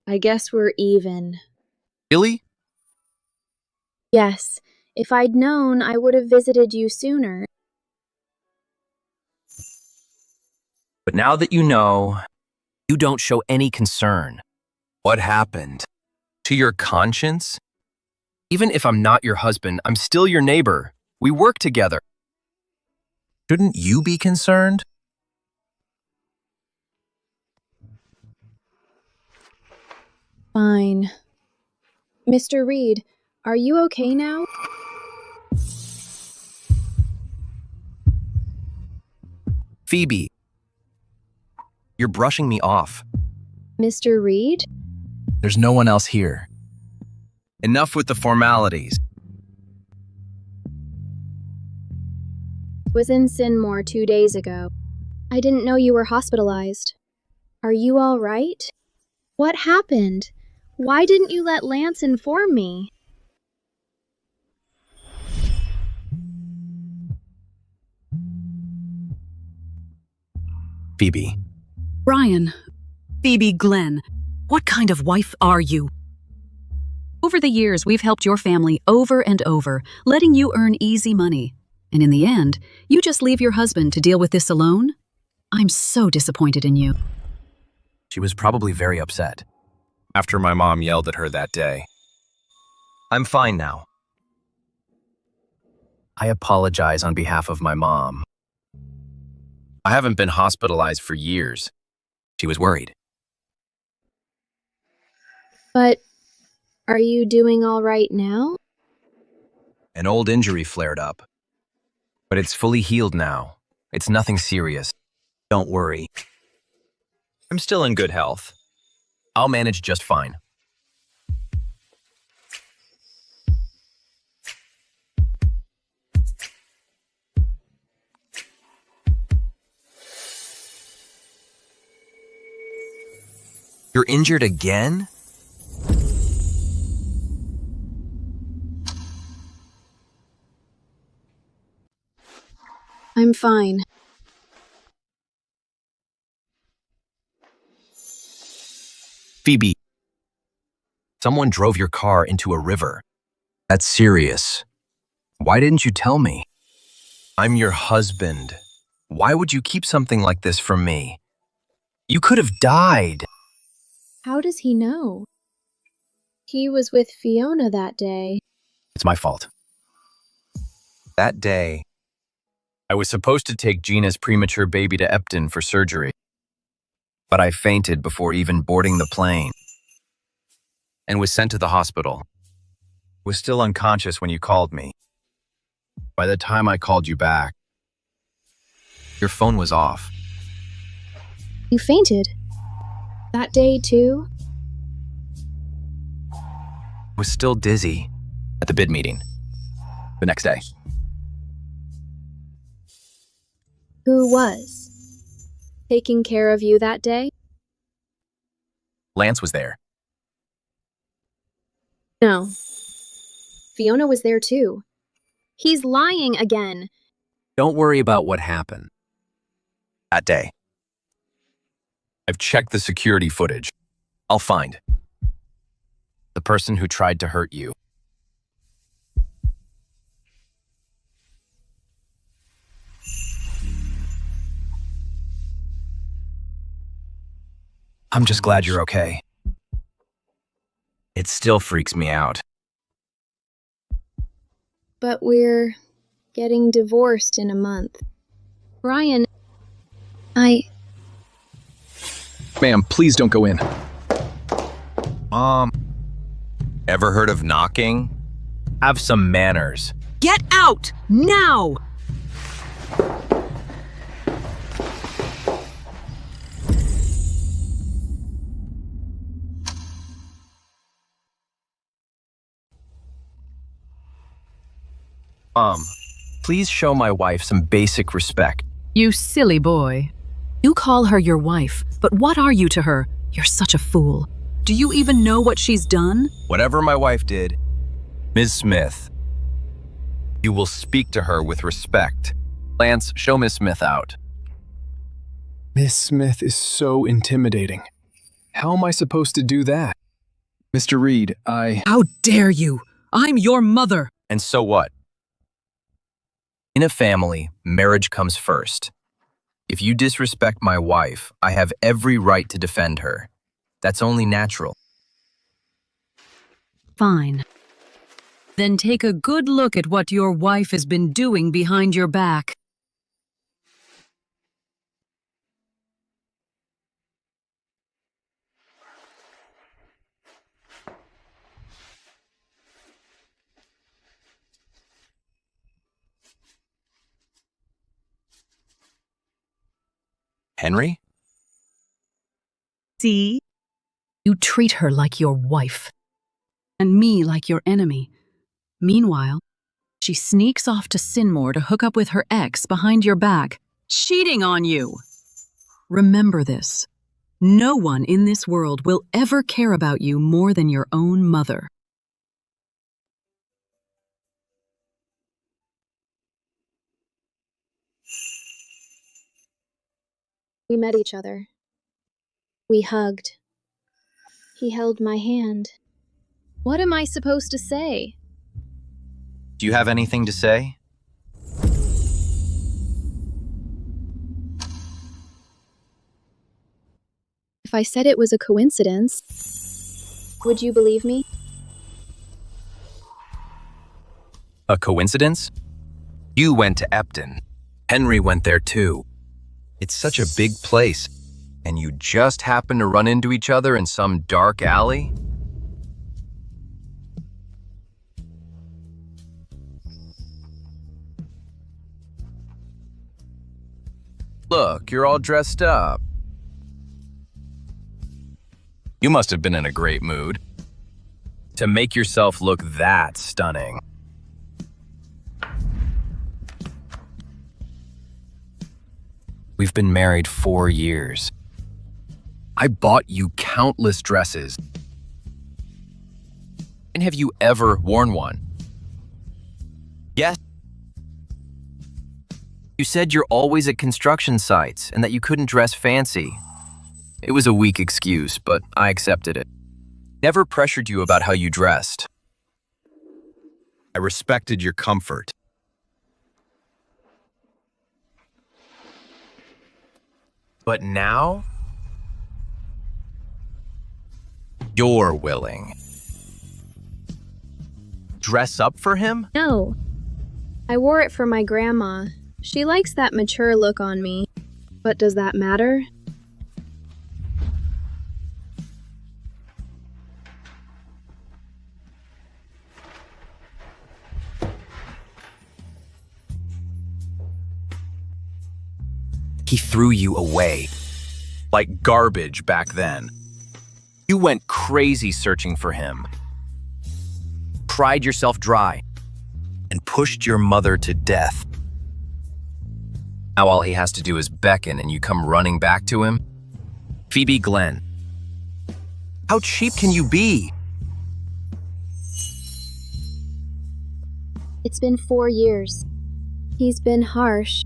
I guess we're even. Really? Yes. If I'd known, I would have visited you sooner. But now that you know, you don't show any concern. What happened? To your conscience? Even if I'm not your husband, I'm still your neighbor. We work together. Shouldn't you be concerned? Fine. Mr. Reed, are you okay now? Phoebe, you're brushing me off. Mr. Reed? There's no one else here. Enough with the formalities. Was in Sinmore 2 days ago. I didn't know you were hospitalized. Are you all right? What happened? Why didn't you let Lance inform me? Phoebe. Brian. Phoebe Glenn. What kind of wife are you? Over the years, we've helped your family over and over, letting you earn easy money. And in the end, you just leave your husband to deal with this alone? I'm so disappointed in you. She was probably very upset after my mom yelled at her that day. I'm fine now. I apologize on behalf of my mom. I haven't been hospitalized for years. She was worried. But are you doing all right now? An old injury flared up, but it's fully healed now. It's nothing serious. Don't worry. I'm still in good health. I'll manage just fine. You're injured again? I'm fine. Phoebe, someone drove your car into a river. That's serious. Why didn't you tell me? I'm your husband. Why would you keep something like this from me? You could have died. How does he know? He was with Fiona that day. It's my fault. That day, I was supposed to take Gina's premature baby to Epton for surgery, but I fainted before even boarding the plane and was sent to the hospital. Was still unconscious when you called me. By the time I called you back, your phone was off. You fainted? That day, too? I was still dizzy at the bid meeting the next day. Who was taking care of you that day? Lance was there. No. Fiona was there, too. He's lying again. Don't worry about what happened that day. I've checked the security footage. I'll find the person who tried to hurt you. I'm just glad you're okay. It still freaks me out. But we're getting divorced in a month. Brian, Ma'am, please don't go in. Mom, ever heard of knocking? Have some manners. Get out! Now! Mom, please show my wife some basic respect. You silly boy. You call her your wife, but what are you to her? You're such a fool. Do you even know what she's done? Whatever my wife did, Ms. Smith, you will speak to her with respect. Lance, show Miss Smith out. Miss Smith is so intimidating. How am I supposed to do that? Mr. Reed, How dare you! I'm your mother! And so what? In a family, marriage comes first. If you disrespect my wife, I have every right to defend her. That's only natural. Fine. Then take a good look at what your wife has been doing behind your back. Henry? See? You treat her like your wife. And me like your enemy. Meanwhile, she sneaks off to Sinmore to hook up with her ex behind your back, cheating on you. Remember this. No one in this world will ever care about you more than your own mother. we met each other. We hugged. He held my hand. What am I supposed to say? Do you have anything to say? If I said it was a coincidence, would you believe me? A coincidence? You went to Epton. Henry went there too. It's such a big place, and you just happened to run into each other in some dark alley? Look, you're all dressed up. You must have been in a great mood to make yourself look that stunning. We've been married 4 years. I bought you countless dresses. And have you ever worn one? Yes. You said you're always at construction sites and that you couldn't dress fancy. It was a weak excuse, but I accepted it. Never pressured you about how you dressed. I respected your comfort. But now, you're willing. Dress up for him? No. I wore it for my grandma. She likes that mature look on me. But does that matter? He threw you away, like garbage back then. You went crazy searching for him. Cried yourself dry and pushed your mother to death. Now all he has to do is beckon and you come running back to him? Phoebe Glenn, how cheap can you be? It's been 4 years. He's been harsh,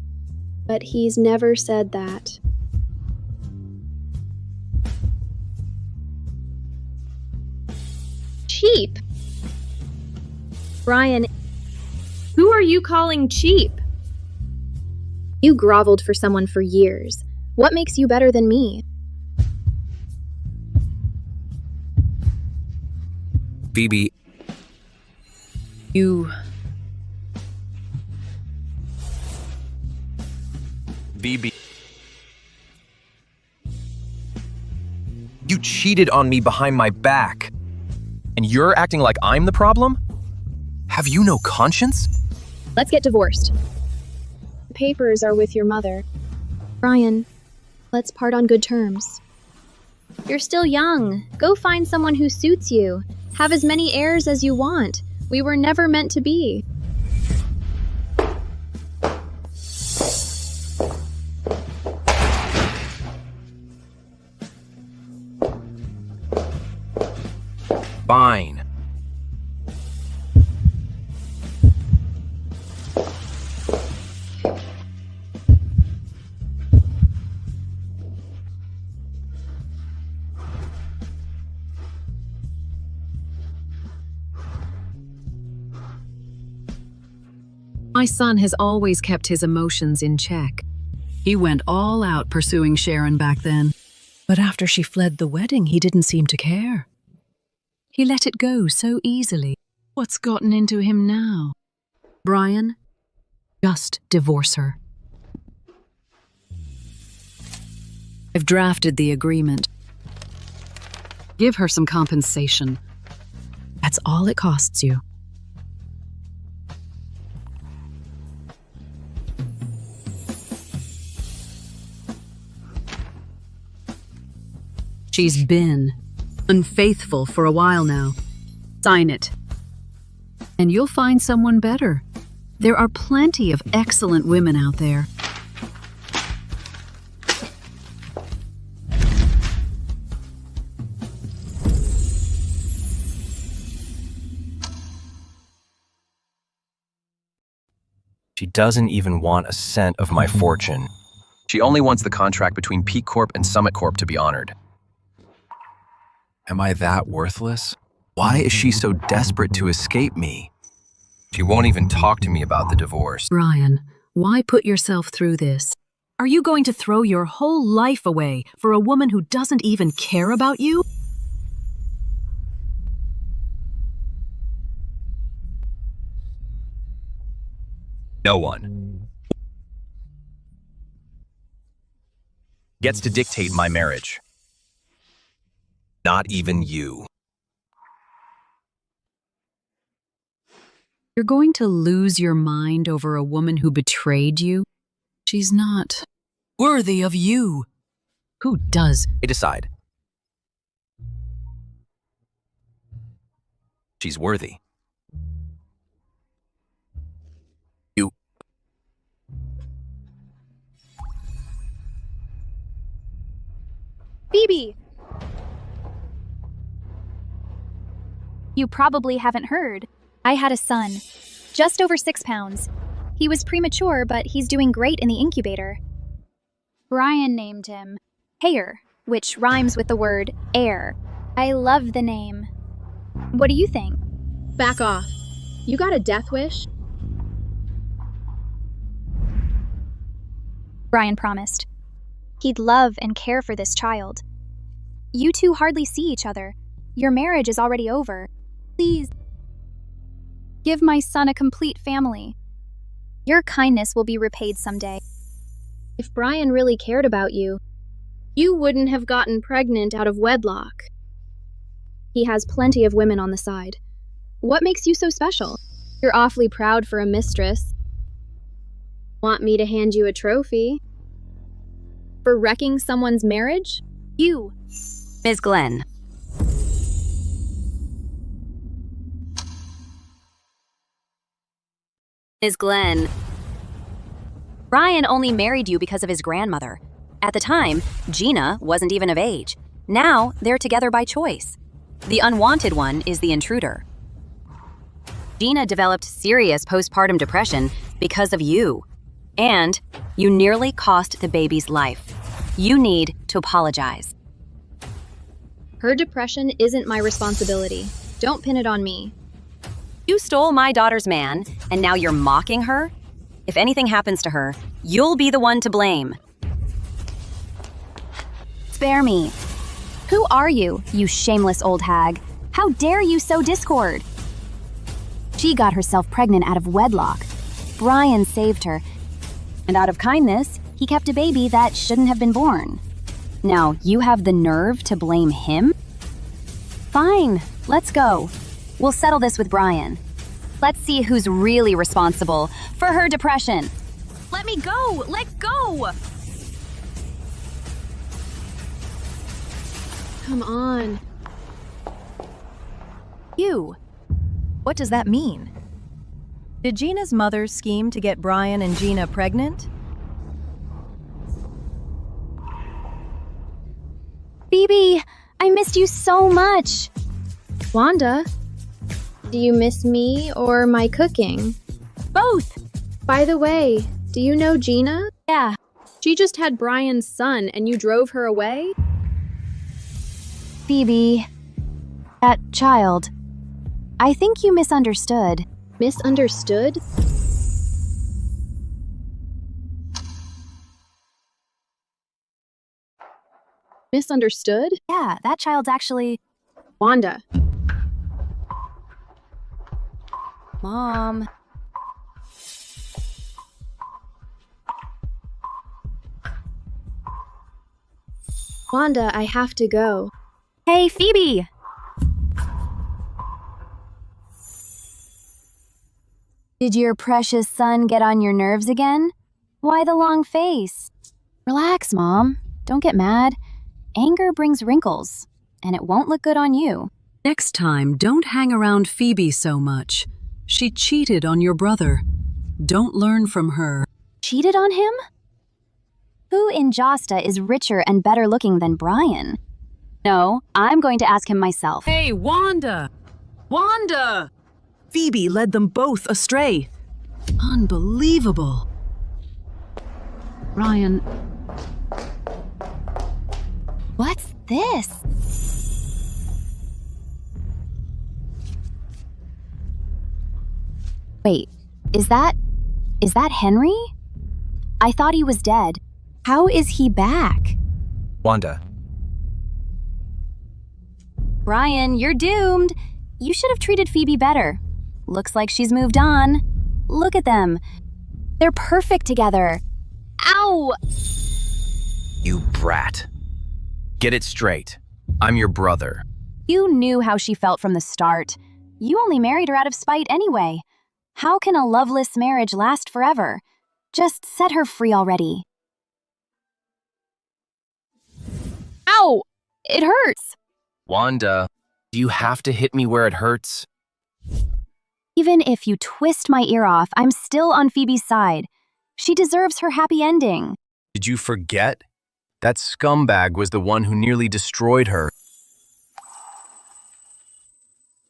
but he's never said that. Cheap? Brian, who are you calling cheap? You groveled for someone for years. What makes you better than me? Phoebe, Phoebe, you cheated on me behind my back. And you're acting like I'm the problem? Have you no conscience? Let's get divorced. The papers are with your mother. Brian, let's part on good terms. You're still young. Go find someone who suits you. Have as many heirs as you want. We were never meant to be. Fine. My son has always kept his emotions in check. He went all out pursuing Sharon back then. But after she fled the wedding, he didn't seem to care. He let it go so easily. What's gotten into him now? Brian, just divorce her. I've drafted the agreement. Give her some compensation. That's all it costs you. She's been unfaithful for a while now. Sign it. And you'll find someone better. There are plenty of excellent women out there. She doesn't even want a cent of my fortune. She only wants the contract between Peak Corp and Summit Corp to be honored. Am I that worthless? Why is she so desperate to escape me? She won't even talk to me about the divorce. Brian, why put yourself through this? Are you going to throw your whole life away for a woman who doesn't even care about you? No one gets to dictate my marriage. Not even you. You're going to lose your mind over a woman who betrayed you? She's not worthy of you. Who does? I decide. She's worthy. You. Phoebe! You probably haven't heard. I had a son, just over 6 pounds. He was premature, but he's doing great in the incubator. Brian named him Hayer, which rhymes with the word heir. I love the name. What do you think? Back off. You got a death wish? Brian promised. He'd love and care for this child. You two hardly see each other. Your marriage is already over. Please, give my son a complete family. Your kindness will be repaid someday. If Brian really cared about you, you wouldn't have gotten pregnant out of wedlock. He has plenty of women on the side. What makes you so special? You're awfully proud for a mistress. Want me to hand you a trophy? For wrecking someone's marriage? You, Ms. Glenn, is Glenn. Brian only married you because of his grandmother. At the time, Gina wasn't even of age. Now, they're together by choice. The unwanted one is the intruder. Gina developed serious postpartum depression because of you. And you nearly cost the baby's life. You need to apologize. Her depression isn't my responsibility. Don't pin it on me. You stole my daughter's man, and now you're mocking her? If anything happens to her, you'll be the one to blame. Spare me. Who are you, you shameless old hag? How dare you sow discord? She got herself pregnant out of wedlock. Brian saved her, and out of kindness, he kept a baby that shouldn't have been born. Now, you have the nerve to blame him? Fine, let's go. We'll settle this with Brian. Let's see who's really responsible for her depression. Let me go! Let go! Come on. You. What does that mean? Did Gina's mother scheme to get Brian and Gina pregnant? Phoebe, I missed you so much. Wanda, do you miss me or my cooking? Both. By the way, do you know Gina? Yeah. She just had Brian's son and you drove her away? Phoebe, that child. I think you misunderstood. Misunderstood? Misunderstood? Yeah, that child's actually... Wanda. Mom. Wanda, I have to go. Hey, Phoebe! Did your precious son get on your nerves again? Why the long face? Relax, Mom. Don't get mad. Anger brings wrinkles, and it won't look good on you. Next time, don't hang around Phoebe so much. She cheated on your brother. Don't learn from her. Cheated on him? Who in Josta is richer and better looking than Brian? No, I'm going to ask him myself. Hey, Wanda! Wanda! Phoebe led them both astray. Unbelievable. Brian. What's this? Wait, is that Henry? I thought he was dead. How is he back? Wanda. Brian, you're doomed. You should have treated Phoebe better. Looks like she's moved on. Look at them. They're perfect together. Ow! You brat. Get it straight. I'm your brother. You knew how she felt from the start. You only married her out of spite anyway. How can a loveless marriage last forever? Just set her free already. Ow! It hurts! Wanda, do you have to hit me where it hurts? Even if you twist my ear off, I'm still on Phoebe's side. She deserves her happy ending. Did you forget? That scumbag was the one who nearly destroyed her.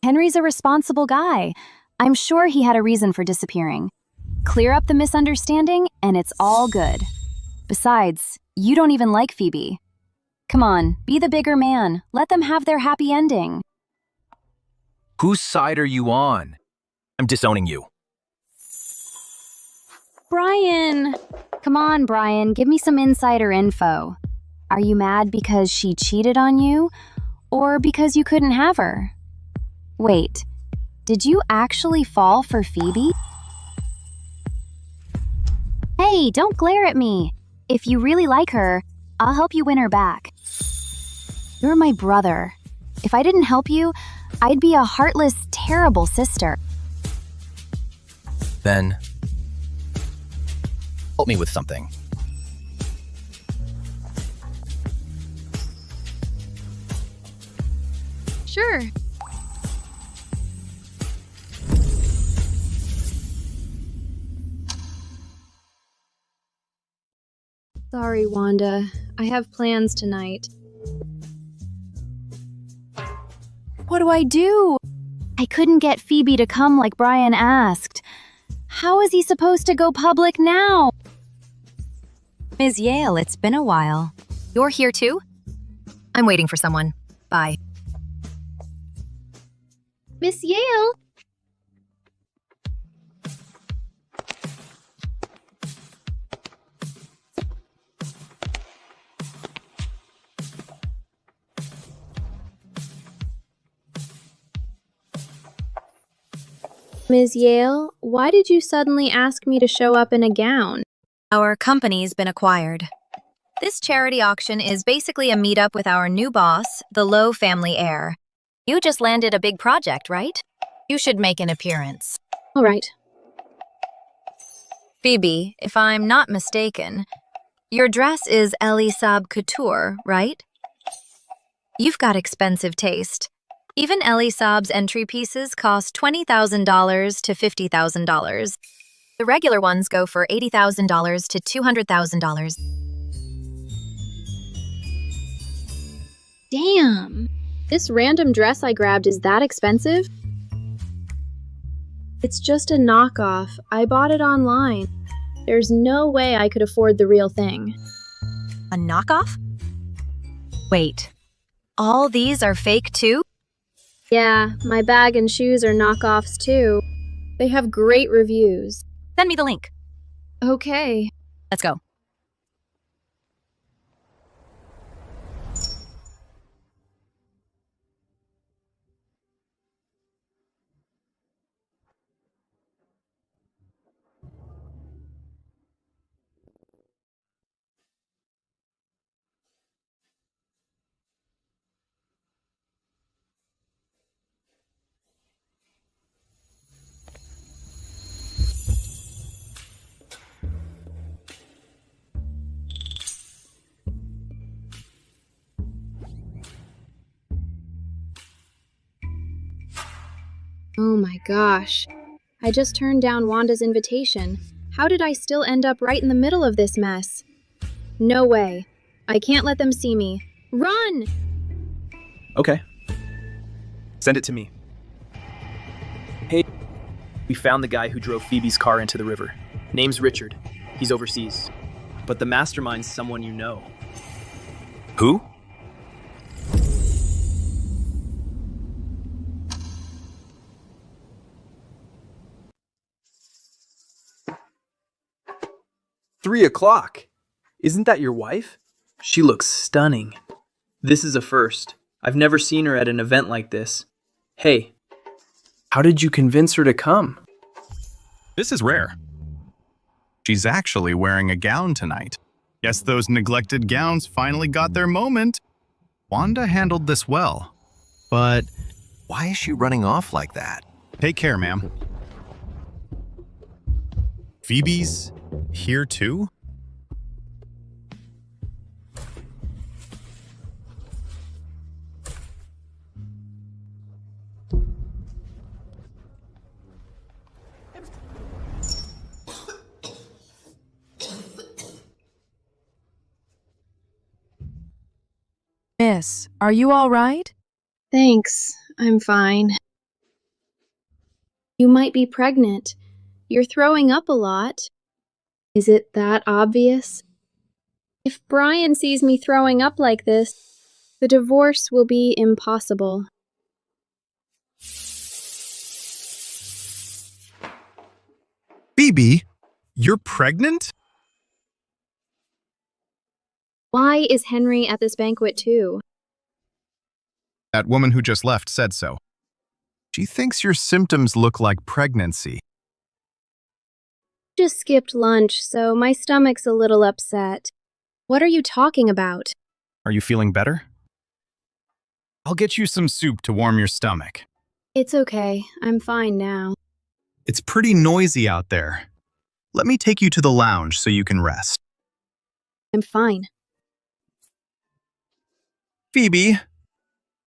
Henry's a responsible guy. I'm sure he had a reason for disappearing. Clear up the misunderstanding, and it's all good. Besides, you don't even like Phoebe. Come on, be the bigger man. Let them have their happy ending. Whose side are you on? I'm disowning you. Brian! Come on, Brian, give me some insider info. Are you mad because she cheated on you, or because you couldn't have her? Wait, did you actually fall for Phoebe? Hey, don't glare at me. If you really like her, I'll help you win her back. You're my brother. If I didn't help you, I'd be a heartless, terrible sister. Then, help me with something. Sure. Sorry, Wanda. I have plans tonight. What do I do? I couldn't get Phoebe to come like Brian asked. How is he supposed to go public now? Ms. Yale, it's been a while. You're here too? I'm waiting for someone. Bye. Miss Yale! Ms. Yale, why did you suddenly ask me to show up in a gown? Our company's been acquired. This charity auction is basically a meetup with our new boss, the Lowe family heir. You just landed a big project, right? You should make an appearance. All right. Phoebe, if I'm not mistaken, your dress is Elie Saab Couture, right? You've got expensive taste. Even Elie Saab's entry pieces cost $20,000 to $50,000. The regular ones go for $80,000 to $200,000. Damn! This random dress I grabbed is that expensive? It's just a knockoff. I bought it online. There's no way I could afford the real thing. A knockoff? Wait, all these are fake too? Yeah, my bag and shoes are knockoffs too. They have great reviews. Send me the link. Okay. Let's go. Oh my gosh. I just turned down Wanda's invitation. How did I still end up right in the middle of this mess? No way. I can't let them see me. Run! Okay. Send it to me. Hey, we found the guy who drove Phoebe's car into the river. Name's Richard. He's overseas. But the mastermind's someone you know. Who? $3:00. Isn't that your wife? She looks stunning. This is a first. I've never seen her at an event like this. Hey, how did you convince her to come? This is rare. She's actually wearing a gown tonight. Guess those neglected gowns finally got their moment. Wanda handled this well. But why is she running off like that? Take care, ma'am. Phoebe's here too? Miss, are you all right? Thanks. I'm fine. You might be pregnant. You're throwing up a lot. Is it that obvious? If Brian sees me throwing up like this, the divorce will be impossible. Phoebe, you're pregnant? Why is Henry at this banquet too? That woman who just left said so. She thinks your symptoms look like pregnancy. Just skipped lunch, so my stomach's a little upset. What are you talking about? Are you feeling better? I'll get you some soup to warm your stomach. It's okay. I'm fine now. It's pretty noisy out there. Let me take you to the lounge so you can rest. I'm fine. Phoebe,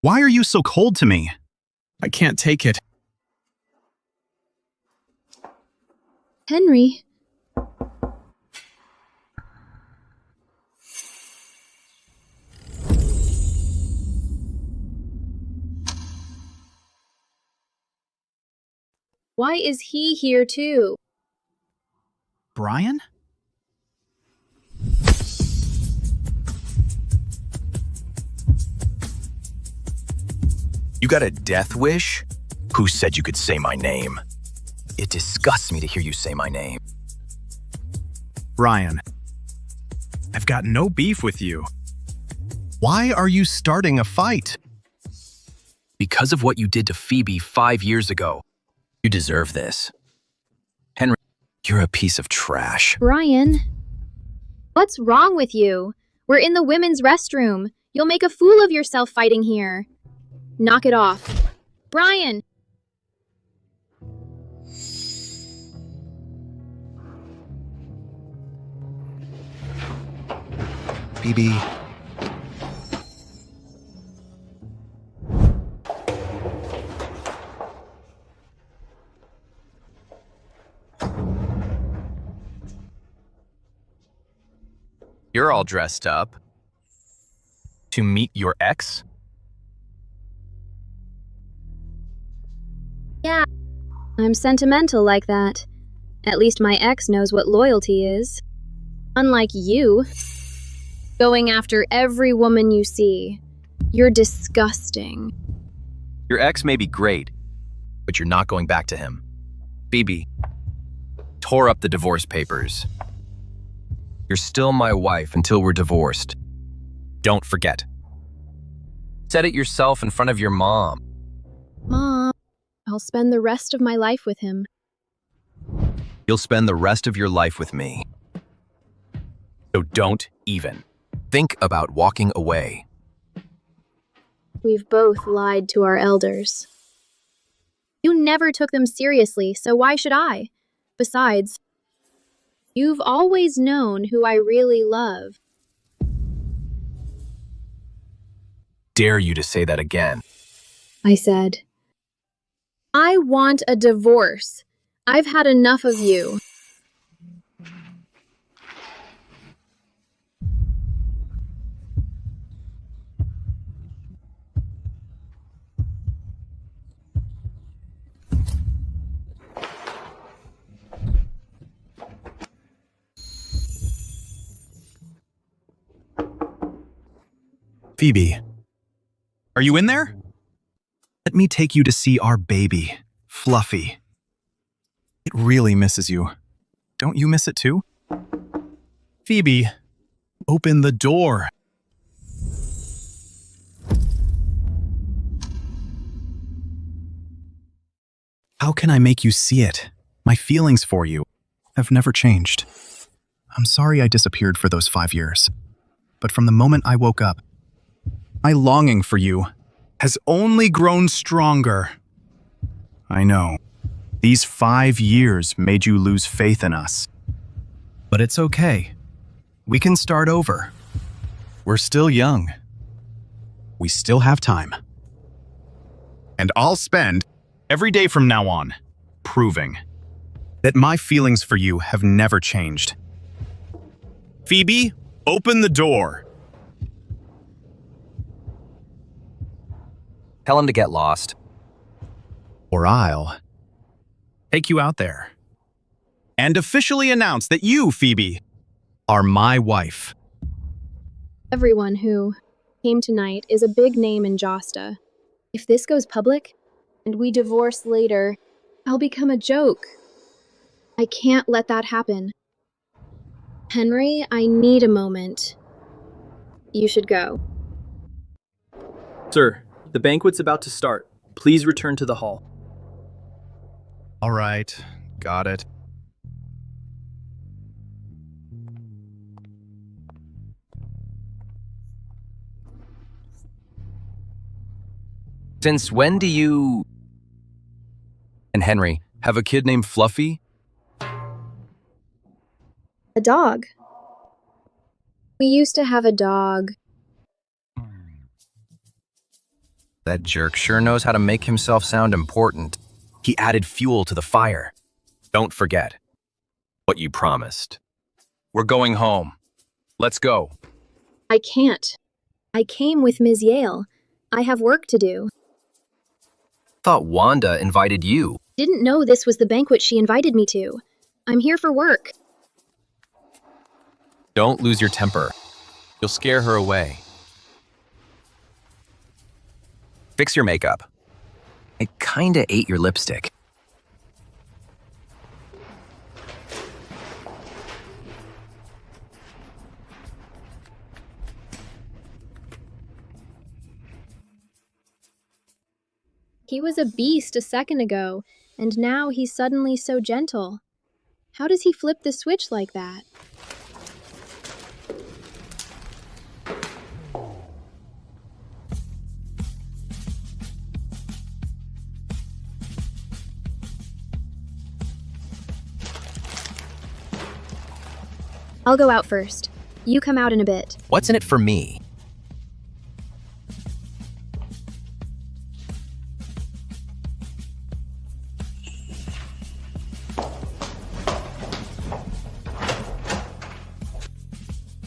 why are you so cold to me? I can't take it. Henry. Why is he here too? Brian? You got a death wish? Who said you could say my name? It disgusts me to hear you say my name. Brian, I've got no beef with you. Why are you starting a fight? Because of what you did to Phoebe 5 years ago. You deserve this. Henry, you're a piece of trash. Brian, what's wrong with you? We're in the women's restroom. You'll make a fool of yourself fighting here. Knock it off. Brian! Phoebe. You're all dressed up. To meet your ex? Yeah, I'm sentimental like that. At least my ex knows what loyalty is. Unlike you, going after every woman you see. You're disgusting. Your ex may be great, but you're not going back to him. Phoebe tore up the divorce papers. You're still my wife until we're divorced. Don't forget. Said it yourself in front of your mom. Mom, I'll spend the rest of my life with him. You'll spend the rest of your life with me. So don't even think about walking away. We've both lied to our elders. You never took them seriously, so why should I? Besides, you've always known who I really love. Dare you to say that again? I said, I want a divorce. I've had enough of you. Phoebe, are you in there? Let me take you to see our baby, Fluffy. It really misses you. Don't you miss it too? Phoebe, open the door. How can I make you see it? My feelings for you have never changed. I'm sorry I disappeared for those 5 years. But from the moment I woke up, my longing for you has only grown stronger. I know. These 5 years made you lose faith in us. But it's okay. We can start over. We're still young. We still have time. And I'll spend every day from now on proving that my feelings for you have never changed. Phoebe, open the door. Tell him to get lost. Or I'll take you out there and officially announce that you, Phoebe, are my wife. Everyone who came tonight is a big name in Josta. If this goes public and we divorce later, I'll become a joke. I can't let that happen. Henry, I need a moment. You should go. Sir, the banquet's about to start. Please return to the hall. All right, got it. Since when do you and Henry have a kid named Fluffy? A dog. We used to have a dog. That jerk sure knows how to make himself sound important. He added fuel to the fire. Don't forget what you promised. We're going home. Let's go. I can't. I came with Ms. Yale. I have work to do. Thought Wanda invited you. Didn't know this was the banquet she invited me to. I'm here for work. Don't lose your temper. You'll scare her away. Fix your makeup. I kinda ate your lipstick. He was a beast a second ago, and now he's suddenly so gentle. How does he flip the switch like that? I'll go out first. You come out in a bit. What's in it for me?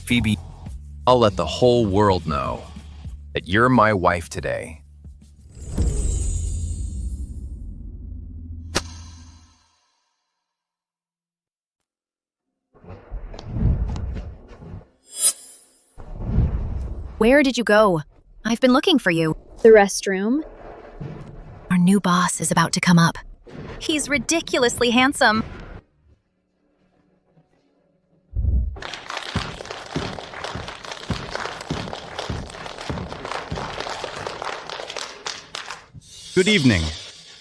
Phoebe, I'll let the whole world know that you're my wife today. Where did you go? I've been looking for you. The restroom. Our new boss is about to come up. He's ridiculously handsome. Good evening.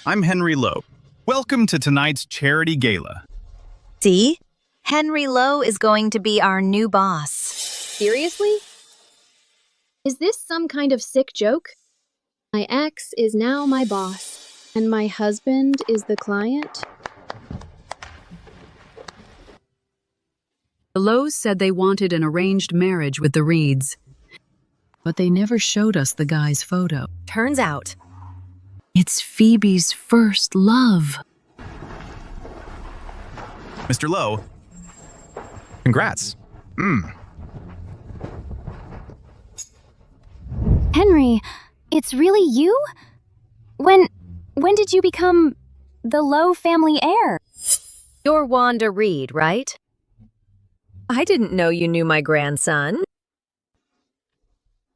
I'm Henry Lowe. Welcome to tonight's charity gala. See? Henry Lowe is going to be our new boss. Seriously? Is this some kind of sick joke? My ex is now my boss, and my husband is the client? The Lowe's said they wanted an arranged marriage with the Reeds, but they never showed us the guy's photo. Turns out, it's Phoebe's first love. Mr. Lowe, congrats. Henry, it's really you? When did you become the Lowe family heir? You're Wanda Reed, right? I didn't know you knew my grandson.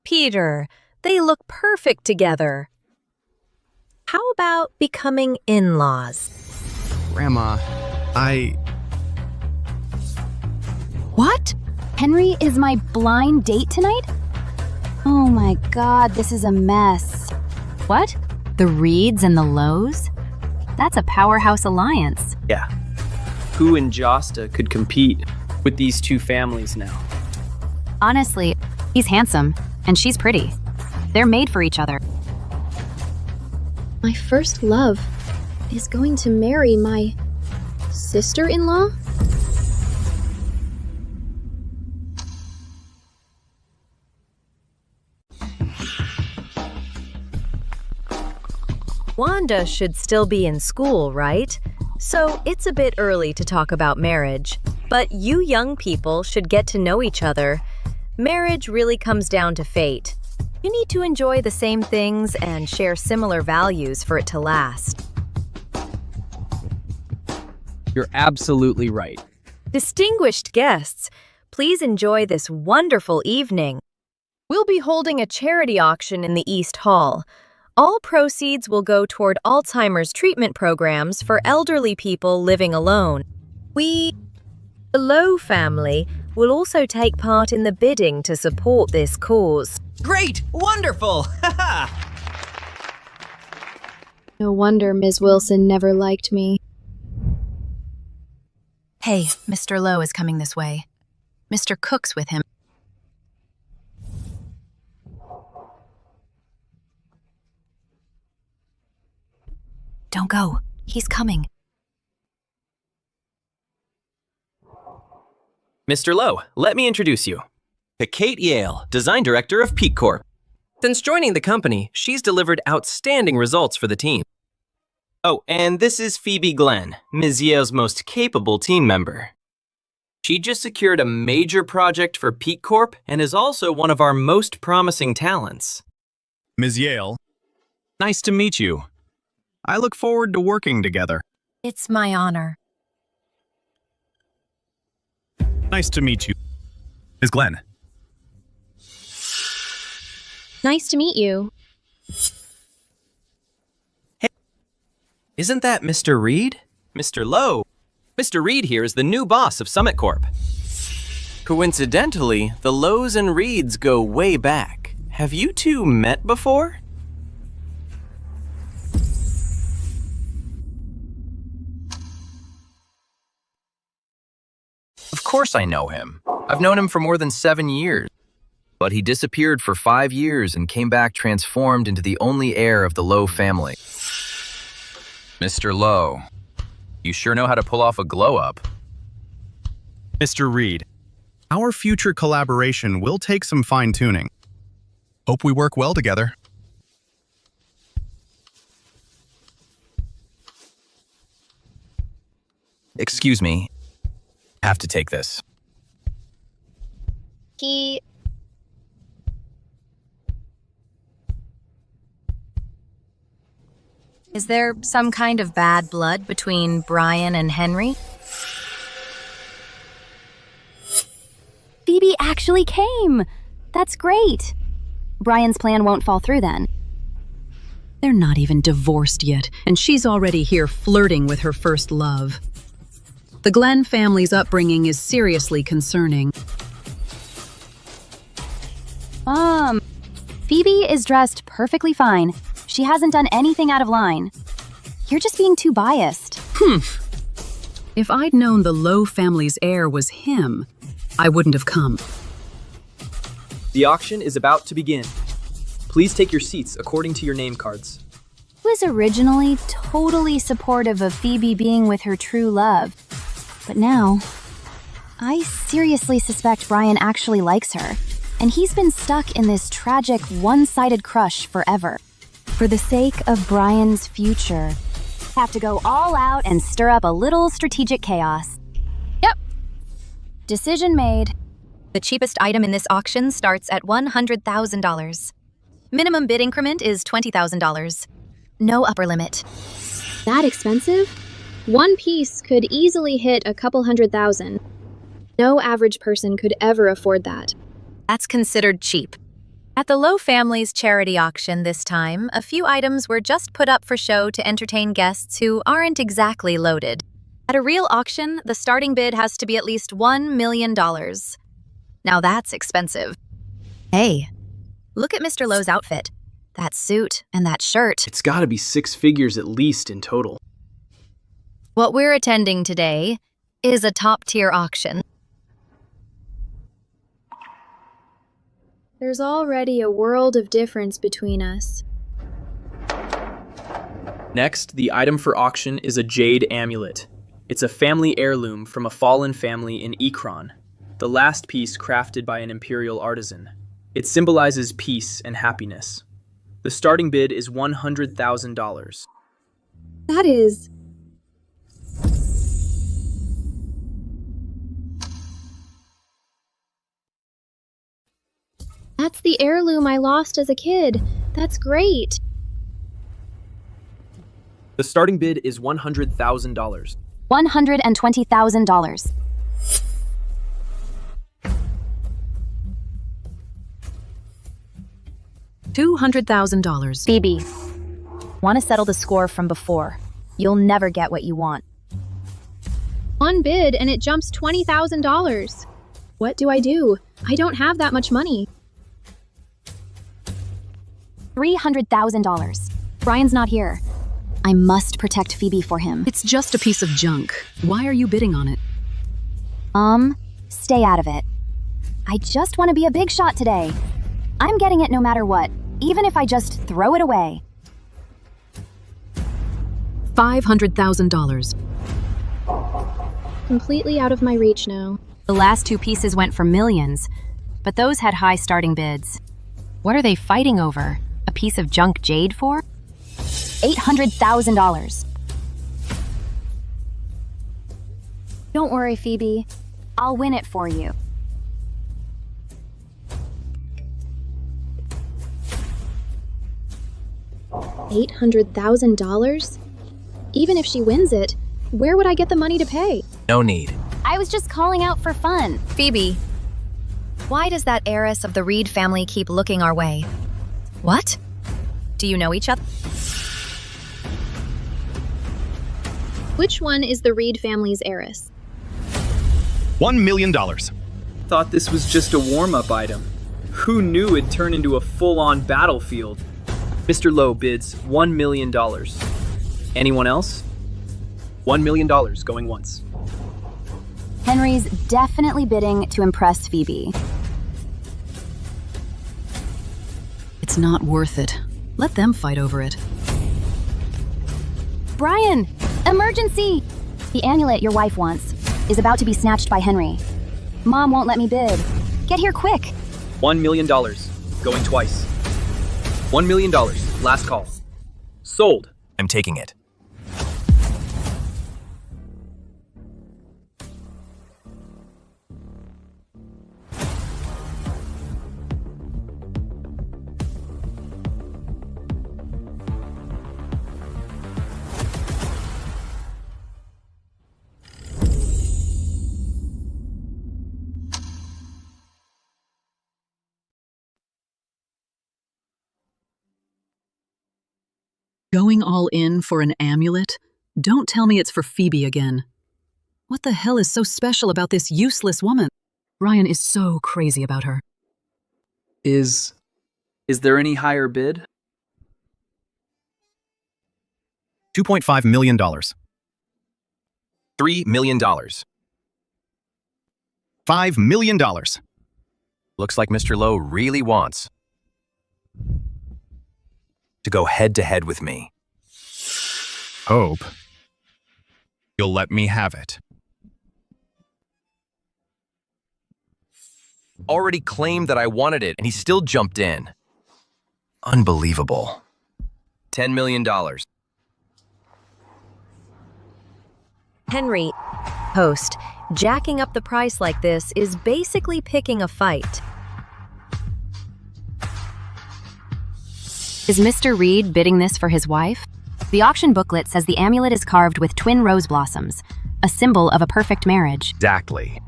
Peter, they look perfect together. How about becoming in-laws? Grandma, What? Henry is my blind date tonight? Oh my god, this is a mess. What? The Reeds and the Lowe's? That's a powerhouse alliance. Yeah. Who in Josta could compete with these two families now? Honestly, he's handsome, and she's pretty. They're made for each other. My first love is going to marry my sister-in-law? Wanda should still be in school, right? So it's a bit early to talk about marriage. But you young people should get to know each other. Marriage really comes down to fate. You need to enjoy the same things and share similar values for it to last. You're absolutely right. Distinguished guests, please enjoy this wonderful evening. We'll be holding a charity auction in the East Hall. All proceeds will go toward Alzheimer's treatment programs for elderly people living alone. The Lowe family, will also take part in the bidding to support this cause. Great! Wonderful! No wonder Ms. Wilson never liked me. Hey, Mr. Lowe is coming this way. Mr. Cook's with him. Don't go. He's coming. Mr. Lowe, let me introduce you to Kate Yale, Design Director of Peak Corp. Since joining the company, she's delivered outstanding results for the team. Oh, and this is Phoebe Glenn, Ms. Yale's most capable team member. She just secured a major project for Peak Corp and is also one of our most promising talents. Ms. Yale. Nice to meet you. I look forward to working together. It's my honor. Nice to meet you. Is Glenn? Nice to meet you. Isn't that Mr. Reed? Mr. Lowe. Mr. Reed here is the new boss of Summit Corp. Coincidentally, the Lowes and Reeds go way back. Have you two met before? Of course I know him. I've known him for more than 7 years. But he disappeared for 5 years and came back transformed into the only heir of the Lowe family. Mr. Lowe, you sure know how to pull off a glow-up. Mr. Reed, our future collaboration will take some fine-tuning. Hope we work well together. Excuse me. Have to take this. Is there some kind of bad blood between Brian and Henry? Phoebe actually came! That's great! Brian's plan won't fall through then. They're not even divorced yet, and she's already here flirting with her first love. The Glenn family's upbringing is seriously concerning. Phoebe is dressed perfectly fine. She hasn't done anything out of line. You're just being too biased. If I'd known the Lowe family's heir was him, I wouldn't have come. The auction is about to begin. Please take your seats according to your name cards. I was originally totally supportive of Phoebe being with her true love. But now, I seriously suspect Brian actually likes her. And he's been stuck in this tragic, one-sided crush forever. For the sake of Brian's future, have to go all out and stir up a little strategic chaos. Yep. Decision made. The cheapest item in this auction starts at $100,000. Minimum bid increment is $20,000. No upper limit. That expensive? One piece could easily hit a couple $100,000. No average person could ever afford that. That's considered cheap. At the Lowe family's charity auction this time, a few items were just put up for show to entertain guests who aren't exactly loaded. At a real auction, the starting bid has to be at least $1 million. Now that's expensive. Hey, look at Mr. Lowe's outfit. That suit and that shirt. It's gotta be 6 figures at least in total. What we're attending today is a top-tier auction. There's already a world of difference between us. Next, the item for auction is a jade amulet. It's a family heirloom from a fallen family in Ekron, the last piece crafted by an imperial artisan. It symbolizes peace and happiness. The starting bid is $100,000. That is... That's the heirloom I lost as a kid. That's great. The starting bid is $100,000. $120,000. $200,000. Phoebe, want to settle the score from before. You'll never get what you want. One bid and it jumps $20,000. What do? I don't have that much money. $300,000. Brian's not here. I must protect Phoebe for him. It's just a piece of junk. Why are you bidding on it? Stay out of it. I just want to be a big shot today. I'm getting it no matter what, even if I just throw it away. $500,000. Completely out of my reach now. The last 2 pieces went for millions, but those had high starting bids. What are they fighting over? A piece of junk jade for? $800,000. Don't worry, Phoebe. I'll win it for you. $800,000? Even if she wins it, where would I get the money to pay? No need. I was just calling out for fun. Phoebe, why does that heiress of the Reed family keep looking our way? What? Do you know each other? Which one is the Reed family's heiress? $1 million. Thought this was just a warm-up item. Who knew it'd turn into a full-on battlefield? Mr. Lowe bids $1 million. Anyone else? $1 million going once. Henry's definitely bidding to impress Phoebe. It's not worth it. Let them fight over it. Brian! Emergency! The amulet your wife wants is about to be snatched by Henry. Mom won't let me bid. Get here quick! $1 million going twice. $1 million, last call. Sold. I'm taking it. Going all in for an amulet? Don't tell me it's for Phoebe again. What the hell is so special about this useless woman? Brian is so crazy about her. Is there any higher bid? $2.5 million. $3 million. $5 million. Looks like Mr. Lowe really wants to go head-to-head with me. Hope you'll let me have it. Already claimed that I wanted it, and he still jumped in. Unbelievable. $10 million. Henry, host, jacking up the price like this is basically picking a fight. Is Mr. Reed bidding this for his wife? The auction booklet says the amulet is carved with twin rose blossoms, a symbol of a perfect marriage. Exactly.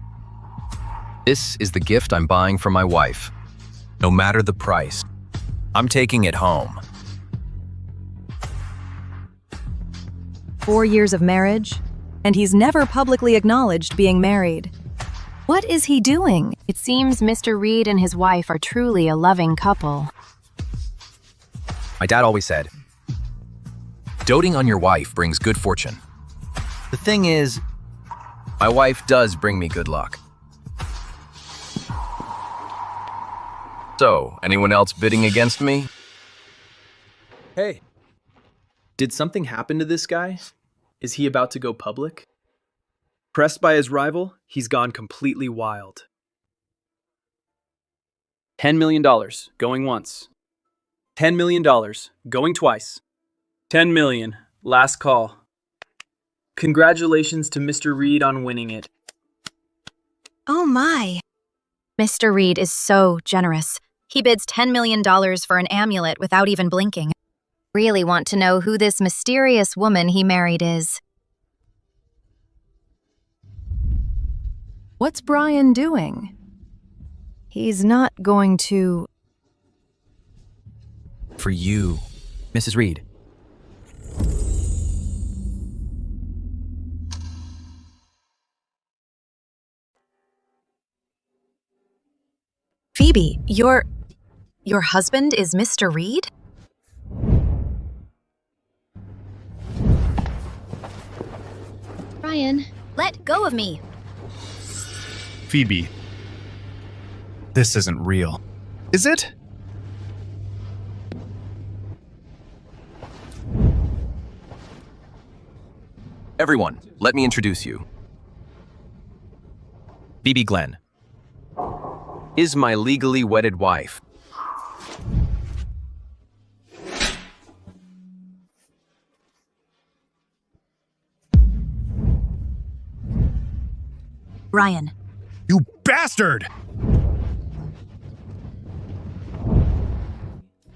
This is the gift I'm buying for my wife. No matter the price, I'm taking it home. 4 years of marriage, and he's never publicly acknowledged being married. What is he doing? It seems Mr. Reed and his wife are truly a loving couple. My dad always said, doting on your wife brings good fortune. The thing is, my wife does bring me good luck. So, anyone else bidding against me? Hey. Did something happen to this guy? Is he about to go public? Pressed by his rival, he's gone completely wild. $10 million going once. $10 million going twice. $10 million, last call. Congratulations to Mr. Reed on winning it. Oh my. Mr. Reed is so generous. He bids $10 million for an amulet without even blinking. Really want to know who this mysterious woman he married is. What's Brian doing? He's not going to... For you, Mrs. Reed. Phoebe, your husband is Mr. Reed? Brian, let go of me. Phoebe, this isn't real. Is it? Everyone, let me introduce you. Phoebe Glenn is my legally wedded wife. Brian. You bastard!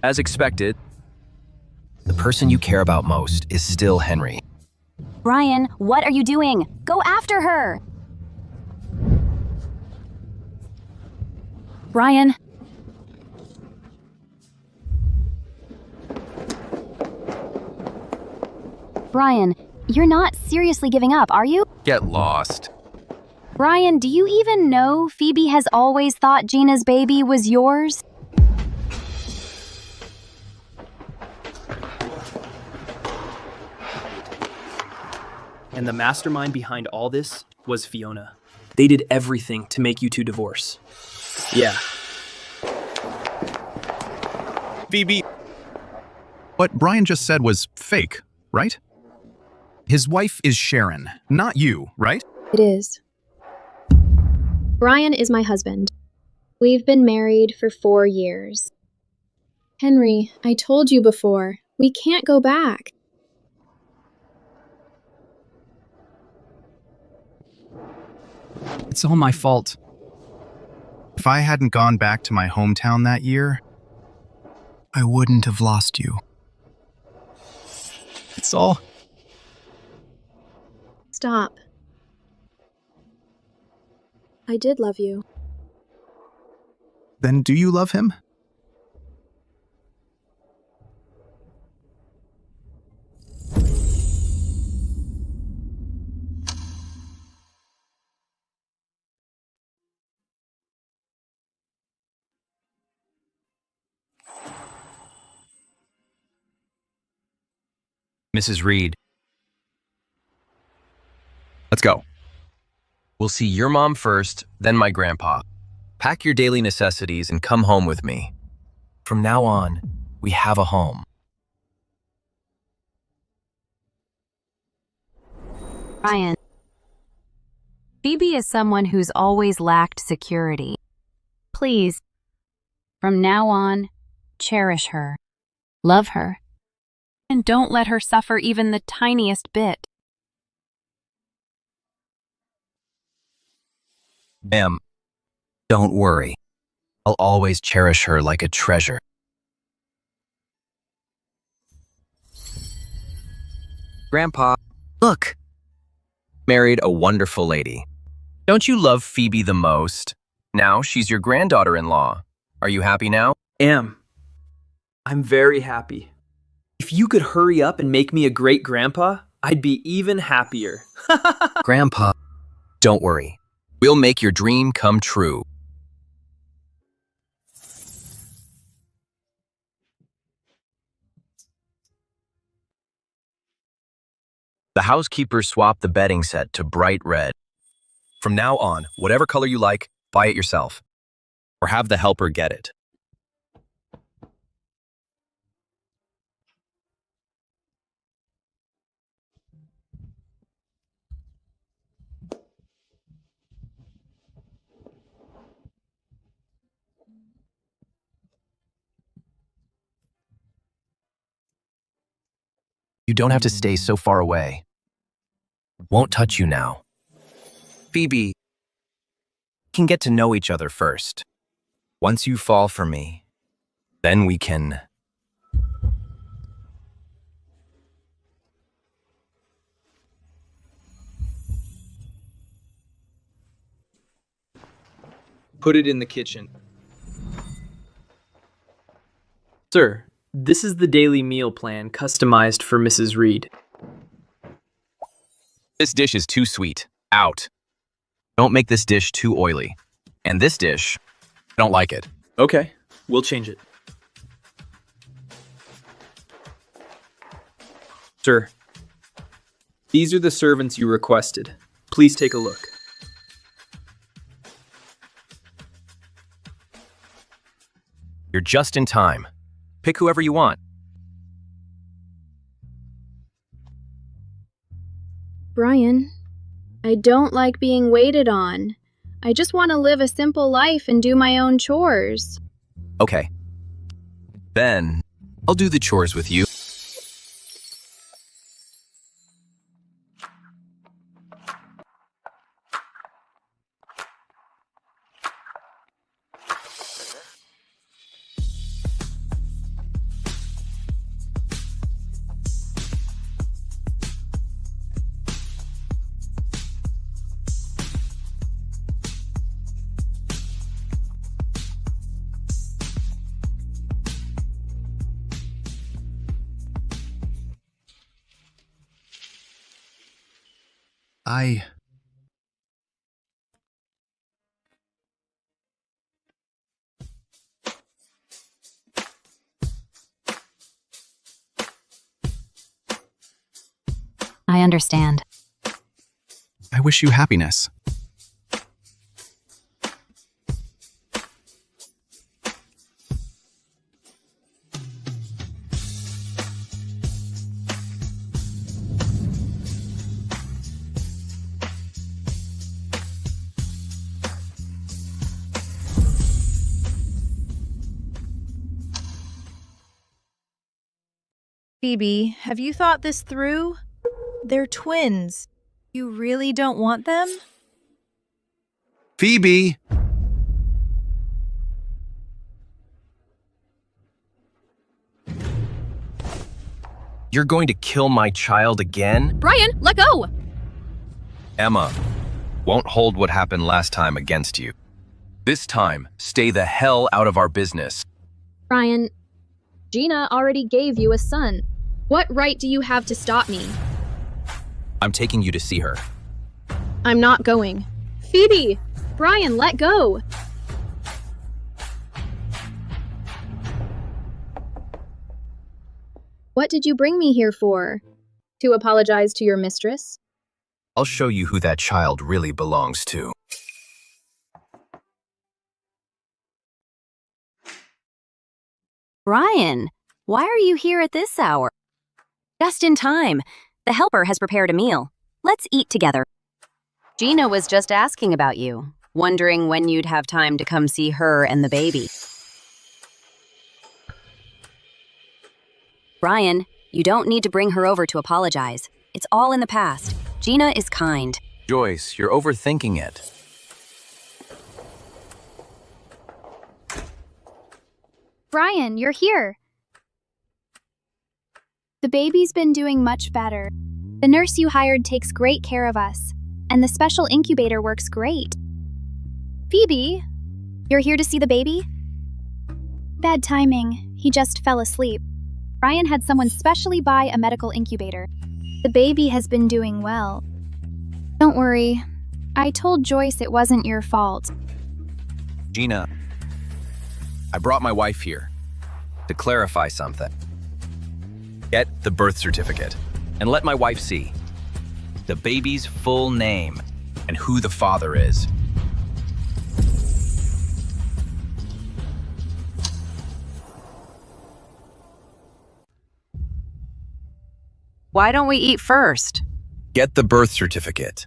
As expected, The person you care about most is still Henry. Brian, what are you doing? Go after her! Brian. Brian, you're not seriously giving up, are you? Get lost. Brian, do you even know Phoebe has always thought Gina's baby was yours? And the mastermind behind all this was Fiona. They did everything to make you two divorce. Yeah. Phoebe. What Brian just said was fake, right? His wife is Sharon, not you, right? It is. Brian is my husband. We've been married for 4 years. Henry, I told you before, we can't go back. It's all my fault. If I hadn't gone back to my hometown that year, I wouldn't have lost you. It's all... Stop. I did love you. Then do you love him? Mrs. Reed. Let's go. We'll see your mom first, then my grandpa. Pack your daily necessities and come home with me. From now on, we have a home. Brian. Phoebe is someone who's always lacked security. Please, from now on, cherish her, love her, and don't let her suffer even the tiniest bit. Ma'am, don't worry. I'll always cherish her like a treasure. Grandpa, look. Married a wonderful lady. Don't you love Phoebe the most? Now she's your granddaughter-in-law. Are you happy now? I'm very happy. If you could hurry up and make me a great grandpa, I'd be even happier. Grandpa, Don't worry. We'll make your dream come true. The housekeeper swapped the bedding set to bright red. From now on, whatever color you like, buy it yourself. Or have the helper get it. you don't have to stay so far away. Won't touch you now. Phoebe, we can get to know each other first. Once you fall for me, then we can... Put it in the kitchen. Sir, this is the daily meal plan customized for Mrs. Reed. This dish is too sweet. Out. Don't make this dish too oily. And this dish, I don't like it. Okay, we'll change it. Sir, these are the servants you requested. Please take a look. You're just in time. Pick whoever you want. Brian, I don't like being waited on. I just want to live a simple life and do my own chores. Okay. Then, I'll do the chores with you. I understand. I wish you happiness. Phoebe, have you thought this through? They're twins. You really don't want them? Phoebe! You're going to kill my child again? Brian, let go! Emma, won't hold what happened last time against you. This time, stay the hell out of our business. Brian, Gina already gave you a son. What right do you have to stop me? I'm taking you to see her. I'm not going. Phoebe! Brian, let go! What did you bring me here for? To apologize to your mistress? I'll show you who that child really belongs to. Brian, why are you here at this hour? Just in time. The helper has prepared a meal. Let's eat together. Gina was just asking about you, wondering when you'd have time to come see her and the baby. Brian, you don't need to bring her over to apologize. It's all in the past. Gina is kind. Joyce, you're overthinking it. Brian, you're here. The baby's been doing much better. The nurse you hired takes great care of us, and the special incubator works great. Phoebe, you're here to see the baby? Bad timing. He just fell asleep. Brian had someone specially buy a medical incubator. The baby has been doing well. Don't worry. I told Joyce it wasn't your fault. Gina, I brought my wife here to clarify something. Get the birth certificate and let my wife see the baby's full name and who the father is. Why don't we eat first? Get the birth certificate.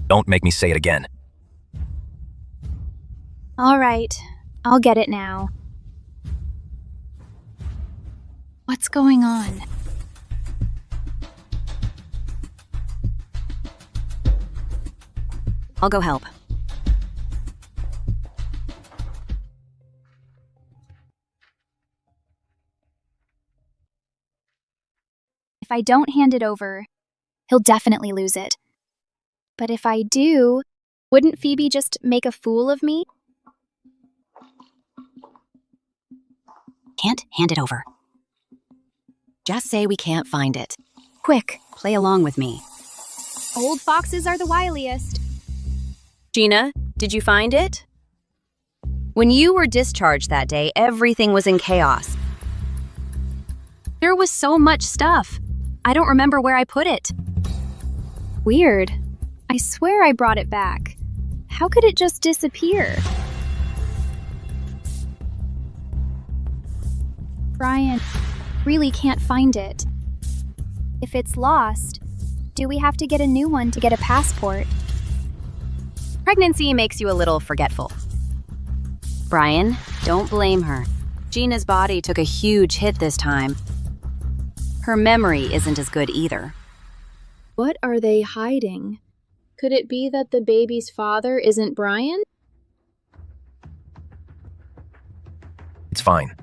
Don't make me say it again. All right, I'll get it now. What's going on? I'll go help. If I don't hand it over, he'll definitely lose it. But if I do, wouldn't Phoebe just make a fool of me? Can't hand it over. Just say we can't find it. Quick, Play along with me. old foxes are the wiliest. Gina, did you find it? When you were discharged that day, everything was in chaos. There was so much stuff. I don't remember where I put it. Weird. I swear I brought it back. How could it just disappear? Brian, really can't find it. If it's lost, do we have to get a new one to get a passport? Pregnancy makes you a little forgetful. Brian, don't blame her. Gina's body took a huge hit this time. Her memory isn't as good either. What are they hiding? Could it be that the baby's father isn't Brian? It's fine.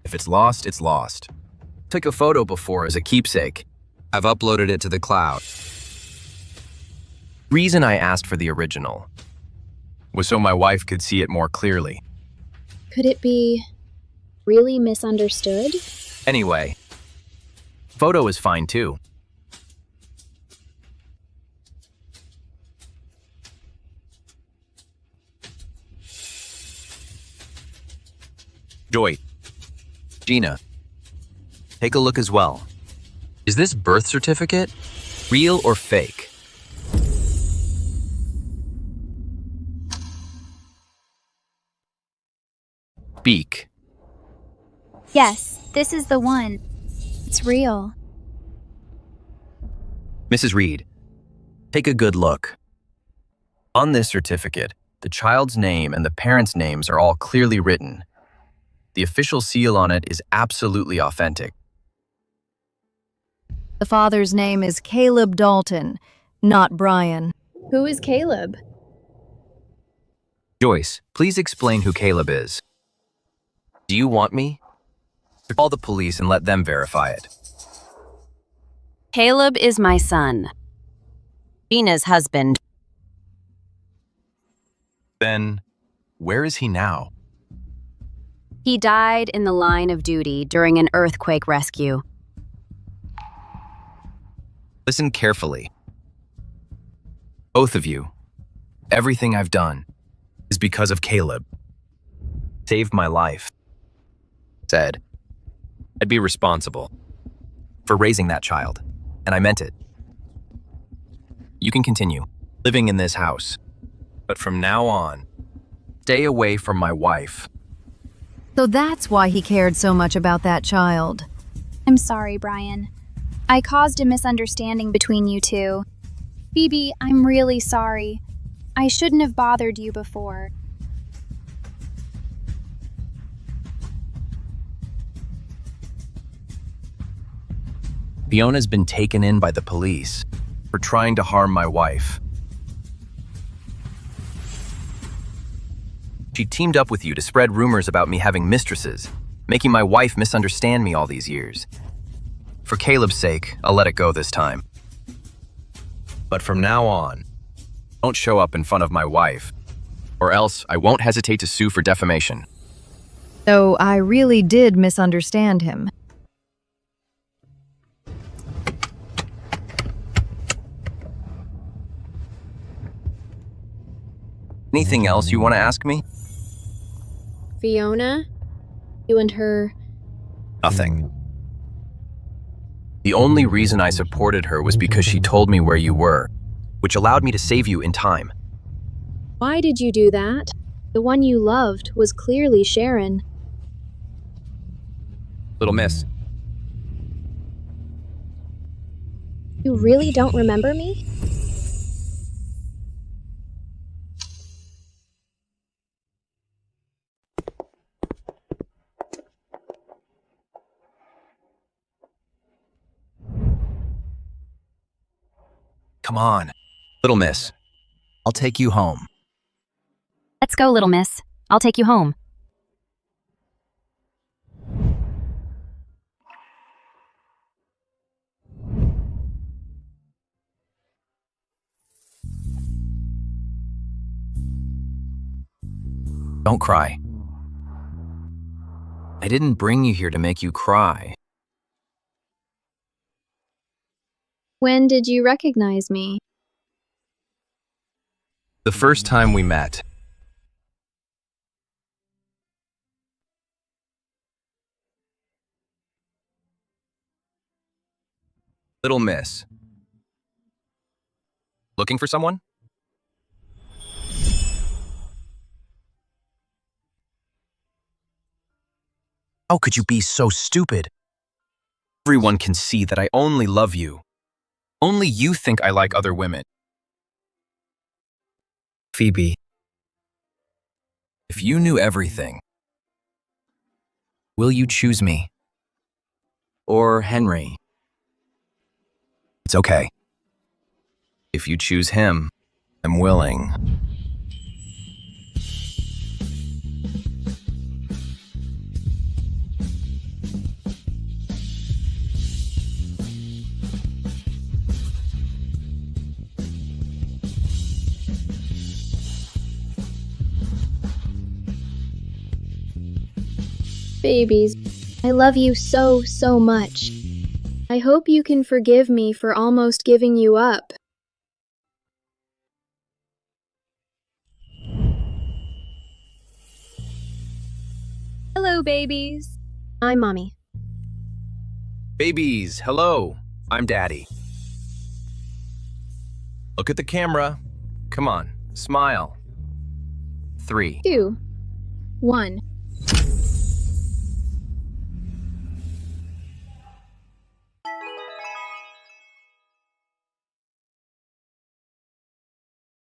If it's lost, it's lost. Took a photo before as a keepsake. I've uploaded it to the cloud. Reason I asked for the original was so my wife could see it more clearly. Could it be really misunderstood? Anyway, photo is fine too. Joy. Gina. Take a look as well. Is this birth certificate real or fake? Speak. Yes, this is the one. It's real. Mrs. Reed, take a good look. On this certificate, the child's name and the parents' names are all clearly written. The official seal on it is absolutely authentic. The father's name is Caleb Dalton, not Brian. Who is Caleb? Joyce, please explain who Caleb is. Do you want me to call the police and let them verify it? Caleb is my son. Gina's husband. Then, where is he now? He died in the line of duty during an earthquake rescue. Listen carefully. Both of you. Everything I've done is because of Caleb. Saved my life. Said I'd be responsible for raising that child, and I meant it. You can continue living in this house, but from now on, stay away from my wife. So that's why he cared so much about that child. I'm sorry, Brian. I caused a misunderstanding between you two. Phoebe, I'm really sorry. I shouldn't have bothered you before. Fiona's been taken in by the police for trying to harm my wife. She teamed up with you to spread rumors about me having mistresses, making my wife misunderstand me all these years. For Caleb's sake, I'll let it go this time. But from now on, don't show up in front of my wife, or else I won't hesitate to sue for defamation. So I really did misunderstand him. Anything else you want to ask me? Fiona? You and her... Nothing. The only reason I supported her was because she told me where you were, which allowed me to save you in time. Why did you do that? The one you loved was clearly Sharon. Little miss. You really don't remember me? Come on, little miss. I'll take you home. Let's go, little miss. I'll take you home. Don't cry. I didn't bring you here to make you cry. When did you recognize me? The first time we met. Little miss. Looking for someone? How could you be so stupid? Everyone can see that I only love you. Only you think I like other women. Phoebe, if you knew everything, will you choose me? Or Henry? It's okay. If you choose him, I'm willing. Babies, I love you so, so much. I hope you can forgive me for almost giving you up. Hello, Hello, babies. I'm Mommy. Babies, hello. I'm Daddy. Look at the camera. Come on, smile. 3, 2, 1.